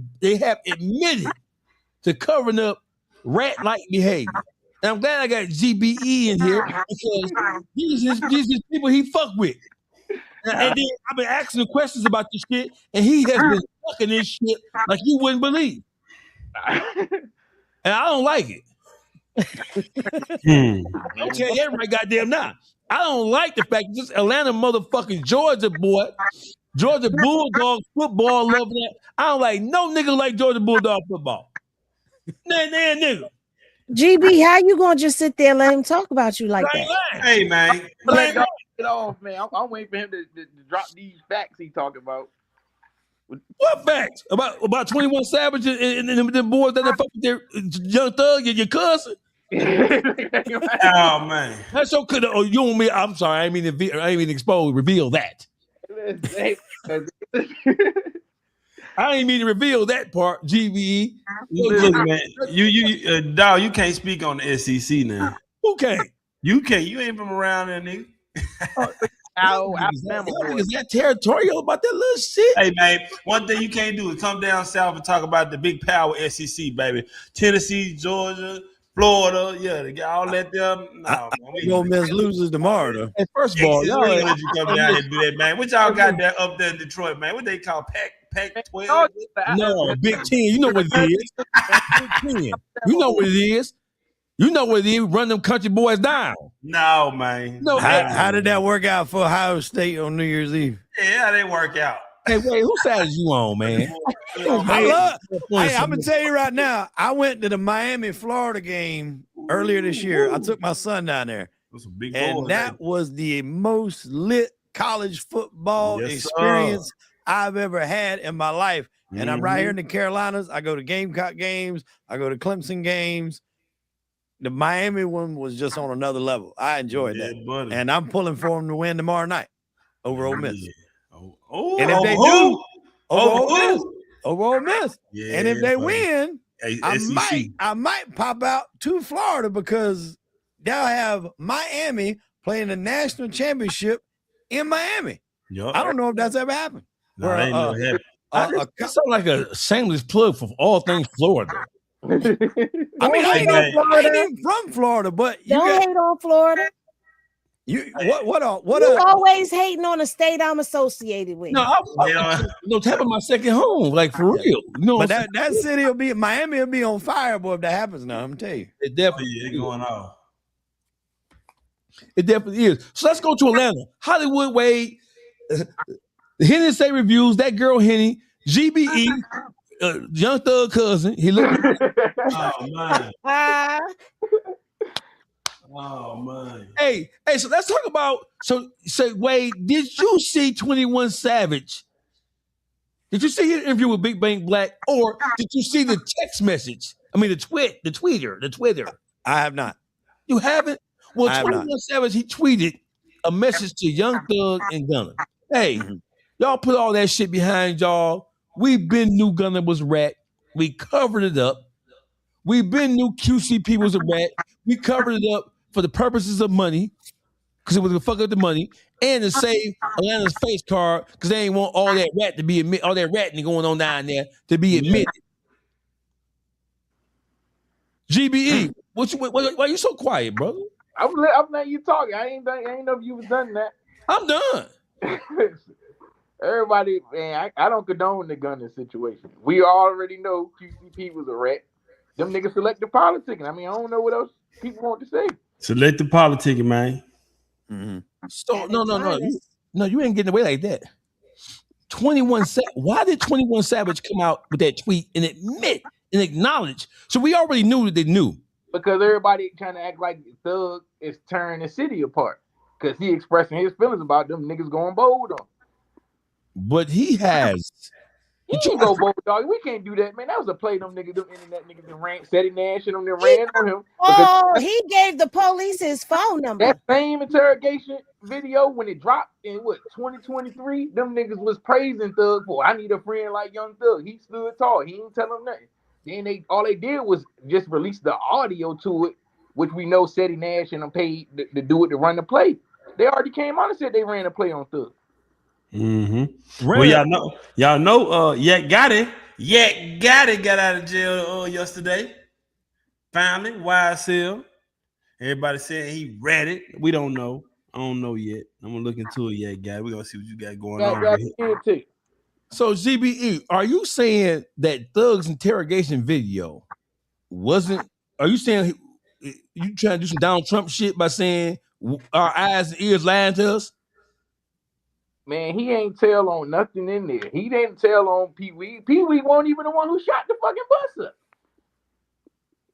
admitted to covering up rat-like behavior. And I'm glad I got GBE in here because these is people he fuck with. And then I've been asking him questions about this shit, and he has been fucking this shit like you wouldn't believe. And I don't like it. I'll tell you everybody goddamn now. I don't like the fact that this Atlanta motherfucking Georgia Bulldog football loving that. I don't like no nigga like Georgia Bulldog football. Nah, nigga. GB, how you gonna just sit there and let him talk about you like that? Hey, man. Let y'all get off, man. I'm waiting for him to drop these facts he talking about. What facts? About 21 Savage and them boys that fuck with their Young Thug and your cousin? Oh man. That's so good. Oh, you want me? I'm sorry. I ain't mean reveal that. I ain't mean to reveal that part, GVE. Look, man, you dog, you can't speak on the SEC now. Who can't? You can't. You ain't from around there, nigga. Is that territorial about that little shit? Hey, man, one thing you can't do is come down south and talk about the big power SEC, baby. Tennessee, Georgia, Florida, yeah, they got all that them. No, Ole Miss loses tomorrow, though. Hey, first of all, y'all let you come down here and do that, man. What y'all got there up there in Detroit, man? What they call Pac-12? No, Big Ten. You know what it is. Big Ten. You know what it is. You know what it is. Run them country boys down. No, man. No, how did that work out for Ohio State on New Year's Eve? Yeah, they work out. Hey, wait, whose side is you on, man? I'm gonna tell you right now. I went to the Miami, Florida game earlier this year. I took my son down there, and that was the most lit college football experience I've ever had in my life. And I'm right here in the Carolinas. I go to Gamecock games. I go to Clemson games. The Miami one was just on another level. I enjoyed that, and I'm pulling for them to win tomorrow night over Ole Miss. And if they do, over Ole Miss. Yeah, and if they win, I might pop out to Florida because they'll have Miami playing the national championship in Miami. Yep. I don't know if that's ever happened. No, I ain't never happened. That sounds like a shameless plug for all things Florida. I mean, I ain't even from Florida, but you don't hate on Florida. You what always hating on a state I'm associated with. No, tapping my second home, like for real. No, but that city will be Miami will be on fire, boy. If that happens now, I'm gonna tell you, it definitely is going on. It definitely is. So let's go to Atlanta, Hollywood Wade, the Henny Say Reviews. That girl Henny, GBE, Young Thug cousin. He looked. Oh man. Oh man. Hey, so let's talk about Wade, did you see 21 Savage? Did you see his interview with Big Bang Black, or did you see the text message? I mean the Twitter. I have not. You haven't? Well, 21 Savage, he tweeted a message to Young Thug and Gunna. Hey, y'all put all that shit behind y'all. We been knew Gunna was rat. We covered it up. We been knew QCP was a rat. We covered it up for the purposes of money, because it was to fuck up the money, and to save Atlanta's face card, because they ain't want all that rat to be all that ratting going on down there to be admitted. GBE, why you so quiet, brother? I'm letting you talk. I ain't know if you was done that. I'm done. Everybody, man, I don't condone the Gunna situation. We already know QCP was a rat. Them niggas selected politicking. I mean, I don't know what else people want to say. Select the politicking, man. So no, you ain't getting away like that. Why did 21 Savage come out with that tweet and admit and acknowledge? So we already knew that they knew. Because everybody trying to act like Thug is tearing the city apart. Because he expressing his feelings about them niggas going bold on. But he has. He can't go bold, dog. We can't do that, man. That was a play. Them internet niggas that ran, Seti Nash and them that ran on him. Oh, he gave the police his phone number. That same interrogation video when it dropped in 2023, them niggas was praising Thug for. I need a friend like Young Thug. He stood tall. He ain't tell them nothing. Then all they did was just release the audio to it, which we know Seti Nash and them paid to do it to run the play. They already came on and said they ran a play on Thug. Mm-hmm. Well, y'all know, Yak Gotti got out of jail yesterday. Finally, YSL. Everybody saying he read it. We don't know. I don't know yet. I'm gonna look into it, Yak Gotti. We're gonna see what you got going on. So GBE, are you saying that Thug's interrogation video wasn't? Are you saying you trying to do some Donald Trump shit by saying our eyes and ears lying to us? Man, he ain't tell on nothing in there. He didn't tell on Pee Wee. Pee Wee wasn't even the one who shot the fucking bus up.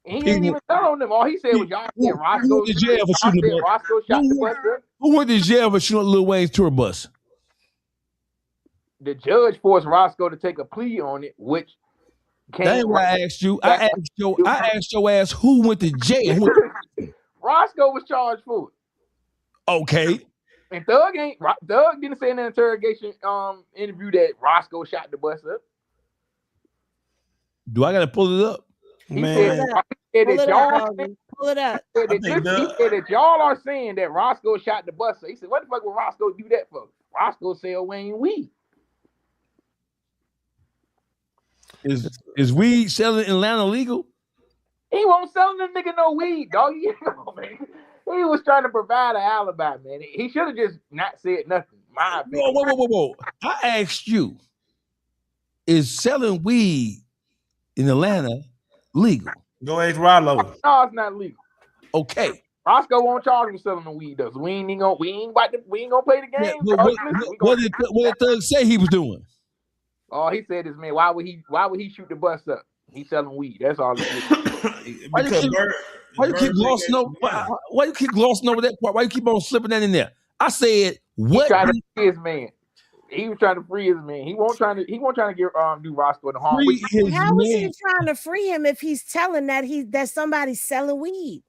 He didn't even tell on them. All he said was y'all said Roscoe shot the bus up. Who went to jail for shooting Lil Wayne's tour bus? The judge forced Roscoe to take a plea on it, which That's why I asked you. I asked your ass who went to jail. Roscoe was charged for it. Okay. And Thug didn't say in the interrogation interview that Roscoe shot the bus up. Do I gotta pull it up? Man, pull it up. He said that y'all are saying that Roscoe shot the bus up. He said, what the fuck would Roscoe do that for? Roscoe sell Wayne weed. Is weed selling in Atlanta legal? He won't sell them nigga no weed, dog. You know, man. He was trying to provide an alibi, man. He should have just not said nothing. My opinion. Whoa. I asked you, is selling weed in Atlanta legal? Go ask Rollo. No, it's not legal. Okay. Roscoe won't charge him selling the weed though. So we ain't gonna play the game. What did Thug say he was doing? Oh, he said this, man. Why would he shoot the bus up? He's selling weed. That's all. Why you keep glossing over? Why you keep glossing over that part? Why you keep on slipping that in there? I said what? He trying to free his man. He was trying to free his man. He won't trying to get do Roscoe the harm. How is he trying to free him if he's telling that somebody's selling weed?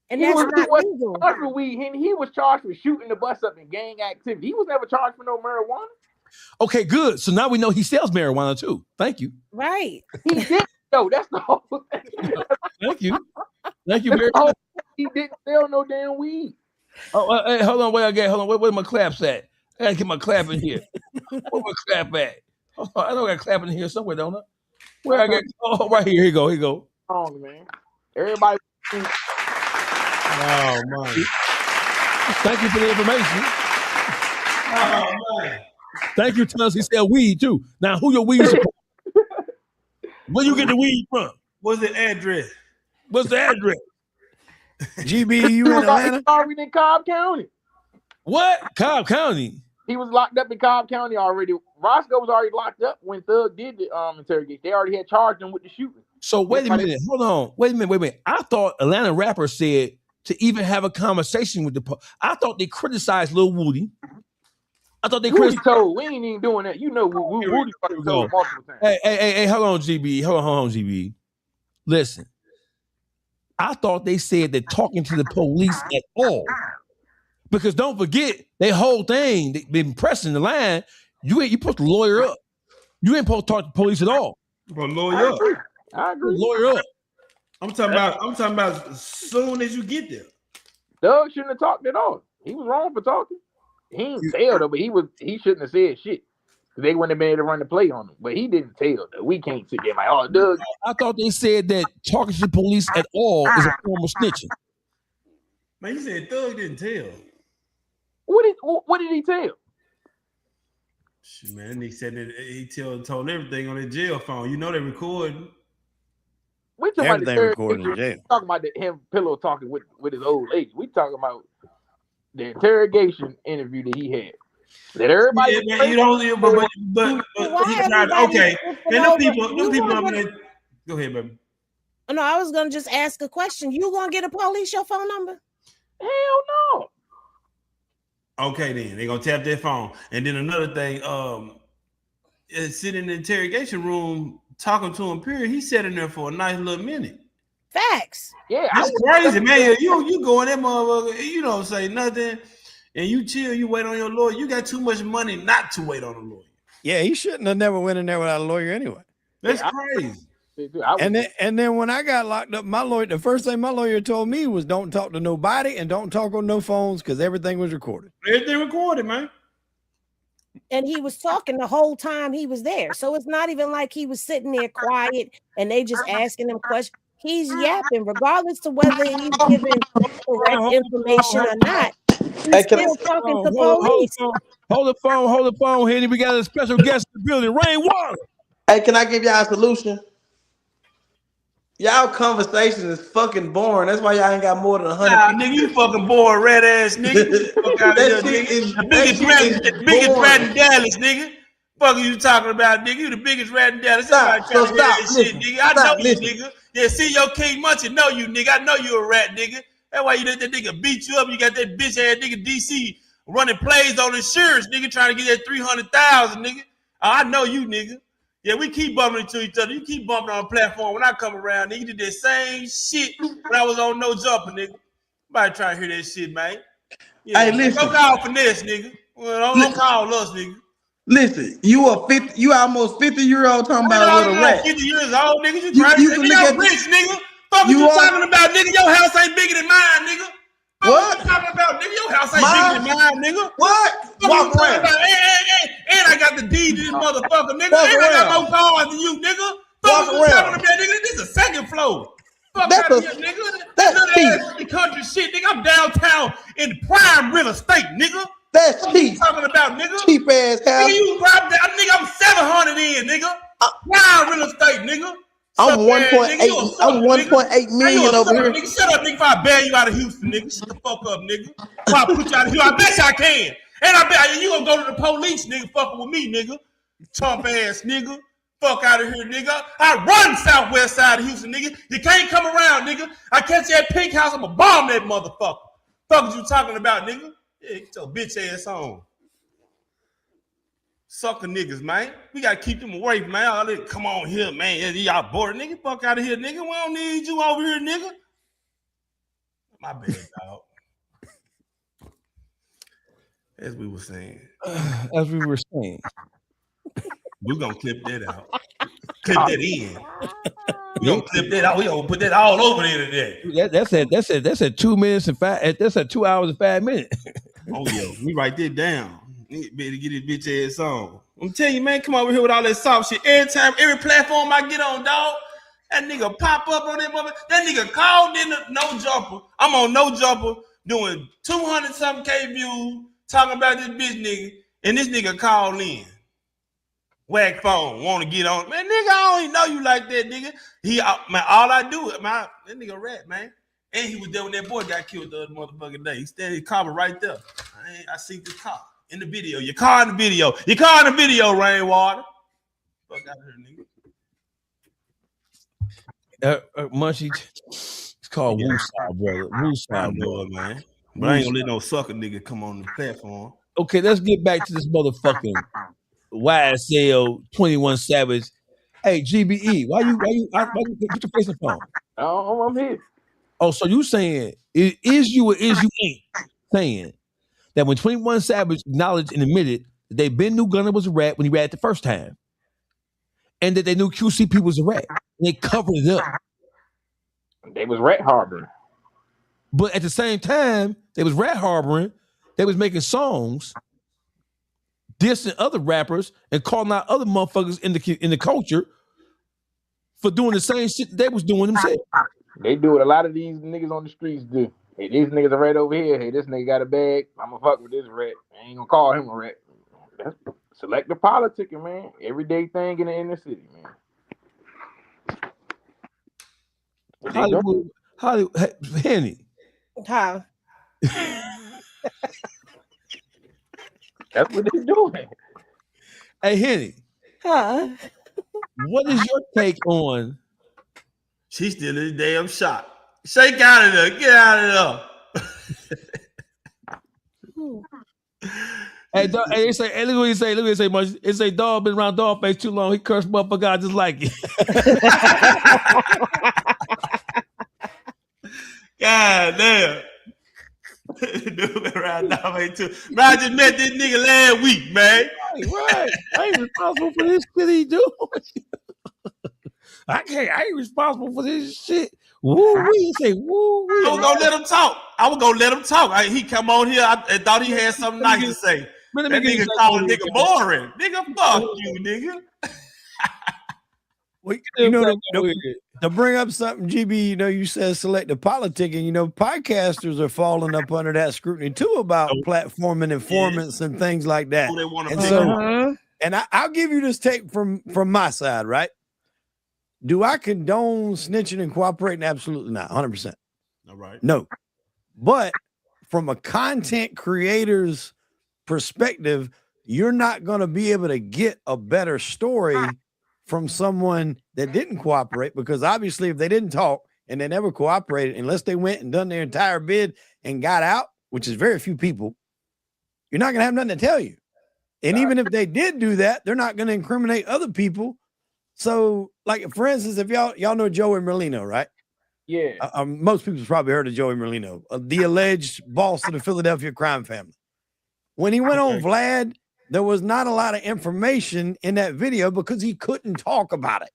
And that's not legal. For weed. He was charged for shooting the bus up in gang activity. He was never charged for no marijuana. Okay, good. So now we know he sells marijuana too. Thank you. Right. He did. No, that's the whole thing. Thank you. Thank you very much. He didn't sell no damn weed. Oh, hey, hold on. Where my claps at? I gotta get my clap in here. Where my clap at? Oh, I know I got clap in here somewhere, don't I? Where I got? Oh, right here. Here you go. Oh man, everybody. Oh man. Thank you for the information. Oh man. Thank you. Tell us he sell weed too. Now, who your weed? Where you get the weed from? What's the address? GB, you in Atlanta? Already in Cobb County. What? Cobb County? He was locked up in Cobb County already. Roscoe was already locked up when Thug did the interrogation. They already had charged him with the shooting. So wait a minute. Hold on. Wait a minute. I thought Atlanta rappers said to even have a conversation with the I thought they criticized Lil Woody. I thought they told. We ain't even doing that. You know, Woody told multiple times. Hey, hold on, GB. Hold on, GB. Listen, I thought they said that talking to the police at all. Because don't forget, their whole thing, they been pressing the line. You supposed to lawyer up. You ain't supposed to talk to the police at all. But lawyer up. I agree. Lawyer up. I'm talking about as soon as you get there. Doug shouldn't have talked at all. He was wrong for talking. He didn't tell though, but he shouldn't have said shit. They wouldn't have been able to run the play on him. But he didn't tell though. We can't sit there like, oh, Doug. I thought they said that talking to the police at all is a form of snitching. Man, you said Thug didn't tell. What did he tell? Man, he said that he told everything on the jail phone. You know they recording. We talking everything about recorded in jail. Talking about him pillow talking with his old lady. We talking about the interrogation interview that he had. Let everybody. Yeah, man, you don't. But he tried. Okay, and them people up there. Go ahead, baby. No, I was gonna just ask a question. You gonna get a police your phone number? Hell no. Okay, then they're gonna tap their phone, and then another thing, sitting in the interrogation room talking to him. Period. He sat in there for a nice little minute. Facts. Yeah, that's crazy, man. You go in that motherfucker, you don't say nothing, and you chill. You wait on your lawyer. You got too much money not to wait on a lawyer. Yeah, he shouldn't have never went in there without a lawyer anyway. That's crazy. And then when I got locked up, my lawyer, the first thing my lawyer told me was don't talk to nobody and don't talk on no phones because everything was recorded. Everything recorded, man. And he was talking the whole time he was there. So it's not even like he was sitting there quiet and they just asking him questions. He's yapping, regardless of whether he's giving correct information or not. He's still talking to police. Hold the phone, Henny. We got a special guest in the building, Rainwater. Hey, can I give y'all a solution? Y'all conversation is fucking boring. That's why y'all ain't got more than 100. Nah, nigga, you fucking boring, red ass nigga. Fuck out of here, nigga. The biggest rat in Dallas, nigga. Fuck you talking about, nigga? You the biggest rat in Dallas. Stop. Shit, nigga. I know you, nigga. Yeah, see your King Munchie know you, nigga. I know you a rat, nigga. That's why you let that nigga beat you up. You got that bitch ass nigga DC running plays on insurance, nigga, trying to get that 300,000, nigga. I know you, nigga. Yeah, we keep bumping into each other. You keep bumping on the platform when I come around, nigga. You did that same shit when I was on No Jumper, nigga. Nobody trying to hear that shit, man. Yeah, hey, listen. Don't call finesse, nigga. Well, don't call us, nigga. Listen, you almost 50-year-old talking about with a rat. 50 years old, nigga. You crazy? Nigga, I'm rich, nigga. Fuck you talking about, nigga. Your house ain't bigger than mine, nigga. What you talking about, nigga? Your house ain't bigger than mine, nigga. What? Walk around. And I got the deed to this motherfucker, nigga. And I got more cars than you, nigga. Fuck you talking about, nigga. This is a second floor. Fuck out of here, nigga. That's cheap. Country shit, nigga. I'm downtown in prime real estate, nigga. That's cheap. What you talking about, nigga? Cheap ass house. Nigga, you grab that, nigga. I'm 700 in, nigga. Prime real estate, nigga. I'm 1.8. I'm 1.8 million over here. Nigga, shut up, nigga. If I bail you out of Houston, nigga, shut the fuck up, nigga. If I put you out of Houston, I bet you I can. And I bet you gonna go to the police, nigga, fucking with me, nigga. Chump ass, nigga. Fuck out of here, nigga. I run southwest side of Houston, nigga. You can't come around, nigga. I catch you at Pink House, I'ma bomb that motherfucker. Fuck is you talking about, nigga? Yeah, get your bitch ass on. Sucker niggas, man. We gotta keep them away, man. All that, come on here, man. Y'all bored, nigga. Fuck out of here, nigga. We don't need you over here, nigga. My bad, dog. As we were saying. We're gonna clip that out. Clip that in. We're gonna clip that out. We're gonna put that all over there today. That's at 2 minutes and 5. That's at 2 hours and 5 minutes. Oh yeah, we write that down. Better get his bitch ass on. I'm telling you, man, come over here with all that soft shit. Every platform I get on, dog, that nigga pop up on that mother. That nigga called in No Jumper. I'm on No Jumper doing 200-something K views talking about this bitch nigga, and this nigga called in. Whack phone, want to get on. Man, nigga, I don't even know you like that, nigga. Man, all I do, that nigga rat, man. And he was there when that boy got killed the other motherfucking day. He standing his car right there. I see this car in the video. Your car in the video. Your car in the video, Rainwater. Fuck out of here, nigga. Munchie, it's called Wooside, brother. Wooside, brother, man. But I ain't gonna let no sucker nigga come on the platform. Okay, let's get back to this motherfucking YSL 21 Savage. Hey, GBE, why you put your face in the phone? Oh, I'm here. Oh, so you saying is you or is you ain't saying that when 21 Savage acknowledged and admitted that they been knew Gunna was a rat when he ratted the first time, and that they knew QCP was a rat, and they covered it up. They was rat harboring. But at the same time, they was rat harboring. They was making songs dissing other rappers and calling out other motherfuckers in the culture for doing the same shit that they was doing themselves. They do what a lot of these niggas on the streets do. Hey, these niggas are right over here. Hey, this nigga got a bag. I'm gonna fuck with this rat. I ain't gonna call him a rat. That's selective politicking, man. Everyday thing in the inner city, man. Hollywood, Henny. How? That's what they're doing. Hey, Henny. Huh? What is your take on? She's still in the damn shot. Shake out of there. Get out of there. Hey, they say, hey, look what he say. Look what he say, Munch. It say, dog been around Dawgface too long. He cursed motherfucker. I just like it. God damn. Dude been around Dawgface too. Bro, I just met this nigga last week, man. Right. I ain't responsible for this shit he do. I ain't responsible for this shit. Woo wee. Say woo wee. I was gonna let him talk. He come on here. I thought he had something nice to say. That nigga called a nigga boring. Nigga, fuck you, nigga. Well, to bring up something, GB, you said selective politicking. Podcasters are falling up under that scrutiny too about platforming informants and things like that. And I'll give you this take from my side, right? Do I condone snitching and cooperating? Absolutely not, 100%. All right. No. But from a content creator's perspective, you're not going to be able to get a better story from someone that didn't cooperate, because obviously if they didn't talk and they never cooperated, unless they went and done their entire bid and got out, which is very few people, you're not going to have nothing to tell you. And even if they did do that, they're not going to incriminate other people. So, like, for instance, if y'all know Joey Merlino, right? Yeah. Most people's probably heard of Joey Merlino, the alleged boss of the Philadelphia crime family. When he went on Vlad, there was not a lot of information in that video because he couldn't talk about it,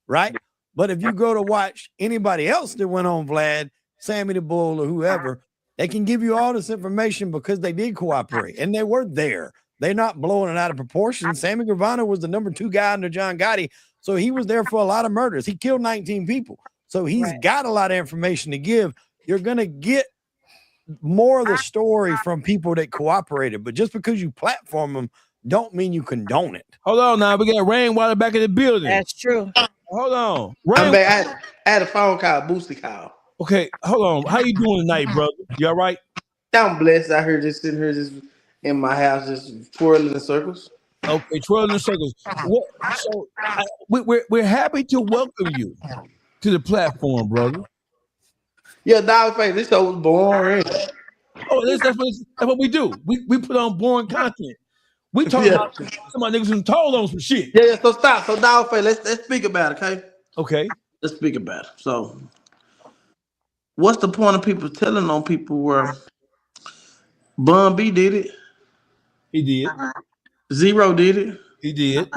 right? But if you go to watch anybody else that went on Vlad, Sammy the Bull or whoever, they can give you all this information because they did cooperate and they were there. They're not blowing it out of proportion. Sammy Gravano was the number 2 guy under John Gotti, so he was there for a lot of murders. He killed 19 people, so he's got a lot of information to give. You're going to get more of the story from people that cooperated, but just because you platform them don't mean you condone it. Hold on now, we got Rainwater back in the building. That's true. Hold on. I'm back. I had a phone call, Boosty call. Okay, hold on. How you doing tonight, brother? You all right? I'm blessed out here, just sitting here, just in my house, just twirling in circles. Okay, twirling in circles. We're happy to welcome you to the platform, brother. Yeah, Dawgface, this show was boring. Oh, that's what we do. We put on boring content. We talk about some of niggas who told on some shit. Yeah, so stop. So Dawgface, let's speak about it, okay? Okay. Let's speak about it. So, what's the point of people telling on people where Bun B did it? He did. Zero did it. He did.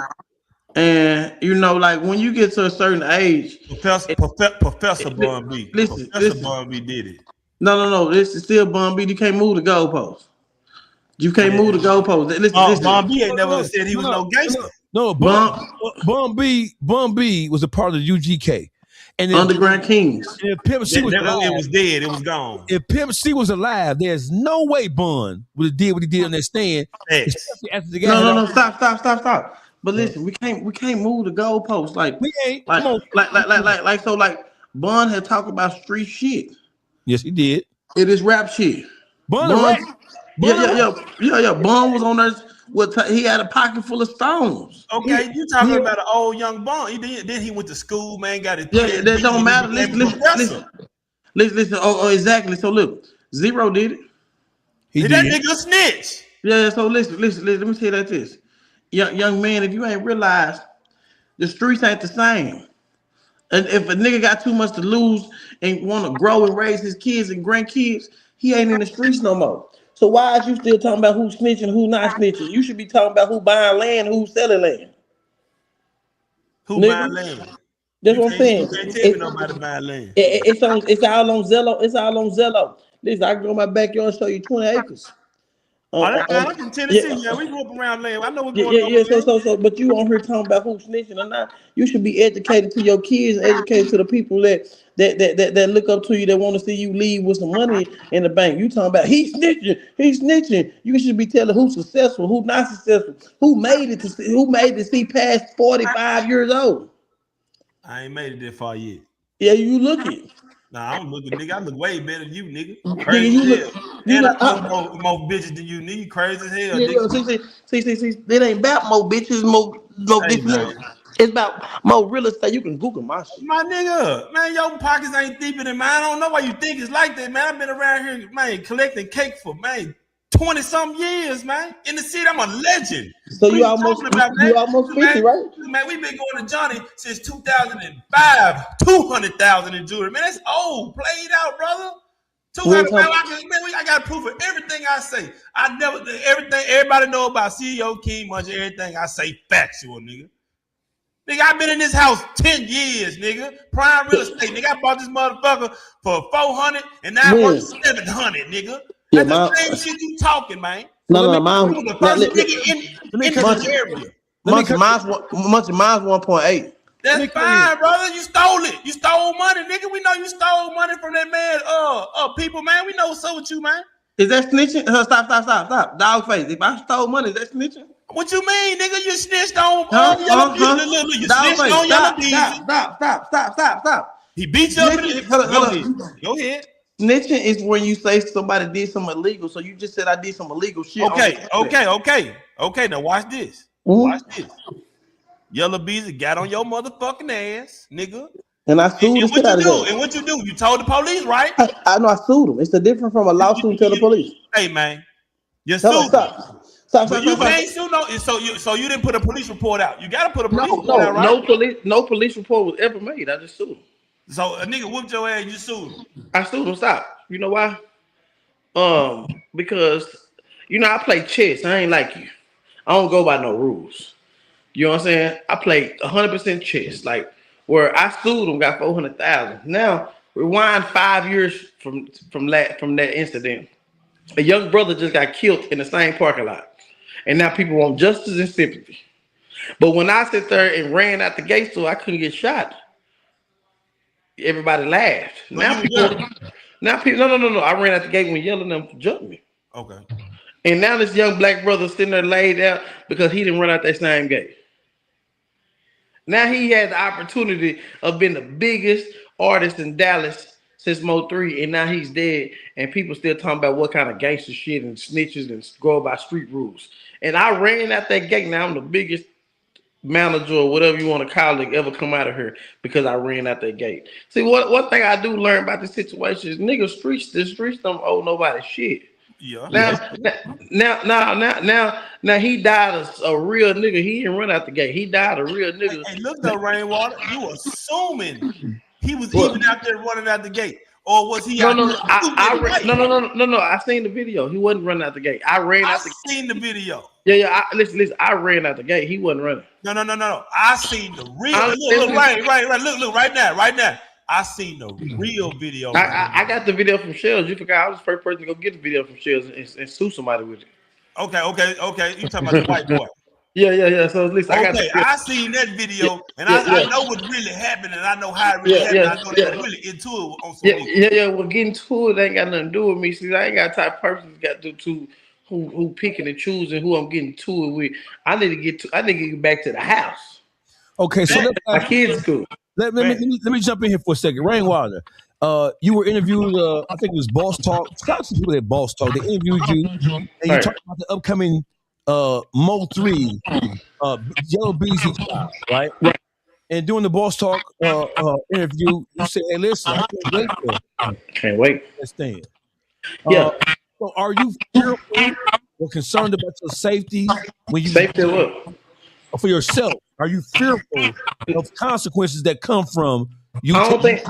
And like when you get to a certain age, Professor Bun B. Professor Bun B did it. No. This is still Bun B. You can't move the goalpost. You can't move the goalpost. Listen. Bun B ain't never said he was no gangster. No, Bun B was a part of the UGK. And Underground Kings. And if Pimp C was alive, it was dead. It was gone. If Pimp C was alive, there's no way Bun would have did what he did on that stand. After the guy No. Stop. But listen, we can't move the goalposts. Like we ain't. Like Bun had talked about street shit. Yes, he did. It is rap shit. Bun Yeah. Bun was on there. He had a pocket full of stones. Okay, you talking about an old young Bun? Then he went to school, man. Got it. Yeah, that don't matter. Listen. Oh, exactly. So look, Zero did it. That nigga snitch. Yeah. So listen. Let me tell you like this, young man. If you ain't realized, the streets ain't the same. And if a nigga got too much to lose and want to grow and raise his kids and grandkids, he ain't in the streets no more. So why is you still talking about who's snitching, who not snitching? You should be talking about who buying land, who's selling land. Who buying land? That's what I'm saying. You can't tell me nobody buying land. It's all on Zello. It's all on Zello. Listen, I can go in my backyard and show you 20 acres. I'm in Tennessee. Yeah, we grew up around land. I know what's going on. So, but you on here talking about who's snitching or not? You should be educated to your kids, educated to the people that look up to you, that want to see you leave with some money in the bank. You talking about he's snitching. You should be telling who's successful, who's not successful, who made it to see past 45 years old. I ain't made it that far yet. Yeah, you look it. Nah, I don't look at nigga. I look way better than you, nigga. And I know more bitches than you need. Crazy as hell. See. It ain't about more bitches, more bitches. It's about more real estate. You can Google my shit. My nigga, man, your pockets ain't deeper than mine. I don't know why you think it's like that, man. I've been around here, man, collecting cake for, man, 20-something years, man. In the city, I'm a legend. So you almost 50, right? Man, we've been going to Johnny since 2005. 200,000 in jewelry. Man, that's old. Played out, brother. 200, man, I got proof of everything I say. Everybody know about CEO King Munchie, everything I say factual, nigga. Nigga, I've been in this house 10 years, nigga. Prime real estate, nigga. I bought this motherfucker for 400 and now it's worth 700, nigga. Yeah, that's the same shit you talking, man. No, mine. The first nigga in the area. Mine's 1.8. That's fine, brother. You stole it. You stole money, nigga. We know you stole money from that man, people, man. We know what's up with you, man. Is that snitching? Stop. Dawgface. If I stole money, is that snitching? What you mean, nigga? You snitched on Yellow Beezy. You snitched on Yellow Beezy. Stop. He beat you up. Go ahead. Snitching is when you say somebody did something illegal. So you just said I did some illegal shit. Okay. Now watch this. Watch this. Yellow Beezy got on your motherfucking ass, nigga. And I sued the shit out of him. And what you do? You told the police, right? I know I sued him. It's the difference from a lawsuit to the police. Hey, man. You sued. Stop. You can't sue no. So you didn't put a police report out. You got to put a police report out, right? No police report was ever made. I just sued him. So a nigga whooped your ass. You sued him. I sued him. Stop. You know why? Because I play chess. I ain't like you. I don't go by no rules. You know what I'm saying? I play 100% chess. Like where I sued him, got 400,000. Now rewind 5 years from that incident. A young brother just got killed in the same parking lot. And now people want justice and sympathy. But when I sit there and ran out the gate so I couldn't get shot, everybody laughed. No. I ran out the gate when yelling them jumped me. Okay. And now this young black brother sitting there laid out because he didn't run out that same gate. Now he had the opportunity of being the biggest artist in Dallas since Mo 3, and now he's dead, and people still talking about what kind of gangster shit and snitches and go by street rules. And I ran out that gate. Now I'm the biggest manager or whatever you want to call it ever come out of here because I ran out that gate. See, one thing I do learn about the situation is the streets don't owe nobody shit. Yeah. Now he died a real nigga. He didn't run out the gate. He died a real nigga. Hey, look though, Rainwater, you assuming he was even out there running out the gate, or was he? No. I seen the video. He wasn't running out the gate. I ran out the gate. I seen the video. Yeah. Listen. I ran out the gate. He wasn't running. No. I seen the real. Look, right. Look, right now. I seen the real video. I got the video from Shells. You forgot I was the first person to go get the video from Shells and sue somebody with it. Okay. You talking about the white boy? Yeah. So at least I seen that video, and I know what really happened, and I know how it really happened. I know they were really into it on some Well, getting to it ain't got nothing to do with me. See, I ain't got type of person that's got to who picking and choosing who I'm getting to it with. I need to get back to the house. Okay, so my kids cool. Let me jump in here for a second. Rainwater, you were interviewed, I think it was Boss Talk. Shout out to people at Boss Talk. They interviewed you, and you talked about the upcoming Mo 3 Yellow Beezy trial, right? And during the Boss Talk interview, you said, "Hey, listen, I can't wait. Let's stand." Yeah. So, are you fearful or concerned about your safety when you safety what? For yourself? Are you fearful of consequences that come from you? I don't think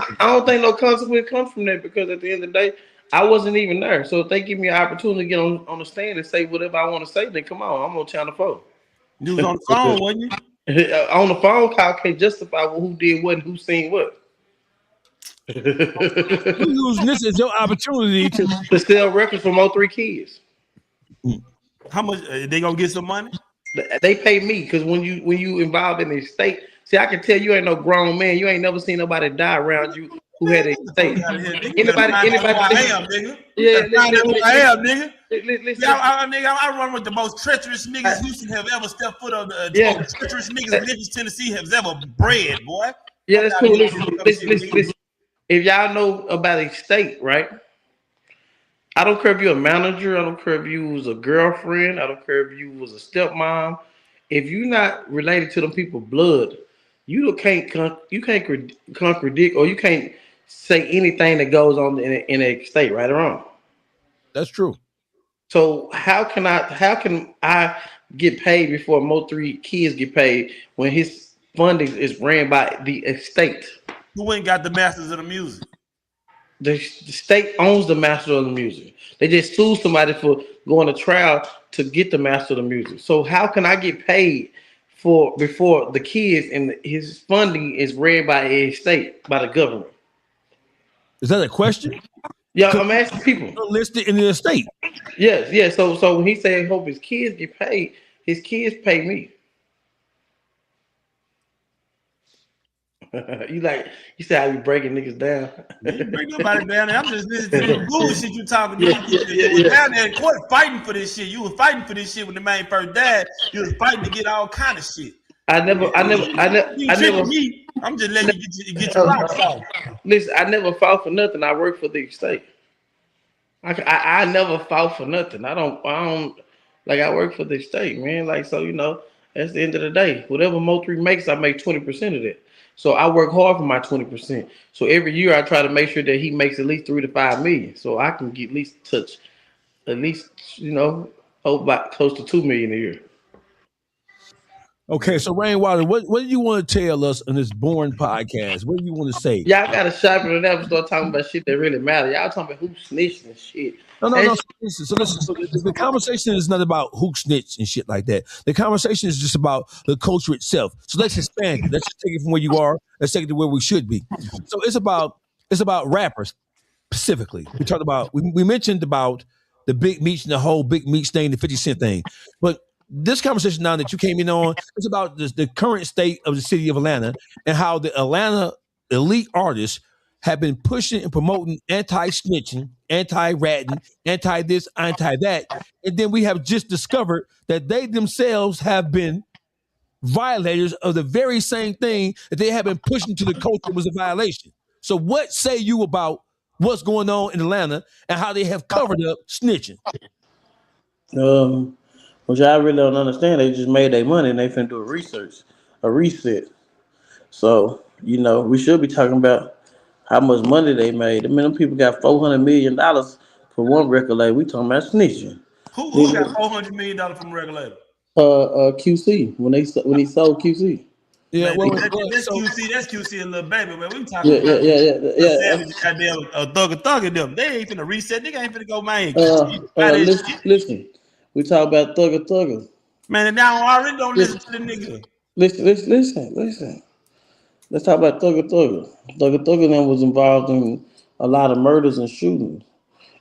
no consequence comes from that because at the end of the day, I wasn't even there. So if they give me an opportunity to get on the stand and say whatever I want to say, then come on, I'm on Channel 4. You was on the phone, wasn't you? On the phone call can't justify who did what and who seen what. You using this as your opportunity to sell records for Mo 3 kids. How much they gonna get some money? They pay me because when you involved in the estate, see, I can tell you ain't no grown man. You ain't never seen nobody die around you who had an estate. Anybody? I am, nigga. Yeah, nigga. Listen, I run with the most treacherous niggas Houston have ever stepped foot on. The most treacherous niggas Memphis, Tennessee have ever bred, boy. Yeah, that's cool. Listen. If y'all know about estate, right? I don't care if you're a manager. I don't care if you was a girlfriend. I don't care if you was a stepmom. If you're not related to them people blood, you can't contradict or you can't say anything that goes on in a state, right or wrong. That's true. So how can I get paid before Mo3 kids get paid when his funding is ran by the estate? Who ain't got the masters of the music? The state owns the master of the music. They just sued somebody for going to trial to get the master of the music. So how can I get paid for before the kids and his funding is read by a state, by the government? Is that a question? Yeah, I'm asking people. Listed in the estate. Yes. So when he said hope his kids get paid, his kids pay me. You said I be breaking niggas down. You bring nobody down there. I'm just listening to the bullshit you talking to. You was down there in court fighting for this shit. You was fighting for this shit when the man first died. You was fighting to get all kind of shit. I never. Me. I'm just letting you get your rocks off. Listen, I never fought for nothing. I work for the estate. I never fought for nothing. I don't like I work for the estate, man. Like so, at the end of the day, whatever Mo3 makes, I make 20% of that. So I work hard for my 20%. So every year I try to make sure that he makes at least 3 to 5 million. So I can get at least about close to 2 million a year. Okay, so Rainwater, what do you want to tell us in this boring podcast? What do you want to say? Y'all gotta sharpen it up and start talking about shit that really matter. Y'all talking about who snitched and shit. No. Listen, so the conversation is not about who snitched and shit like that. The conversation is just about the culture itself. So let's expand it. Let's just take it from where you are. Let's take it to where we should be. So it's about rappers specifically. We talked about we mentioned about the Big Meech and the whole Big Meech thing, the 50 Cent thing, but this conversation now that you came in on is about the current state of the city of Atlanta and how the Atlanta elite artists have been pushing and promoting anti-snitching, anti-ratting, anti-this, anti-that. And then we have just discovered that they themselves have been violators of the very same thing that they have been pushing to the culture was a violation. So what say you about what's going on in Atlanta and how they have covered up snitching? Which I really don't understand. They just made their money and they finna do a reset. So, we should be talking about how much money they made. I mean, them people got $400 million for one record label. We talking about snitching. Who got $400 million from a record label? QC, when he sold QC. Yeah, man, that's QC a little baby, man. We talking about goddamn Thugger them. They ain't finna reset. Nigga ain't finna go, man. Listen. We talk about Thugger. Man, now I already don't listen to the nigga. Listen. Let's talk about Thugger. Thugger then was involved in a lot of murders and shootings.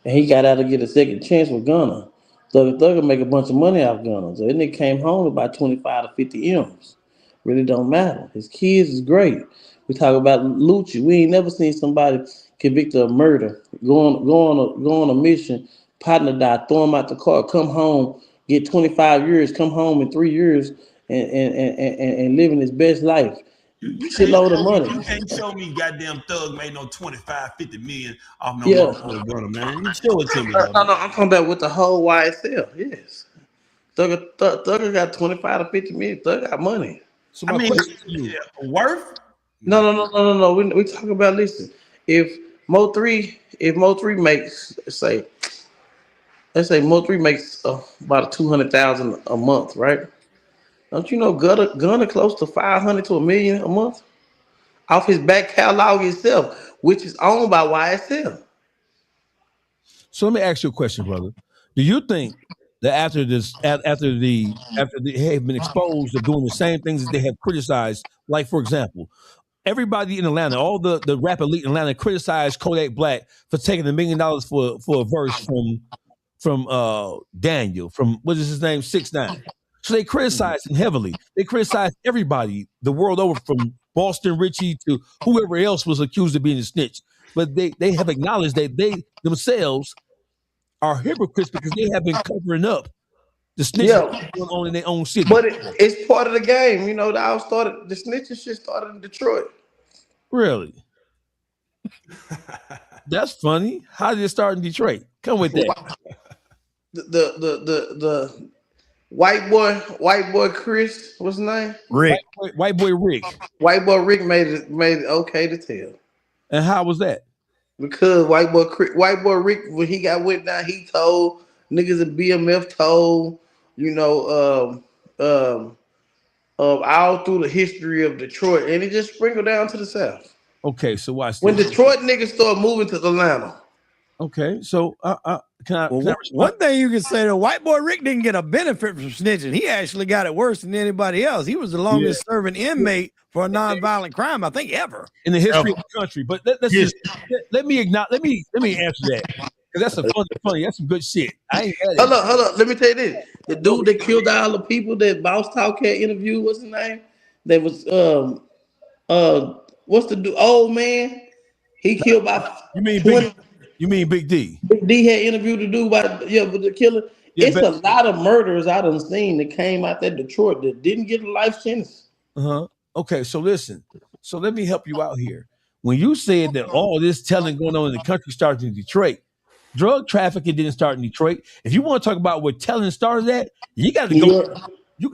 And he got out to get a second chance with Gunna. Thugger make a bunch of money off Gunna. So that nigga came home with about 25 to 50 M's. Really don't matter. His kids is great. We talk about Lucci. We ain't never seen somebody convicted of murder, go on a mission, partner die, throw him out the car, come home, get 25 years, come home in 3 years, and living his best life. Shitload of money. You can't show me goddamn Thug made no 25, 50 million off no motherfucker brother, man. You show it to me. No, I'm talking about with the whole YSL. Yes. Thugger got 25 to 50 million. Thugger got money. So worth? No. We talking about, listen, if Mo3 makes, let's say Mo3 makes about $200,000 a month, right? Don't you know Gunna close to 500 to $1 million a month off his back catalog itself, which is owned by YSL. So let me ask you a question, brother. Do you think that after they have been exposed of doing the same things that they have criticized, like for example, everybody in Atlanta, all the rap elite in Atlanta criticized Kodak Black for taking $1 million for a verse from Daniel, from what is his name, 6ix9ine. So they criticized him heavily. They criticized everybody the world over, from Boston Richie to whoever else was accused of being a snitch. But they have acknowledged that they themselves are hypocrites because they have been covering up the snitching going on in their own city. But it's part of the game. The snitching shit started in Detroit. Really? That's funny. How did it start in Detroit? Come with that. The white boy Chris, what's his name? Rick. White boy Rick. White boy Rick made it okay to tell. And how was that? Because white boy Rick, when he got whipped down, he told niggas at BMF told, all through the history of Detroit, and it just sprinkled down to the south. Okay, so watch when this. Detroit niggas started moving to Atlanta. Okay, so can I one thing you can say, the white boy Rick didn't get a benefit from snitching. He actually got it worse than anybody else. He was the longest serving inmate for a nonviolent crime, I think, ever in the history of the country. But let me answer that, because that's funny. That's some good shit. I ain't had it. Hold up. Let me tell you this: the dude that killed all the people that Boss Talk had interviewed, what's his name? That was what's the dude? Old man. He killed by. You mean Big D? Big D had interviewed the dude with the killer. It's a lot of murders I done seen that came out that Detroit that didn't get a life sentence. Okay, so listen. So let me help you out here. When you said that all this telling going on in the country started in Detroit, drug trafficking didn't start in Detroit. If you want to talk about where telling started at, you got to go. You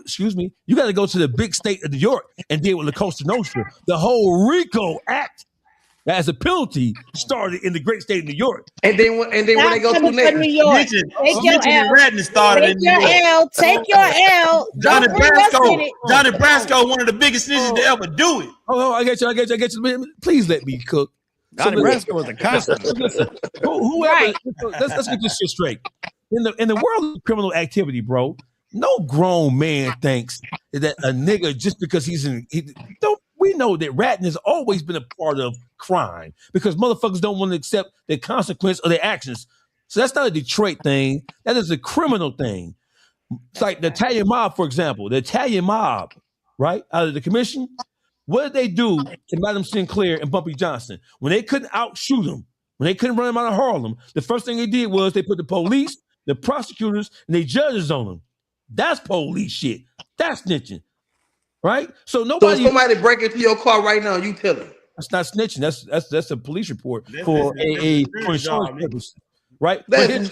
got to go to the big state of New York and deal with La Costa Nostra. The whole RICO Act, as a penalty, started in the great state of New York. And then when they go to next, New York. Take your L. Started in New York. Take your L. Johnny Brasco, one of the biggest snitches to ever do it. Oh, I get you. Please let me cook. Johnny Brasco was a constant. Whoever, let's get this shit straight. In the world of criminal activity, bro, no grown man thinks that a nigga just because we know that ratting has always been a part of crime because motherfuckers don't want to accept the consequence of their actions. So that's not a Detroit thing. That is a criminal thing. It's like the Italian mob, for example. The Italian mob, right, out of the commission, what did they do to Madam Sinclair and Bumpy Johnson? When they couldn't outshoot them, when they couldn't run them out of Harlem, the first thing they did was they put the police, the prosecutors, and the judges on them. That's police shit. That's snitching. Right? So if somebody break into your car right now, you tell them. That's not snitching. That's a police report for insurance purposes. Right? That's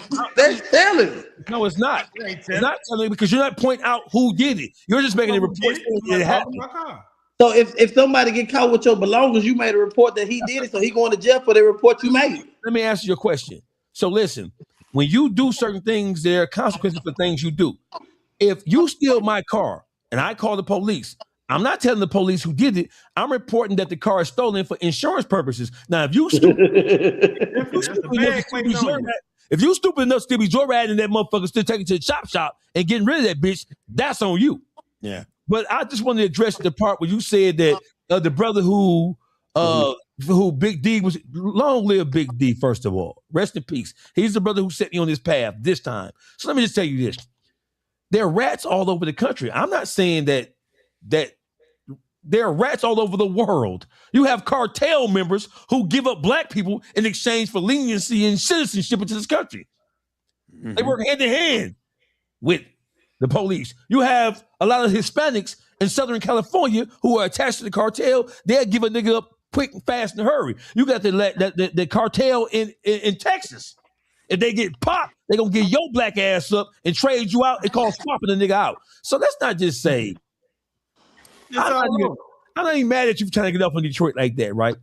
telling. No, it's not. It's not telling because you're not pointing out who did it. You're just making a report that it happened. So if somebody get caught with your belongings, you made a report that he did it, so he going to jail for the report you made. Let me answer your question. So listen, when you do certain things, there are consequences for things you do. If you steal my car and I call the police, I'm not telling the police who did it. I'm reporting that the car is stolen for insurance purposes. Now, if you stupid enough to be joyriding that motherfucker, still taking it to the shop and getting rid of that bitch, that's on you. Yeah. But I just want to address the part where you said that the brother who Big D was, long live Big D, first of all. Rest in peace. He's the brother who set me on this path this time. So let me just tell you this. There are rats all over the country. I'm not saying that there are rats all over the world. You have cartel members who give up black people in exchange for leniency and citizenship into this country. Mm-hmm. They work hand in hand with the police. You have a lot of Hispanics in Southern California who are attached to the cartel. They'll give a nigga up quick and fast and hurry. You got the cartel in Texas. If they get popped, they're going to get your black ass up and trade you out and call swapping the nigga out. So let's not just say, I'm not even mad at you for trying to get up on Detroit like that, right?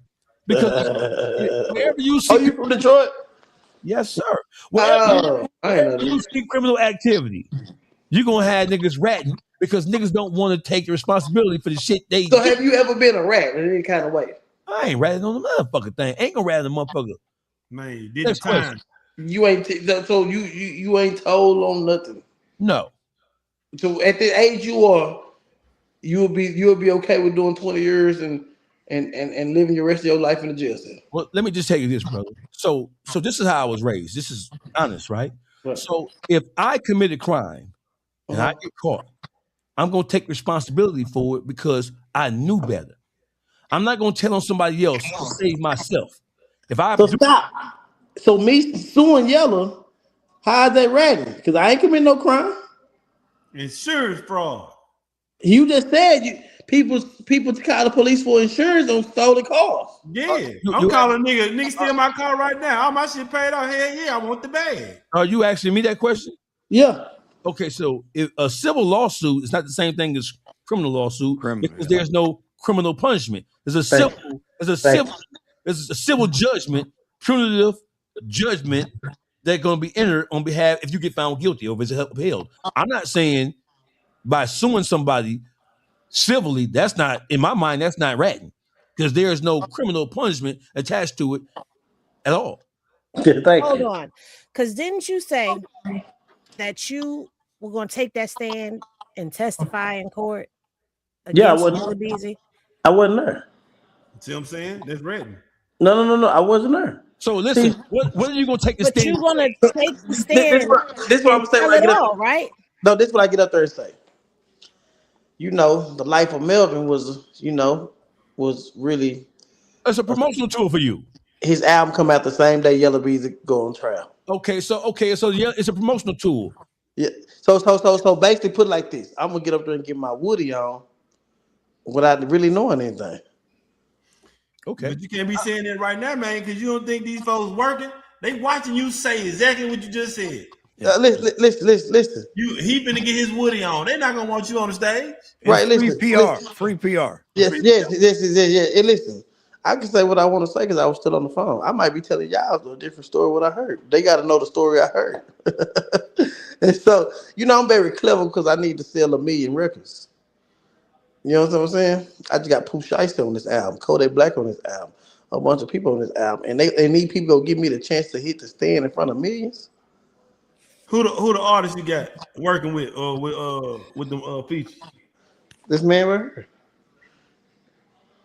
Because wherever you see... Are you from Detroit? Yes, sir. Wherever you see criminal activity, you're going to have niggas ratting because niggas don't want to take the responsibility for the shit they do. So have you ever been a rat in any kind of way? I ain't ratting on the motherfucking thing. Ain't gonna rat on the motherfucker. Man, you did the time. You ain't so you ain't told on nothing. No. So at the age you are, you'll be okay with doing 20 years and living your rest of your life in the jail cell. Well, let me just tell you this, brother. So this is how I was raised. This is honest, right? So if I commit a crime and I get caught, I'm gonna take responsibility for it because I knew better. I'm not gonna tell on somebody else to save myself. Stop. So me suing Yellow, how is that ratting? Because I ain't committing no crime. Insurance fraud. You just said people call the police for insurance on stolen cars. Yeah, I'm calling nigga. Nigga steal my car right now. All my shit paid off. Hell yeah, I want the bag. Are you asking me that question? Yeah. Okay, so if a civil lawsuit is not the same thing as criminal lawsuit because there's no criminal punishment. There's a civil judgment, punitive judgment that's going to be entered on behalf if you get found guilty or if it's upheld. I'm not saying by suing somebody civilly, that's not, in my mind, that's not ratting because there is no criminal punishment attached to it at all. Hold on, because didn't you say that you were going to take that stand and testify in court against Lil Beezy? I wasn't there. See what I'm saying? That's ratting. No. I wasn't there. So listen, what are you going to take the stand? But you're going to take the stand. This is what I'm saying. Tell it all, right? No, this is what I get up there and say. You know, the life of Melvin was really. It's a promotional tool for you. His album come out the same day Yellow Beezy go on trial. Okay, so yeah, it's a promotional tool. Yeah. So basically, put it like this: I'm gonna get up there and get my Woody on without really knowing anything. Okay, but you can't be saying that right now, man, because you don't think these folks working. They watching you say exactly what you just said. Listen. He finna get his Woody on. They're not gonna want you on the stage. Right, Free PR. Yes. And listen, I can say what I want to say because I was still on the phone. I might be telling y'all a different story what I heard. They got to know the story I heard. And so, I'm very clever because I need to sell 1 million records. You know what I'm saying? I just got Pooh Shiesty on this album, Kodak Black on this album, a bunch of people on this album, and they need people to give me the chance to hit the stand in front of millions. Who the artist you got working with with the features? This man right here.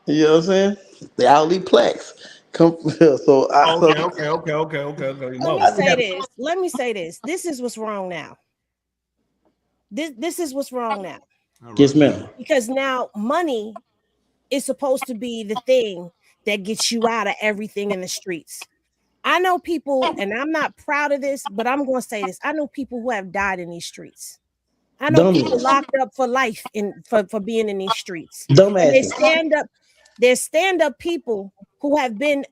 You know what I'm saying? The Ali plaques. Okay. Let me say this. This is what's wrong now. This is what's wrong now. Yes, ma'am. Because now money is supposed to be the thing that gets you out of everything in the streets. I know people, and I'm not proud of this, but I'm going to say this. I know people who have died in these streets. I know people locked up for life for being in these streets. They stand up. There's stand-up people who have been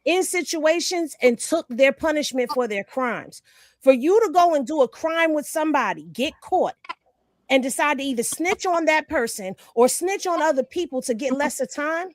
in situations and took their punishment for their crimes. For you to go and do a crime with somebody, get caught, and decide to either snitch on that person or snitch on other people to get lesser time,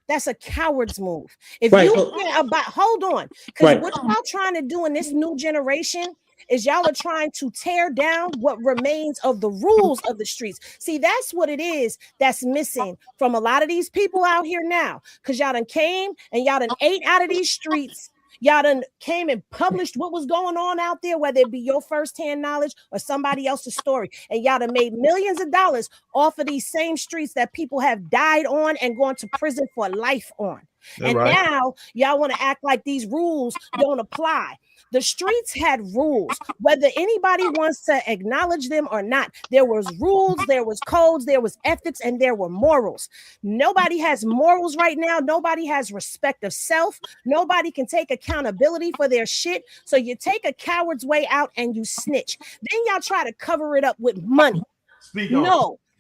that's a coward's move. If you hold on, because what y'all trying to do in this new generation is y'all are trying to tear down what remains of the rules of the streets. See, that's what it is that's missing from a lot of these people out here now, because y'all done came and y'all done ate out of these streets. Y'all done came and published what was going on out there, whether it be your firsthand knowledge or somebody else's story. And y'all done made millions of dollars off of these same streets that people have died on and gone to prison for life on. That's and now y'all want to act like these rules don't apply. The streets had rules, whether anybody wants to acknowledge them or not. There was rules, there was codes, there was ethics, and there were morals. Nobody has morals right now. Nobody has respect of self. Nobody can take accountability for their shit. So you take a coward's way out and you snitch. Then y'all try to cover it up with money.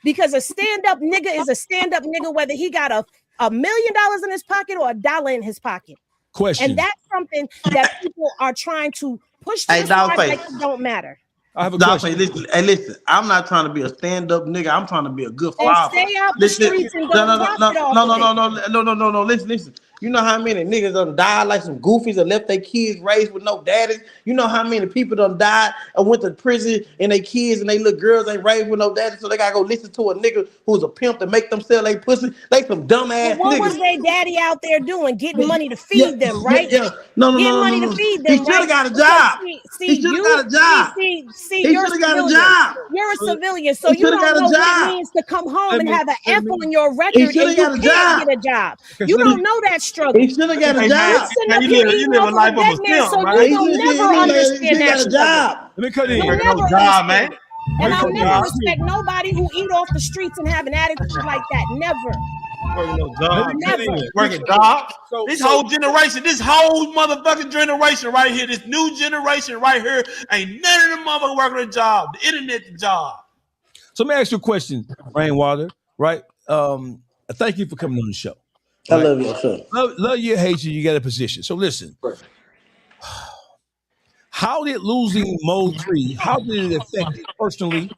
Because a stand-up nigga is a stand-up nigga, whether he got $1 million in his pocket or $1 in his pocket. Question. And that's something that people are trying to push to the side like it don't matter. I have a question. Listen, I'm not trying to be a stand-up nigga. I'm trying to be a good father. Stay out the streets and no. Listen. You know how many niggas done died like some goofies and left their kids raised with no daddies? You know how many people done died and went to prison and they kids and they little girls ain't raised with no daddies, so they gotta go listen to a nigga who's a pimp to make them sell their pussy? They some dumb ass niggas. What was their daddy out there doing? Getting money to feed them, right? No. Money to feed them. He should have got a job. He should have got a job. He should have got a job. You're a civilian, so you don't know what it means to come home and have an F on your record and you can't get a job. You don't know that struggle. He should have got a job. You live a life of a pimp, so right? you will never understand that job. Let me cut in. Job, man. And I'll never respect nobody who eat off the streets and have an attitude like that. Never. Working jobs. This whole generation, this whole motherfucking generation right here, this new generation right here, ain't none of them motherfuckers working a job. The internet job. So let me ask you a question, Rainwater, right? Thank you for coming on the show. I love you, sir. Love you, hate you. You got a position. So listen, how did losing Mo 3? How did it affect you personally?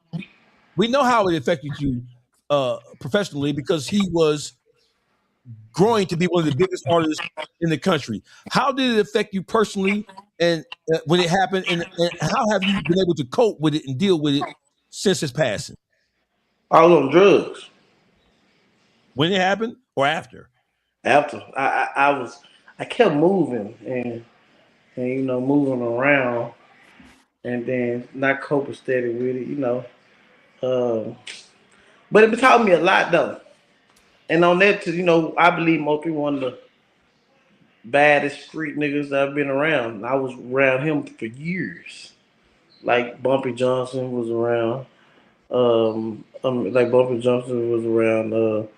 We know how it affected you professionally because he was growing to be one of the biggest artists in the country. How did it affect you personally, and when it happened, and how have you been able to cope with it and deal with it since his passing? I was on drugs. When it happened, or after? After I kept moving and moving around, and then not coping steady with it, But it taught me a lot though. And on that, I believe Mo3 one of the baddest street niggas that I've been around. I was around him for years. Like Bumpy Johnson was around. Like Bumpy Johnson was around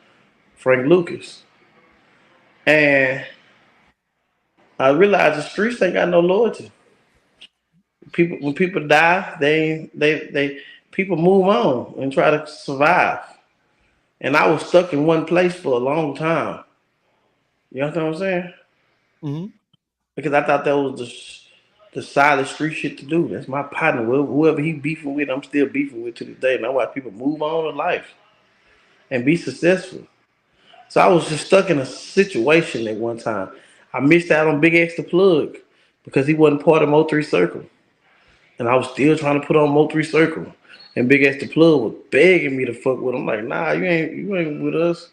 Frank Lucas. And I realized the streets ain't got no loyalty. When people die, they people move on and try to survive. And I was stuck in one place for a long time. You know what I'm saying? Mm-hmm. Because I thought that was the solid street shit to do. That's my partner. Whoever he beefing with, I'm still beefing with to this day. And that's why people move on in life and be successful. So I was just stuck in a situation at one time. I missed out on Big X the Plug because he wasn't part of Mo3 Circle. And I was still trying to put on Mo3 Circle. And Big X the Plug was begging me to fuck with him. I'm like, nah, you ain't with us.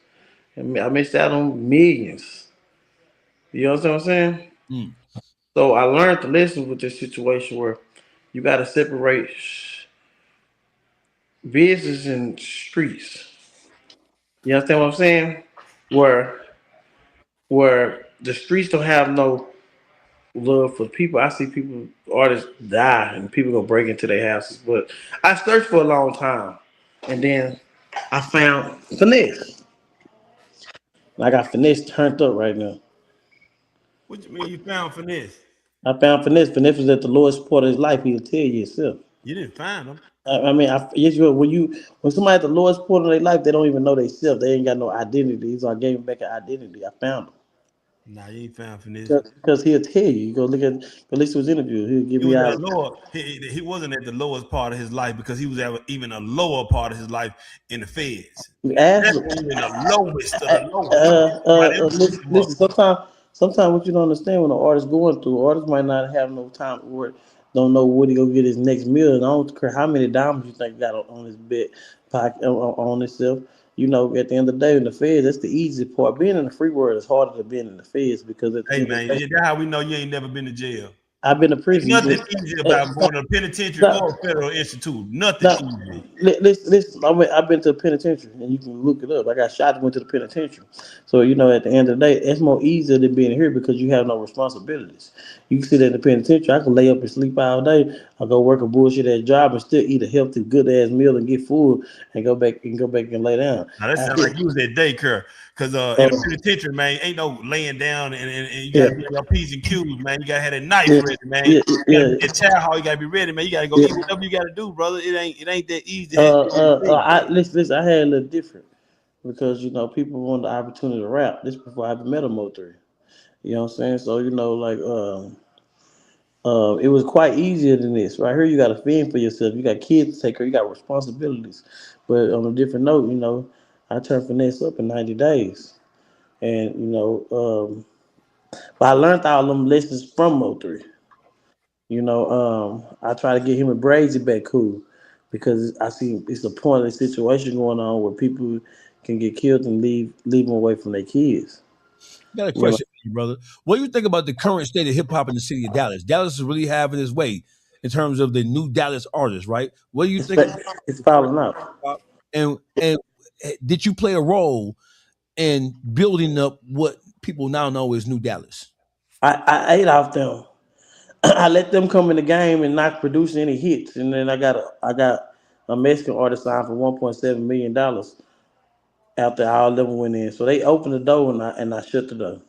And I missed out on millions. You know what I'm saying? Mm. So I learned the lesson with this situation where you got to separate business and streets. You understand what I'm saying? Where the streets don't have no love for people. I see people, artists die and people go break into their houses. But I searched for a long time. And then I found finesse. I got finesse turned up right now. What you mean you found finesse? I found finesse. Finesse was at the lowest part of his life. He'll tell you himself. You didn't find him. Yes, you when somebody at the lowest point of their life, they don't even know themselves. They ain't got no identity. So I gave him back an identity. I found him. Nah, you ain't found finesse. Because he'll tell you. You go listen to his interview. He'll give me out. He wasn't at the lowest part of his life because he was at even a lower part of his life in the feds. That's even the lowest of the listen, sometimes what you don't understand when an artist going through, artist might not have no time or don't know where to go get his next meal. And I don't care how many diamonds you think got on his bed pocket on himself. At the end of the day, in the feds, that's the easy part. Being in the free world is harder than being in the feds because hey man, that's how we know you ain't never been to jail. I've been to prison. Nothing easy about going to a penitentiary or a federal institute. Nothing easy. Listen, I've been to the penitentiary, and you can look it up. I got shot and went to the penitentiary. So, at the end of the day, it's more easier than being here because you have no responsibilities. You can sit in the penitentiary. I can lay up and sleep all day. I go work a bullshit ass job and still eat a healthy, good ass meal and get full and go back and lay down. Now that sounds like you was at daycare. Because in the penitentiary, man, ain't no laying down and you gotta be on your P's and Q's, man. You gotta have that knife ready, man. At child hall, you gotta be ready, man. You gotta go eat whatever you gotta do, brother. It ain't that easy. Listen, I had a little different because people want the opportunity to rap. This before I met a Mo3. You know what I'm saying? So it was quite easier than this. Right here, you got to fend for yourself. You got kids to take care. You got responsibilities. But on a different note, I turned finesse up in 90 days, and but I learned all them lessons from Mo3. I try to get him and Brazy back cool because I see it's a pointless situation going on where people can get killed and leave them away from their kids. I got a question for you, brother. What do you think about the current state of hip hop in the city of Dallas? Dallas is really having its way in terms of the new Dallas artists, right? What do you think? It's falling out. And did you play a role in building up what people now know as New Dallas? I ate off them. I let them come in the game and not produce any hits, and then I got a Mexican artist signed for $1.7 million after all of them went in. So they opened the door and I shut the door.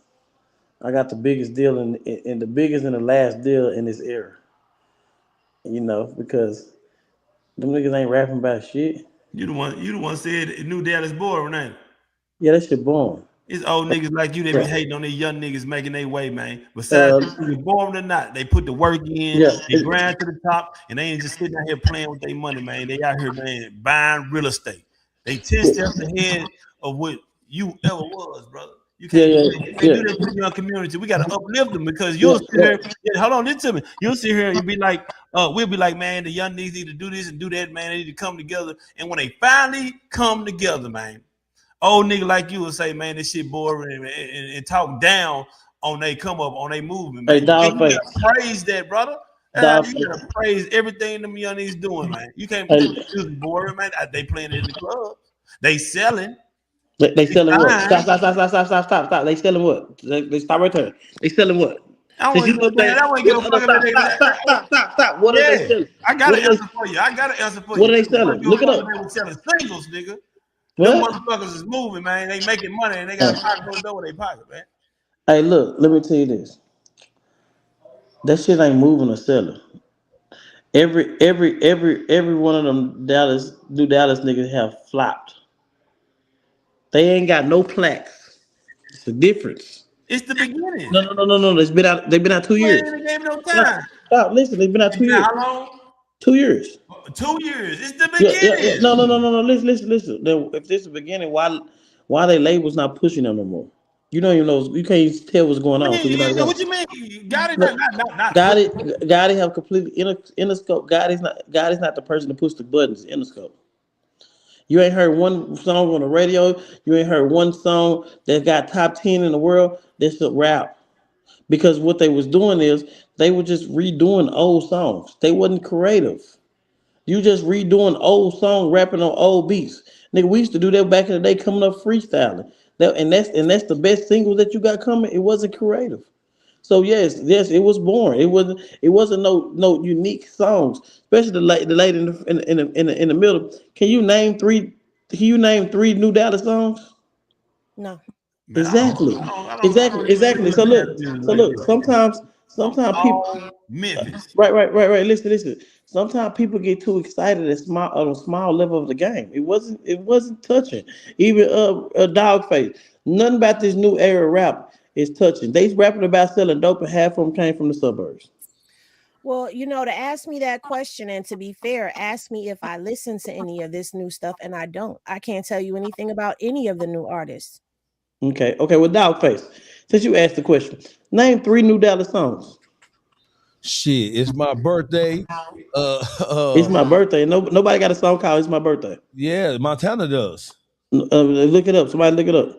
I got the biggest deal in the biggest and the last deal in this era. Because them niggas ain't rapping about shit. You the one said New Dallas boy, Renee. Yeah, that shit boring. It's old niggas like you that be hating on these young niggas making their way, man. Besides, if you born or not, they put the work in, they grind to the top, and they ain't just sitting out here playing with their money, man. They out here, man, buying real estate. They 10 steps ahead of what you ever was, brother. You can't, you can't do that to the young community. We got to uplift them because you'll sit here. Hold on, listen to me. You'll sit here and you'll be like, we'll be like, man, the young niggas need to do this and do that, man. They need to come together. And when they finally come together, man, old nigga like you will say, man, this shit boring and talk down on they come up on they movement, man. Hey, you gotta praise that, brother. You gotta praise everything them young niggas doing, man. You can't play music boring, man. They playing it in the club. They selling. They selling what? Stop. They selling what? They stop right there. They selling what? I wouldn't give a fuck about Stop. What are they selling? I got an answer for you. What are they selling? Look it up. They were selling singles, nigga. Them motherfuckers is moving, man. They making money and they got a pocket on the door in their pocket, man. Hey, look, let me tell you this. That shit ain't moving or selling. Every one of them Dallas niggas have flopped. They ain't got no plaques. It's the difference. It's the beginning. No. They've been out 2 years. They gave no time. Stop. Listen, they've been out 2 years. How long? 2 years. 2 years. It's the beginning. No. Listen. If this is the beginning, why they labels not pushing them no more? You don't even know. You can't even tell what's going on. What you mean? Got it? Not. Got it. Have completely Interscope. God is not the person to push the buttons. Interscope. You ain't heard one song on the radio. You ain't heard one song that got top 10 in the world. That's a rap. Because what they was doing is they were just redoing old songs. They wasn't creative. You just redoing old song, rapping on old beats. Nigga, we used to do that back in the day, coming up freestyling. And that's the best single that you got coming. It wasn't creative. So yes, it was boring. It wasn't no unique songs, especially the lady in the middle. Can you name three New Dallas songs? No. Exactly. So look. Sometimes people. Memphis. Right. Listen. Sometimes people get too excited on a small level of the game. It wasn't touching. Even Dawgface. Nothing about this new era rap is touching. They rapping about selling dope, and half of them came from the suburbs. Well, to ask me that question, and to be fair, ask me if I listen to any of this new stuff, and I don't. I can't tell you anything about any of the new artists. Okay. Well, Dawgface, since you asked the question, name 3 New Dallas songs. Shit, it's my birthday. It's my birthday. Nobody got a song called "It's My Birthday." Yeah, Montana does. Look it up. Somebody look it up.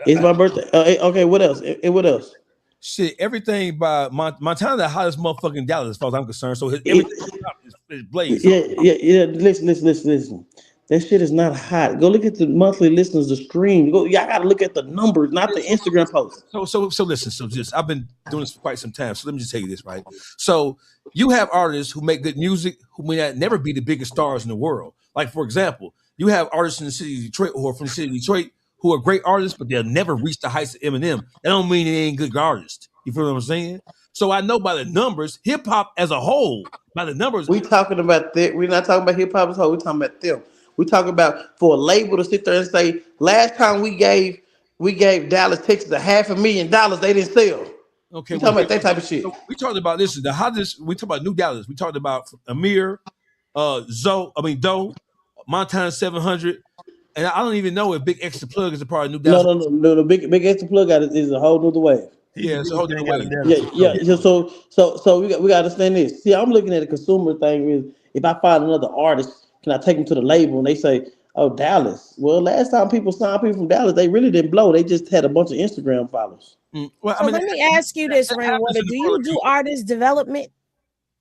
It's my birthday. Okay, what else? What else? Shit, everything by Montana, the hottest motherfucking Dallas, as far as I'm concerned. So everything is blazing. Yeah. Listen. That shit is not hot. Go look at the monthly listeners, the stream. Y'all got to look at the numbers, not the Instagram posts. So listen. So just I've been doing this for quite some time. So let me just tell you this, right? So you have artists who make good music who may not never be the biggest stars in the world. Like for example, you have artists in the city of Detroit who are from the city of Detroit who are great artists, but they'll never reach the heights of Eminem. That don't mean they ain't good artists. You feel what I'm saying? So I know by the numbers, hip hop as a whole, by the numbers. We talking about that. We're not talking about hip hop as a whole. We're talking about them. We talk about for a label to sit there and say, last time we gave Dallas, Texas $500,000, they didn't sell. Okay, we talking about that type of shit. So we talked about this. The hottest. We talked about New Dallas. We talked about Amir, Doe, Montana 700, and I don't even know if Big Extra Plug is a part of New Dallas. No. The big Extra Plug is a whole nother way. Yeah, it's a whole different way. Yeah. So we got to understand this. See, I'm looking at the consumer thing. Is if I find another artist, can I take them to the label and they say, "Oh, Dallas"? Well, last time people signed people from Dallas, they really didn't blow. They just had a bunch of Instagram followers. Well, let me ask you this, Rainwater. Do you do artist development?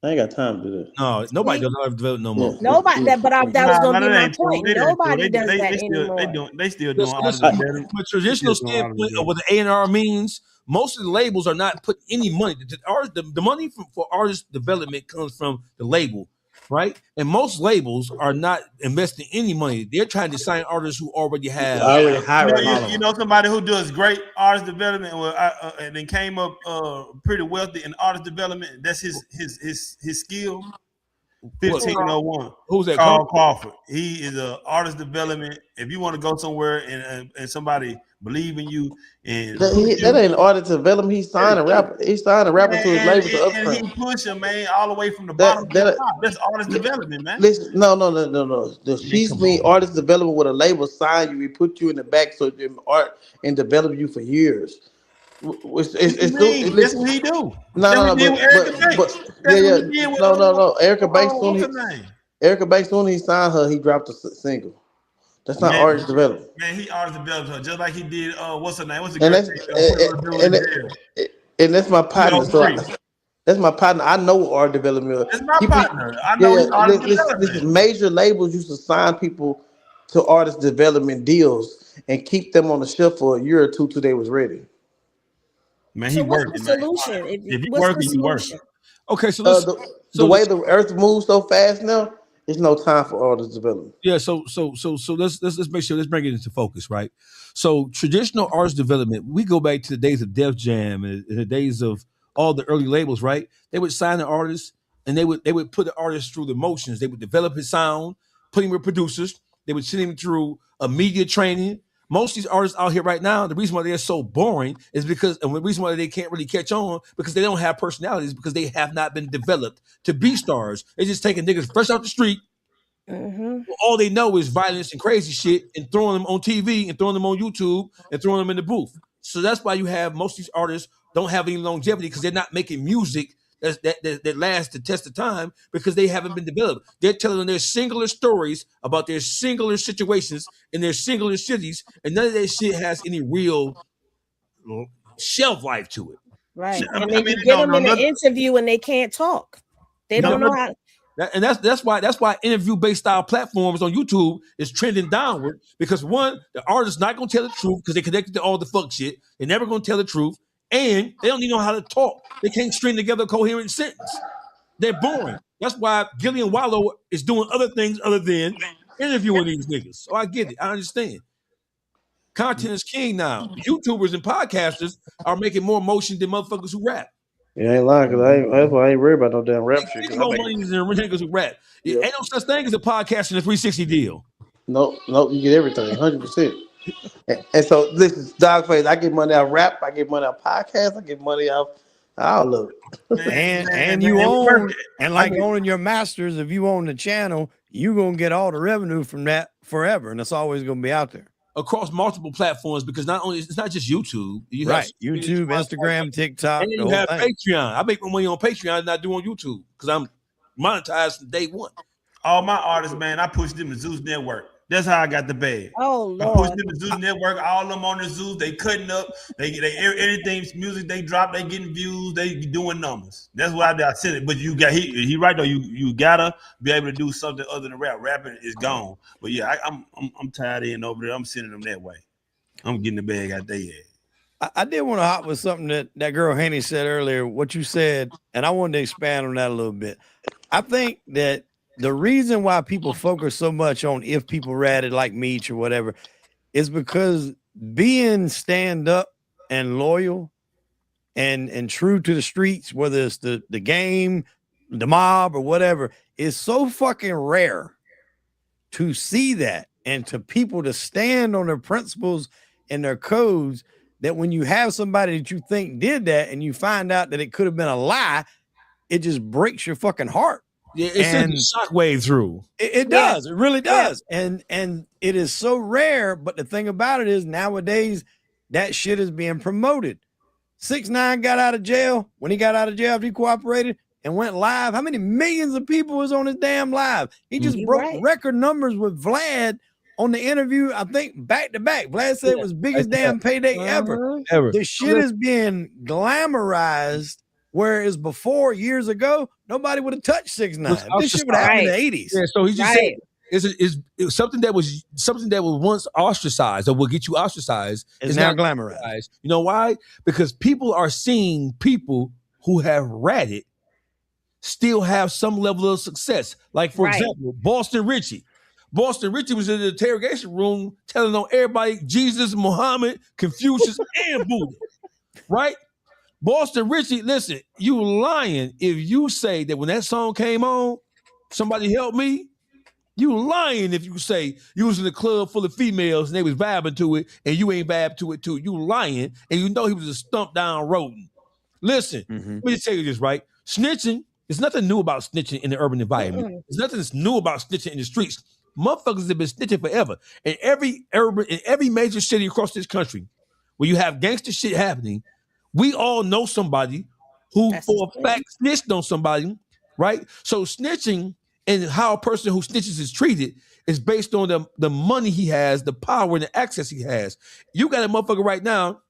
I ain't got time to do that. No, nobody does artist development no more. Nobody. That was going to be my point. Nobody does that anymore. They still doing artist development. development. From a traditional standpoint of what the A&R means, most of the labels are not putting any money. The money for artist development comes from the label. Right, and most labels are not investing any money. They're trying to sign artists who already have. You know somebody who does great artist development, and then came up pretty wealthy in artist development. That's his skill. 1501. Who's that? Carl Crawford. He is a artist development. If you want to go somewhere and somebody believe in you and that ain't artist development. He signed a rapper. He signed a rapper to his label to and he upfront. push him, man, all the way from the bottom to the top. That's artist development, man. Listen, no. She's mean artist development with a label sign you. We put you in the back so you art and develop you for years. That's what he do. No. Erica Banks Erica Banks when he signed her, he dropped a single. That's not artist development. Man, he artist developed her just like he did. What's her name? What's the and that's my partner. That's my partner. I know art development. That's my partner. I know artist development. This is major labels used to sign people to artist development deals and keep them on the shelf for a year or two till they was ready. Man, So he what's working. the solution? If he working, he working. Okay, so the way the earth moves so fast now, there's no time for artist development. Yeah, so let's make sure, let's bring it into focus, right? So traditional artist development, we go back to the days of Def Jam and the days of all the early labels, right? They would sign an artist and they would put the artist through the motions. They would develop his sound, put him with producers. They would send him through a media training. Most of these artists out here right now, the reason why they're so boring is because, and the reason why they can't really catch on, because they don't have personalities, because they have not been developed to be stars. They're just taking niggas fresh out the street. All they know is violence and crazy shit and throwing them on TV and throwing them on YouTube and throwing them in the booth. So that's why you have most of these artists don't have any longevity, because they're not making music that lasts the test of time, because they haven't been developed. They're telling their singular stories about their singular situations in their singular cities, and none of that shit has any real shelf life to it. Right. And then you get them in an interview and they can't talk. They don't know how. And that's why interview-based style platforms on YouTube is trending downward, because one, the artist's not gonna tell the truth because they're connected to all the fuck shit. They're never gonna tell the truth, and they don't even know how to talk. They can't string together a coherent sentence. They're boring. That's why Gillian Wallow is doing other things other than interviewing these niggas. So I get it. I understand. Content is king now. YouTubers and podcasters are making more motion than motherfuckers who rap. You ain't lying, because that's why I ain't worried about no damn rap shit. Ain't no money than niggas who rap. Ain't no such thing as a podcast in a 360 deal. No, you get everything, 100%. And so this is Dawgface. I get money out of rap. I get money out of podcasts. I get money out all of it. And you own, and like owning your masters, if you own the channel, you're going to get all the revenue from that forever. And it's always going to be out there. Across multiple platforms, because not only it's not just YouTube. You have YouTube, Instagram, TikTok, and you have Patreon. I make my money on Patreon and I do on YouTube because I'm monetized from day one. All my artists, man, I push them to Zeus Network. That's how I got the bag. Oh Lord! I push them to Zeus Network. All of them on the Zeus. They cutting up. They anything music they drop. They getting views. They doing numbers. That's what I did. I said it. But you got he right though. You gotta be able to do something other than rap. Rapping is gone. But yeah, I'm tired of over there. I'm sending them that way. I'm getting the bag out there. I did want to hop with something that girl Haney said earlier. What you said, and I wanted to expand on that a little bit. I think that the reason why people focus so much on if people ratted like Meech or whatever is because being stand up and loyal and true to the streets, whether it's the game, the mob, or whatever, is so fucking rare to see that, and to people to stand on their principles and their codes, that when you have somebody that you think did that and you find out that it could have been a lie, it just breaks your fucking heart. Yeah, it sends a shockwave through. It does. It really does. And it is so rare. But the thing about it is nowadays that shit is being promoted. 6ix9ine got out of jail. When he got out of jail after he cooperated and went live, how many millions of people was on his damn live? He just broke record numbers with Vlad on the interview, I think back to back. Vlad said it was biggest damn payday ever. The shit is being glamorized. Whereas before, years ago, nobody would have touched 6ix9ine. This shit would have happened in the 80s. Yeah, so he just said it's something that was once ostracized or will get you ostracized. It's now glamorized. You know why? Because people are seeing people who have ratted still have some level of success. Like, for example, Boston Richie. Boston Richie was in the interrogation room telling on everybody Jesus, Muhammad, Confucius, and Buddha. Right? Boston Richie, listen, you lying if you say that when that song came on, Somebody help me. You lying if you say you was in a club full of females and they was vibing to it and you ain't vibe to it too. You lying and you know he was a stumped down rodent. Listen, let me just tell you this, right? Snitching, there's nothing new about snitching in the urban environment. There's nothing that's new about snitching in the streets. Motherfuckers have been snitching forever. In every major city across this country where you have gangster shit happening, we all know somebody who for a fact snitched on somebody, right? So snitching and how a person who snitches is treated is based on the money he has, the power and the access he has. You got a motherfucker right now,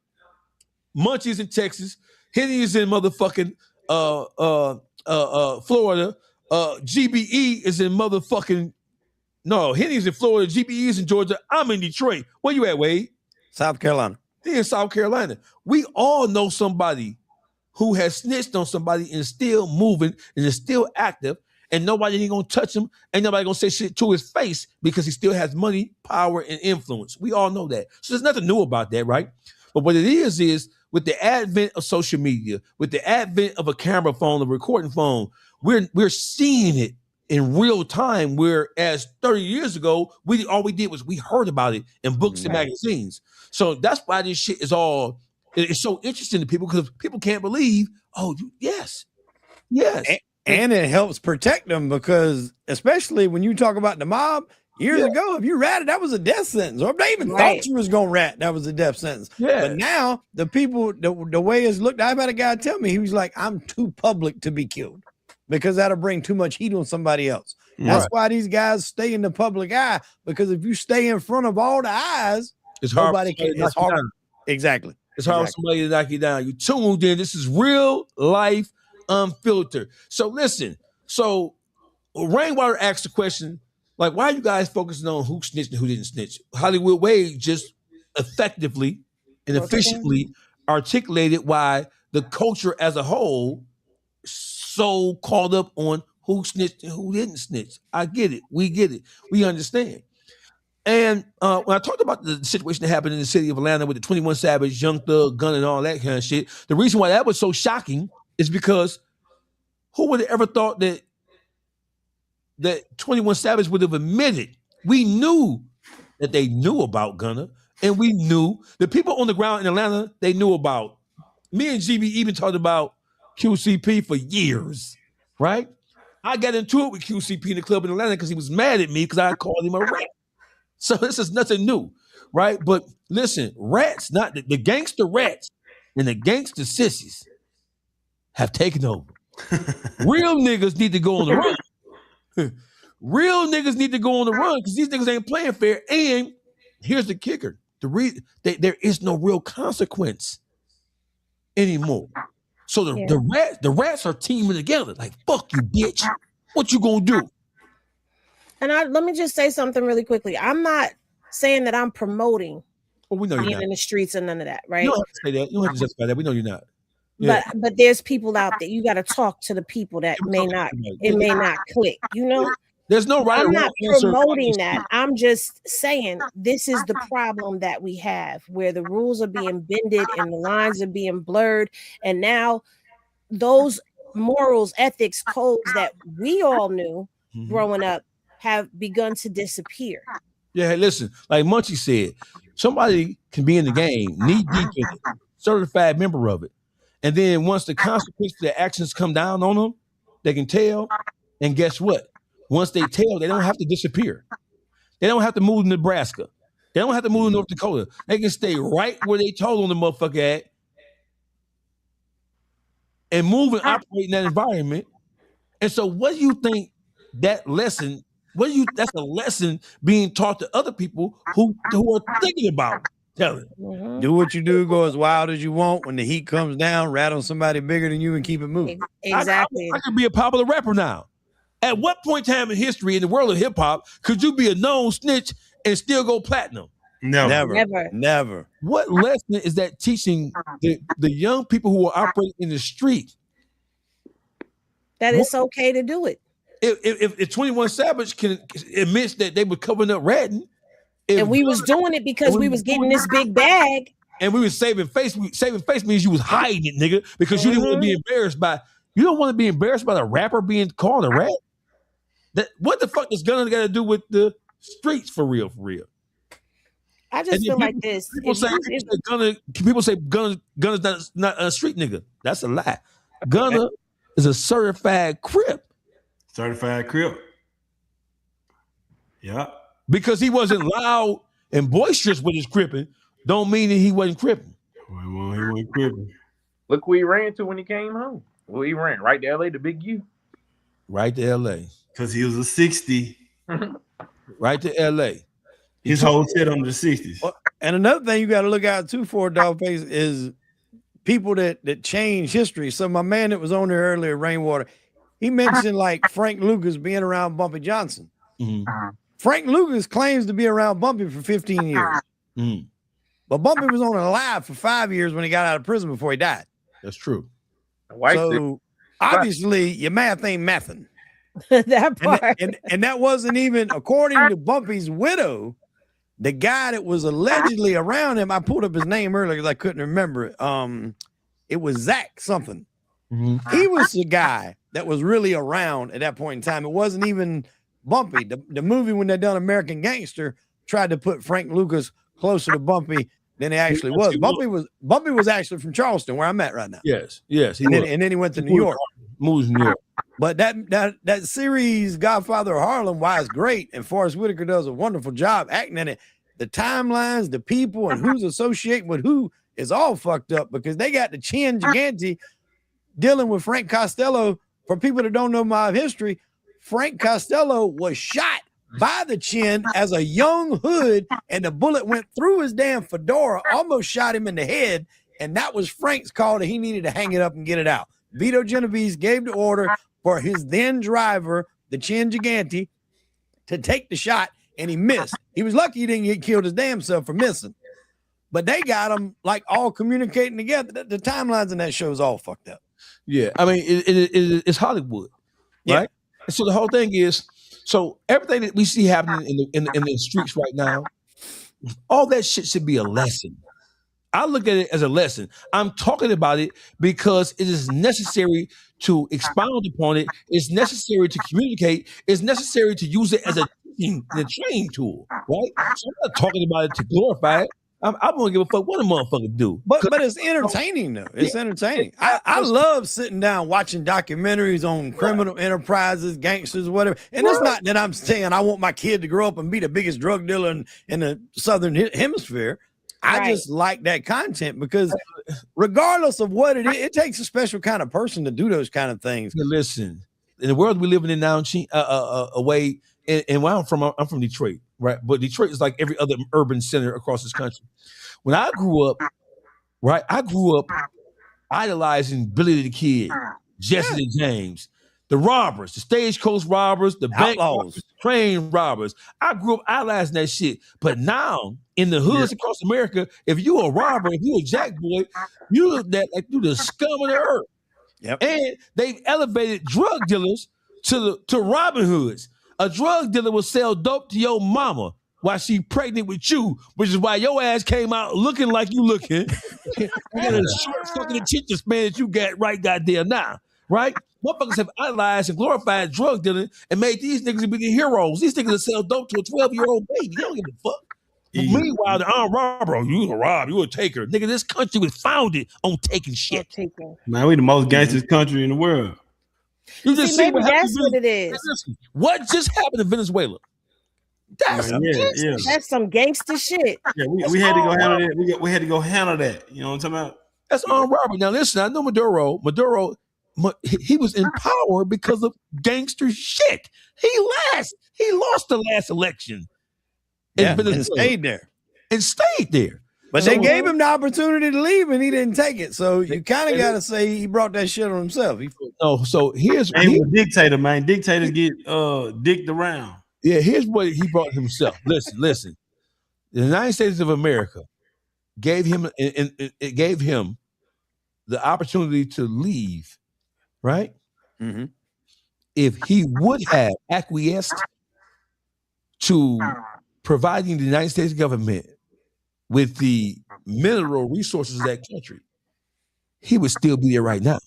Munchie's in Texas, Henny is in motherfucking Florida, GBE is in motherfucking, no, Henny's in Florida, GBE is in Georgia, I'm in Detroit. Where you at, Wade? South Carolina. He in South Carolina. We all know somebody who has snitched on somebody and is still moving and is still active, and nobody ain't gonna touch him. Ain't nobody gonna say shit to his face because he still has money, power, and influence. We all know that. So there's nothing new about that, right? But what it is with the advent of social media, with the advent of a camera phone, a recording phone, we're seeing it in real time. Whereas 30 years ago, all we did was we heard about it in books and magazines. So that's why this shit is all, it's so interesting to people because people can't believe, yes. And it helps protect them because especially when you talk about the mob, years ago, if you ratted, that was a death sentence. Or if they even thought you was going to rat, that was a death sentence. Yeah. But now the people, the way it's looked, I've had a guy tell me, he was like, I'm too public to be killed because that'll bring too much heat on somebody else. That's why these guys stay in the public eye, because if you stay in front of all the eyes, it's hard. Nobody can. It's hard. Exactly. It's hard for somebody to knock you down. You tuned in. This is Real Life Unfiltered. So listen. So Rainwater asked the question, like, why are you guys focusing on who snitched and who didn't snitch? Hollywood Wade just effectively and efficiently articulated why the culture as a whole so caught up on who snitched and who didn't snitch. I get it. We get it. We understand. And when I talked about the situation that happened in the city of Atlanta with the 21 Savage, Young Thug, gun, and all that kind of shit, the reason why that was so shocking is because who would have ever thought that 21 Savage would have admitted? We knew that they knew about Gunna, and we knew the people on the ground in Atlanta, they knew about. Me and GB even talked about QCP for years, right? I got into it with QCP in the club in Atlanta because he was mad at me because I called him a rat. So this is nothing new, right? But listen, rats, not the gangster rats and the gangster sissies have taken over. Real niggas need to go on the run. Real niggas need to go on the run because these niggas ain't playing fair. And here's the kicker. There is no real consequence anymore. So the rats are teaming together. Like, fuck you, bitch. What you gonna do? And let me just say something really quickly. I'm not saying that I'm promoting we know being in the streets and none of that, right? You don't have to say that. You don't have to justify that. We know you're not. Yeah. But there's people out there. You got to talk to the people that may not click, you know? There's no right. I'm not promoting that. I'm just saying this is the problem that we have where the rules are being bended and the lines are being blurred. And now those morals, ethics, codes that we all knew growing up have begun to disappear. Yeah, hey, listen, like Munchie said, somebody can be in the game, knee deep in it, certified member of it. And then once the consequences of their actions come down on them, they can tell. And guess what? Once they tell, they don't have to disappear. They don't have to move to Nebraska. They don't have to move to North Dakota. They can stay right where they told on the motherfucker at and move and operate in that environment. And so what do you think that lesson, that's a lesson being taught to other people who are thinking about telling? Do what you do, go as wild as you want. When the heat comes down, rat on somebody bigger than you and keep it moving. Exactly. I could be a popular rapper now. At what point in time in history in the world of hip hop could you be a known snitch and still go platinum? Never. What lesson is that teaching the young people who are operating in the street? That it's okay to do it. If 21 Savage can admit that they were covering up ratting, and we was doing it because we was getting this big bag, and we was saving face. Saving face means you was hiding it, nigga, because you didn't want to be embarrassed by. You don't want to be embarrassed by a rapper being called a rat. What the fuck is Gunna got to do with the streets for real? For real. I just feel like this. People say Gunna's not a street nigga. That's a lie. Gunna is a certified Crip. Certified Crip. Yeah. Because he wasn't loud and boisterous with his cripping, don't mean that he wasn't cripping. Well, he wasn't cripping. Look who he ran to when he came home. Well, he ran right to LA, the big U. Right to LA. Because he was a 60. Right to LA. His whole set on the 60s. Well, and another thing you got to look out too for Dawgface is people that change history. So my man that was on there earlier, Rainwater, he mentioned like Frank Lucas being around Bumpy Johnson. Mm-hmm. Frank Lucas claims to be around Bumpy for 15 years. Mm. But Bumpy was on alive for 5 years when he got out of prison before he died. That's true. So obviously your math ain't mathing. That part. And that wasn't even, according to Bumpy's widow, the guy that was allegedly around him. I pulled up his name earlier because I couldn't remember it. It was Zach something. Mm-hmm. He was the guy that was really around at that point in time. It wasn't even Bumpy. The movie, when they done American Gangster, tried to put Frank Lucas closer to Bumpy than he actually was. Bumpy was actually from Charleston, where I'm at right now. Yes. And then he went to New York. Moved to New York. But that series, Godfather of Harlem, why it's great, and Forrest Whitaker does a wonderful job acting in it. The timelines, the people, and who's associating with who is all fucked up because they got the Chin Gigante dealing with Frank Costello. For people that don't know my history, Frank Costello was shot by the Chin as a young hood, and the bullet went through his damn fedora, almost shot him in the head, and that was Frank's call that he needed to hang it up and get it out. Vito Genovese gave the order for his then driver, the Chin Gigante, to take the shot, and he missed. He was lucky he didn't get killed his damn self for missing. But they got them like all communicating together. The timelines in that show is all fucked up. Yeah, I mean, it's Hollywood, right? Yeah. So the whole thing is, so everything that we see happening in the streets right now, all that shit should be a lesson. I look at it as a lesson. I'm talking about it because it is necessary to expound upon it. It's necessary to communicate. It's necessary to use it as a training tool, right? So I'm not talking about it to glorify it. I'm gonna give a fuck what a motherfucker do. But it's entertaining though. It's entertaining. I love sitting down watching documentaries on criminal enterprises, gangsters, whatever. And it's not that I'm saying I want my kid to grow up and be the biggest drug dealer in the Southern Hemisphere. I just like that content because regardless of what it is, it takes a special kind of person to do those kind of things. Listen, in the world we live in now, away, and where I'm from Detroit, right? But Detroit is like every other urban center across this country. When I grew up, right, I grew up idolizing Billy the Kid, Jesse and James, the robbers, the stagecoach robbers, the bank robbers, train robbers. I grew up idolizing that shit. But now in the hoods across America, if you a robber, if you a jack boy, you look like you the scum of the earth. Yep. And they've elevated drug dealers to Robin Hoods. A drug dealer will sell dope to your mama while she pregnant with you, which is why your ass came out looking like you looking. You got a short fucking attention span that you got right goddamn now, right? Motherfuckers have idolized and glorified drug dealing and made these niggas be the heroes. These niggas will sell dope to a 12-year-old baby. They don't give a fuck. Meanwhile, the armed robber, you a rob, you a taker. Nigga, this country was founded on taking shit. Man, we the most gangster country in the world. You just see maybe that's what it is. Listen, what just happened in Venezuela? That's That's some gangster shit. Yeah, we had to go handle that. We had to go handle that. You know what I'm talking about? That's armed robbery. Now listen, I know Maduro, he was in power because of gangster shit. He lost the last election. And stayed there. But But they gave him the opportunity to leave and he didn't take it. So you kind of got to say he brought that shit on himself. So here's a dictator, man. Dictators get dicked around. Yeah, here's what he brought himself. Listen. The United States of America gave him the opportunity to leave, right? Mm-hmm. If he would have acquiesced to providing the United States government with the mineral resources of that country, he would still be there right now.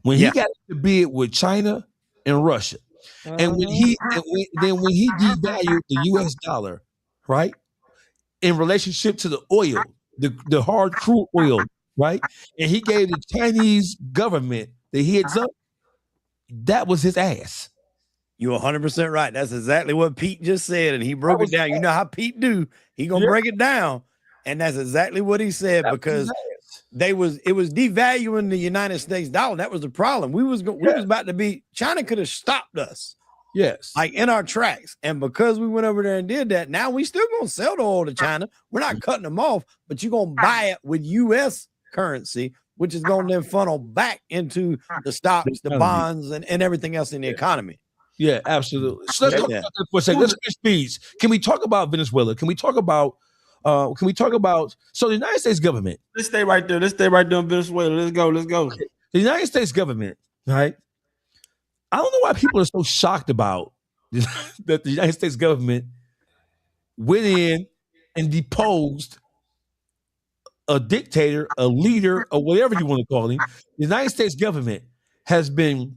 When he got to bid with China and Russia, And when he when he devalued the U.S. dollar, right, in relationship to the oil, the hard crude oil, right, and he gave the Chinese government the heads up, that was his ass. You're 100% right. That's exactly what Pete just said, and he broke it down. You know how Pete do? He gonna break it down, and that's exactly what he said because it was devaluing the United States dollar. That was the problem. We was about to be. China could have stopped us. Yes, like in our tracks, and because we went over there and did that, now we still gonna sell the oil to China. We're not cutting them off, but you're gonna buy it with U.S. currency, which is gonna then funnel back into the stocks, the bonds, and everything else in the economy. Yeah, absolutely. So let's talk about that for a second. Let's switch speeds. Can we talk about Venezuela? Can we talk about so the United States government? Let's stay right there. Let's stay right there in Venezuela. Let's go. Okay. The United States government, right? I don't know why people are so shocked about that the United States government went in and deposed a dictator, a leader, or whatever you want to call him. The United States government has been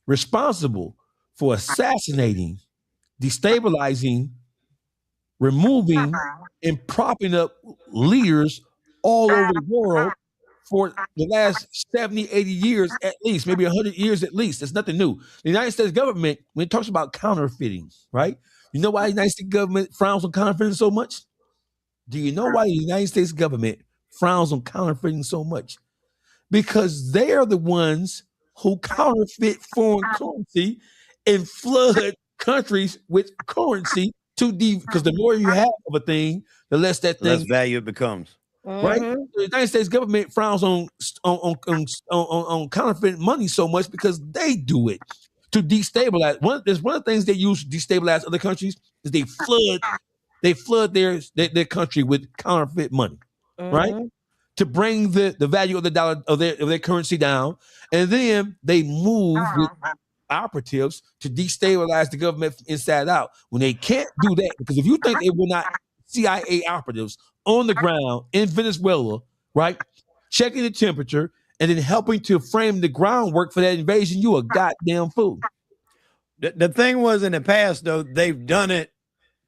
responsible for assassinating, destabilizing, removing, and propping up leaders all over the world for the last 70, 80 years at least, maybe 100 years at least. It's nothing new. The United States government, when it talks about counterfeiting, right? You know why the United States government frowns on counterfeiting so much? Do you know why the United States government frowns on counterfeiting so much? Because they are the ones who counterfeit foreign currency and flood countries with currency because the more you have of a thing, the less that thing, less value it becomes. Right? The United States government frowns on counterfeit money so much because they do it to destabilize. One of the things they use to destabilize other countries is they flood their country with counterfeit money, right? To bring the value of the dollar of their currency down, and then they move with operatives to destabilize the government inside out. When they can't do that, because if you think they were not CIA operatives on the ground in Venezuela, right, checking the temperature and then helping to frame the groundwork for that invasion, you a goddamn fool. The thing was, in the past, though, they've done it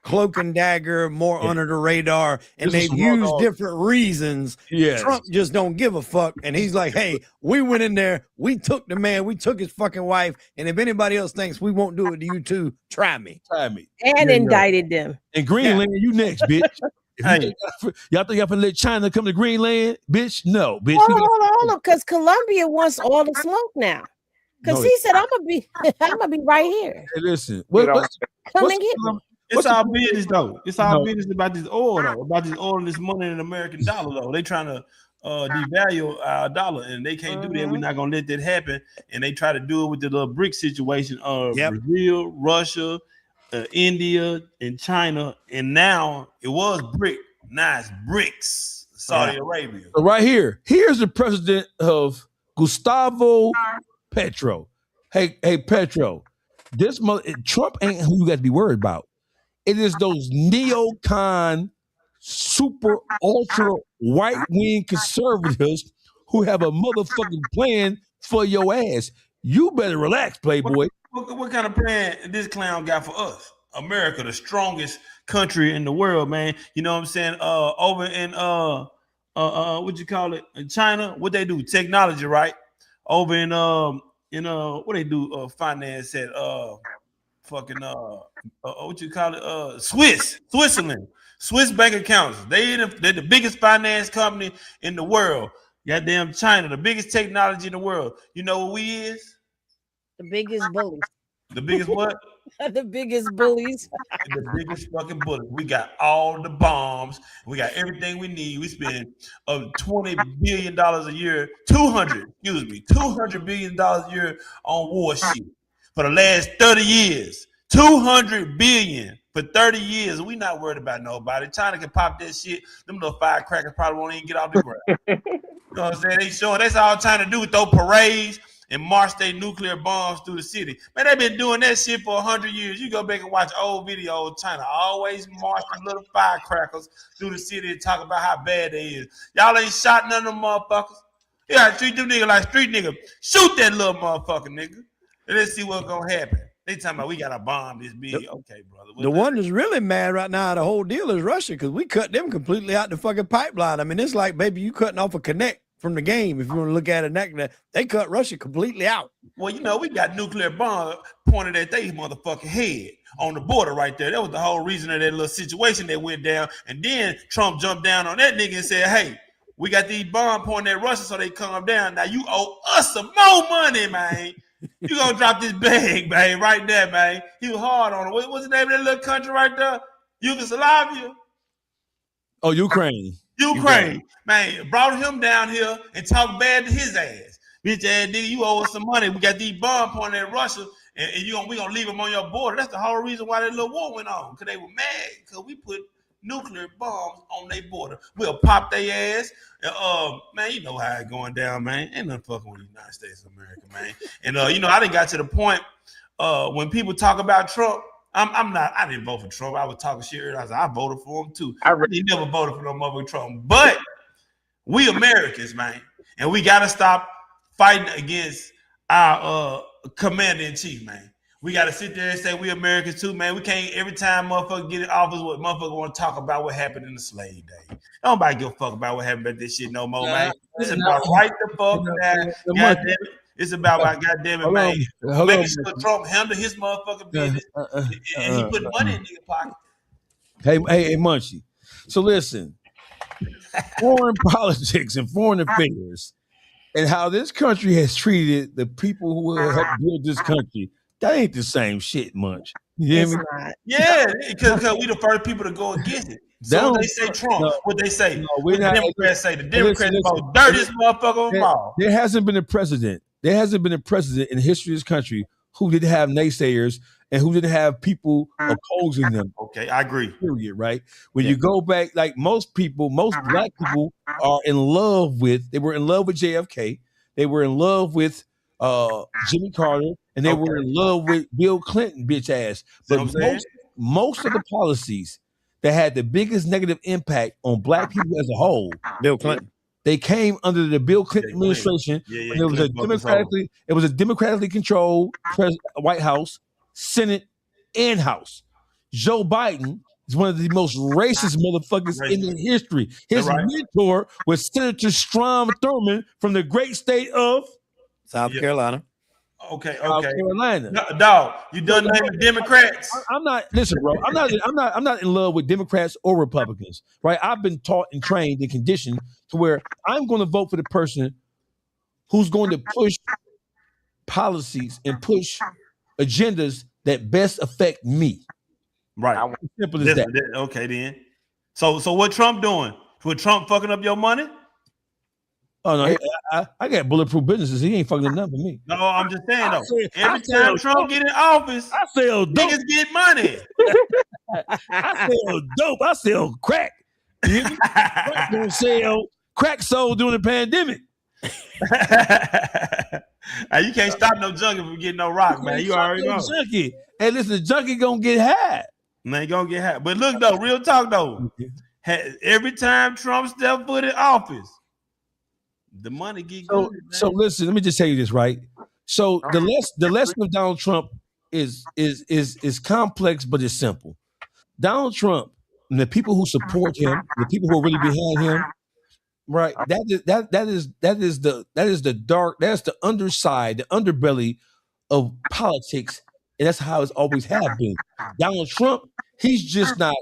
cloak and dagger, more under the radar, and they've used different reasons. Yes. Trump just don't give a fuck, and he's like, hey, we went in there, we took the man, we took his fucking wife, and if anybody else thinks we won't do it to you too, try me. And indicted them. And Greenland, you next, bitch. Y'all think y'all finna let China come to Greenland? Bitch, no, bitch. Hold on, because Colombia wants all the smoke now. Because he said, I'm gonna be right here. Hey, listen, Come and get me. It's our business though. It's our business about this oil though, about this oil and this money in the American dollar though. They trying to devalue our dollar, and they can't do that. We're not gonna let that happen. And they try to do it with the little BRIC situation of Brazil, Russia, India, and China. And now it was BRIC, now it's BRICS, Saudi Arabia. So right here's the president of Gustavo Petro. Hey Petro, Trump ain't who you got to be worried about. It is those neocon, super ultra right wing conservatives who have a motherfucking plan for your ass. You better relax, Playboy. What kind of plan this clown got for us? America, the strongest country in the world, man. You know what I'm saying? Over in what you call it, in China, what they do? Technology, right? Over in what they do? Finance at what you call it? Switzerland. Swiss bank accounts. They're the biggest finance company in the world. Goddamn China, the biggest technology in the world. You know what we is? The biggest bullies. The biggest what? The biggest bullies. The biggest fucking bullies. We got all the bombs. We got everything we need. We spend $20 billion a year, $200 billion a year on war shit for the last 30 years. 200 billion for 30 years. We not worried about nobody. China can pop that shit. Them little firecrackers probably won't even get off the ground. You know what I'm saying? They showing that's all China do, throw parades and march their nuclear bombs through the city. Man, they've been doing that shit for 100 years. You go back and watch old videos. China always march them little firecrackers through the city and talk about how bad they is. Y'all ain't shot none of them motherfuckers. You gotta treat them niggas like street nigga. Shoot that little motherfucker, nigga. And let's see what's gonna happen. They talking about we got to bomb this big. Okay, brother. The one that's really mad right now, the whole deal is Russia, because we cut them completely out the fucking pipeline. I mean, it's like, baby, you cutting off a connect from the game. If you want to look at it that, they cut Russia completely out. Well, you know, we got nuclear bomb pointed at their motherfucking head on the border right there. That was the whole reason of that little situation that went down. And then Trump jumped down on that nigga and said, hey, we got these bombs pointing at Russia so they calm down. Now you owe us some more money, man. You gonna drop this bag, man, right there, man. He was hard on it. What's the name of that little country right there? Yugoslavia? Oh, Ukraine. Ukraine. Man, brought him down here and talked bad to his ass. Bitch ass nigga, you owe us some money. We got these bombs pointing at Russia, and we gonna leave them on your border. That's the whole reason why that little war went on. Because they were mad because we put nuclear bombs on their border. We'll pop their ass. Man, you know how it's going down, man. Ain't nothing fucking with the United States of America, man. And you know, I done got to the point when people talk about Trump. I didn't vote for Trump. I was talking shit earlier. I said, I voted for him too. I really never voted for no motherfucking Trump. But we Americans, man, and we gotta stop fighting against our commander-in-chief, man. We got to sit there and say we Americans too, man. We can't every time motherfucker get in office, what motherfucker want to talk about what happened in the slave day. Nobody give a fuck about what happened about this shit no more, man. It's about right the fuck now. God damn it. It's about goddamn it, man. Making sure Trump handle his motherfucking business and he put money in nigga pocket. Hey, Munchie. So listen, foreign politics and foreign affairs and how this country has treated the people who helped build this country. That ain't the same shit, Munch. You hear me? Yeah, because we the first people to go against it. So they say Trump, what they say, what the Democrats say, the Democrats are the dirtiest motherfucker of all. There hasn't been a president in the history of this country who didn't have naysayers and who didn't have people opposing them. Okay, I agree. Period, right? When you go back, like most black people are in love with, they were in love with JFK. They were in love with Jimmy Carter, and they were in love with Bill Clinton, bitch ass. But most of the policies that had the biggest negative impact on black people as a whole, Bill Clinton, they came under the Bill Clinton administration. It was a democratically controlled White House, Senate, and House. Joe Biden is one of the most racist motherfuckers in the history. His mentor was Senator Strom Thurmond from the great state of South Carolina. Okay. South Carolina. No, dog, you done naming Democrats. I'm not. Listen, bro. I'm not in love with Democrats or Republicans. Right? I've been taught and trained and conditioned to where I'm going to vote for the person who's going to push policies and push agendas that best affect me. Right. Simple as that. Okay, then. So what Trump doing? With Trump fucking up your money? Oh no, I got bulletproof businesses. He ain't fucking enough for me. No, I'm just saying though. Every time Trump get in office, I sell dope. Niggas get money. I sell dope. I sell crack. You hear me? Crack don't sell. Crack sold during the pandemic. You can't stop no junkie from getting no rock, man. You already know. Junkie. Hey, listen, the junkie gonna get high. Man, gonna get high. But look though, real talk though. Every time Trump step foot in office, the money get good. So listen, let me just tell you this, right? So the lesson of Donald Trump is complex, but it's simple. Donald Trump and the people who support him, the people who are really behind him, right? That is the underside, the underbelly of politics, and that's how it's always have been. Donald Trump, he's just not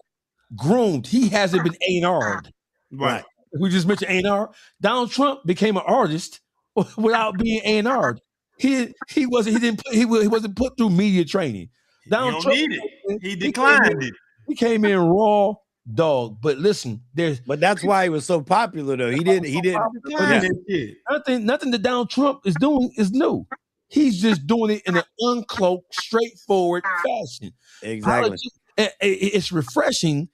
groomed. He hasn't been A&R'd. Right. We just mentioned A&R. Donald Trump became an artist without being A&R'd. He wasn't put through media training. Donald Trump need it. He declined it. He came in raw dog. But listen, but that's why he was so popular though. He didn't nothing that Donald Trump is doing is new. He's just doing it in an uncloaked, straightforward fashion. Exactly. It's refreshing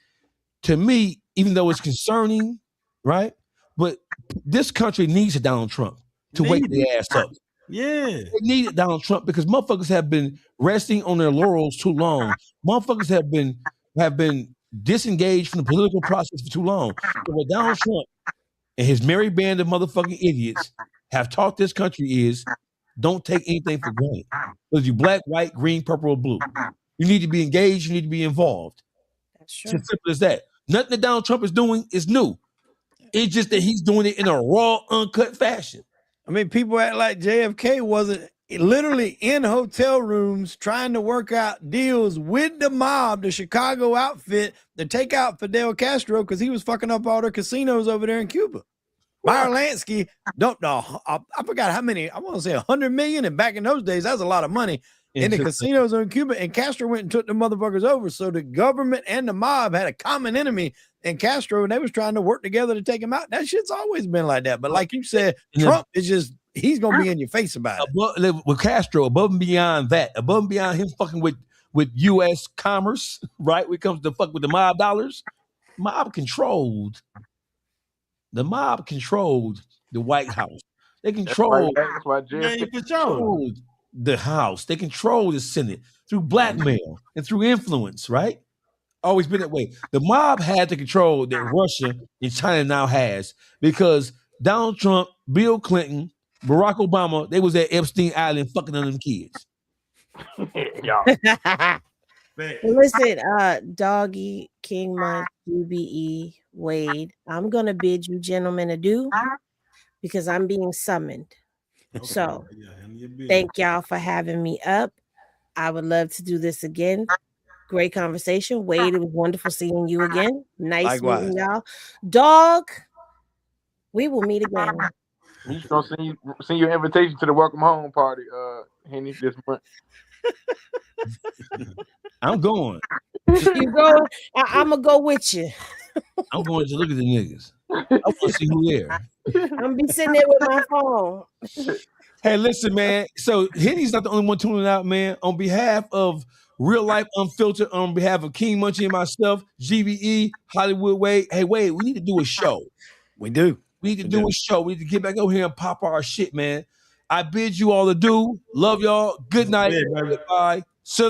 to me, even though it's concerning. Right, but this country needs a Donald Trump to wake their ass up. Yeah, they needed Donald Trump because motherfuckers have been resting on their laurels too long. Motherfuckers have been disengaged from the political process for too long. So what Donald Trump and his merry band of motherfucking idiots have taught this country is Don't take anything for granted. Whether you black, white, green, purple, or blue. You need to be engaged. You need to be involved. That's It's true. as simple as that. Nothing that Donald Trump is doing is new. It's just that he's doing it in a raw, uncut fashion. I mean, people act like JFK wasn't literally in hotel rooms trying to work out deals with the mob, the Chicago outfit, to take out Fidel Castro because he was fucking up all their casinos over there in Cuba. Meyer Lansky, don't know. I forgot how many. I want to say 100 million. And back in those days, that was a lot of money in the casinos in Cuba. And Castro went and took the motherfuckers over. So the government and the mob had a common enemy in Castro, and they was trying to work together to take him out. That shit's always been like that. But like you said, Trump is just, he's going to be in your face about it. With Castro, above and beyond that, above and beyond him fucking with U.S. commerce, right? When it comes to fuck with the mob dollars, the mob controlled the White House. They controlled the House. They control the Senate through blackmail and through influence, right? Always been that way. The mob had the control that Russia and China now has because Donald Trump, Bill Clinton, Barack Obama, they was at Epstein Island fucking on them kids. Listen, Doggy, King Munch, UBE, Wade, I'm going to bid you gentlemen adieu because I'm being summoned. Okay. So thank y'all for having me up. I would love to do this again. Great conversation. Wade, it was wonderful seeing you again. Nice meeting y'all. Dog, we will meet again. He's going to send you an invitation to the welcome home party, Henny, this month. I'm going. You go. I'm gonna go with you. I'm going to look at the niggas. I want to see who there. I'm gonna be sitting there with my phone. Hey, listen, man. So Henny's not the only one tuning out, man. On behalf of RealLyfe Unfiltered, on behalf of King Munchie and myself, GBE, Hollywood Wade. Hey, Wade, we need to do a show. We do. We need to do a show. We need to get back over here and pop our shit, man. I bid you all adieu. Love y'all. Good night. Bye. Salute.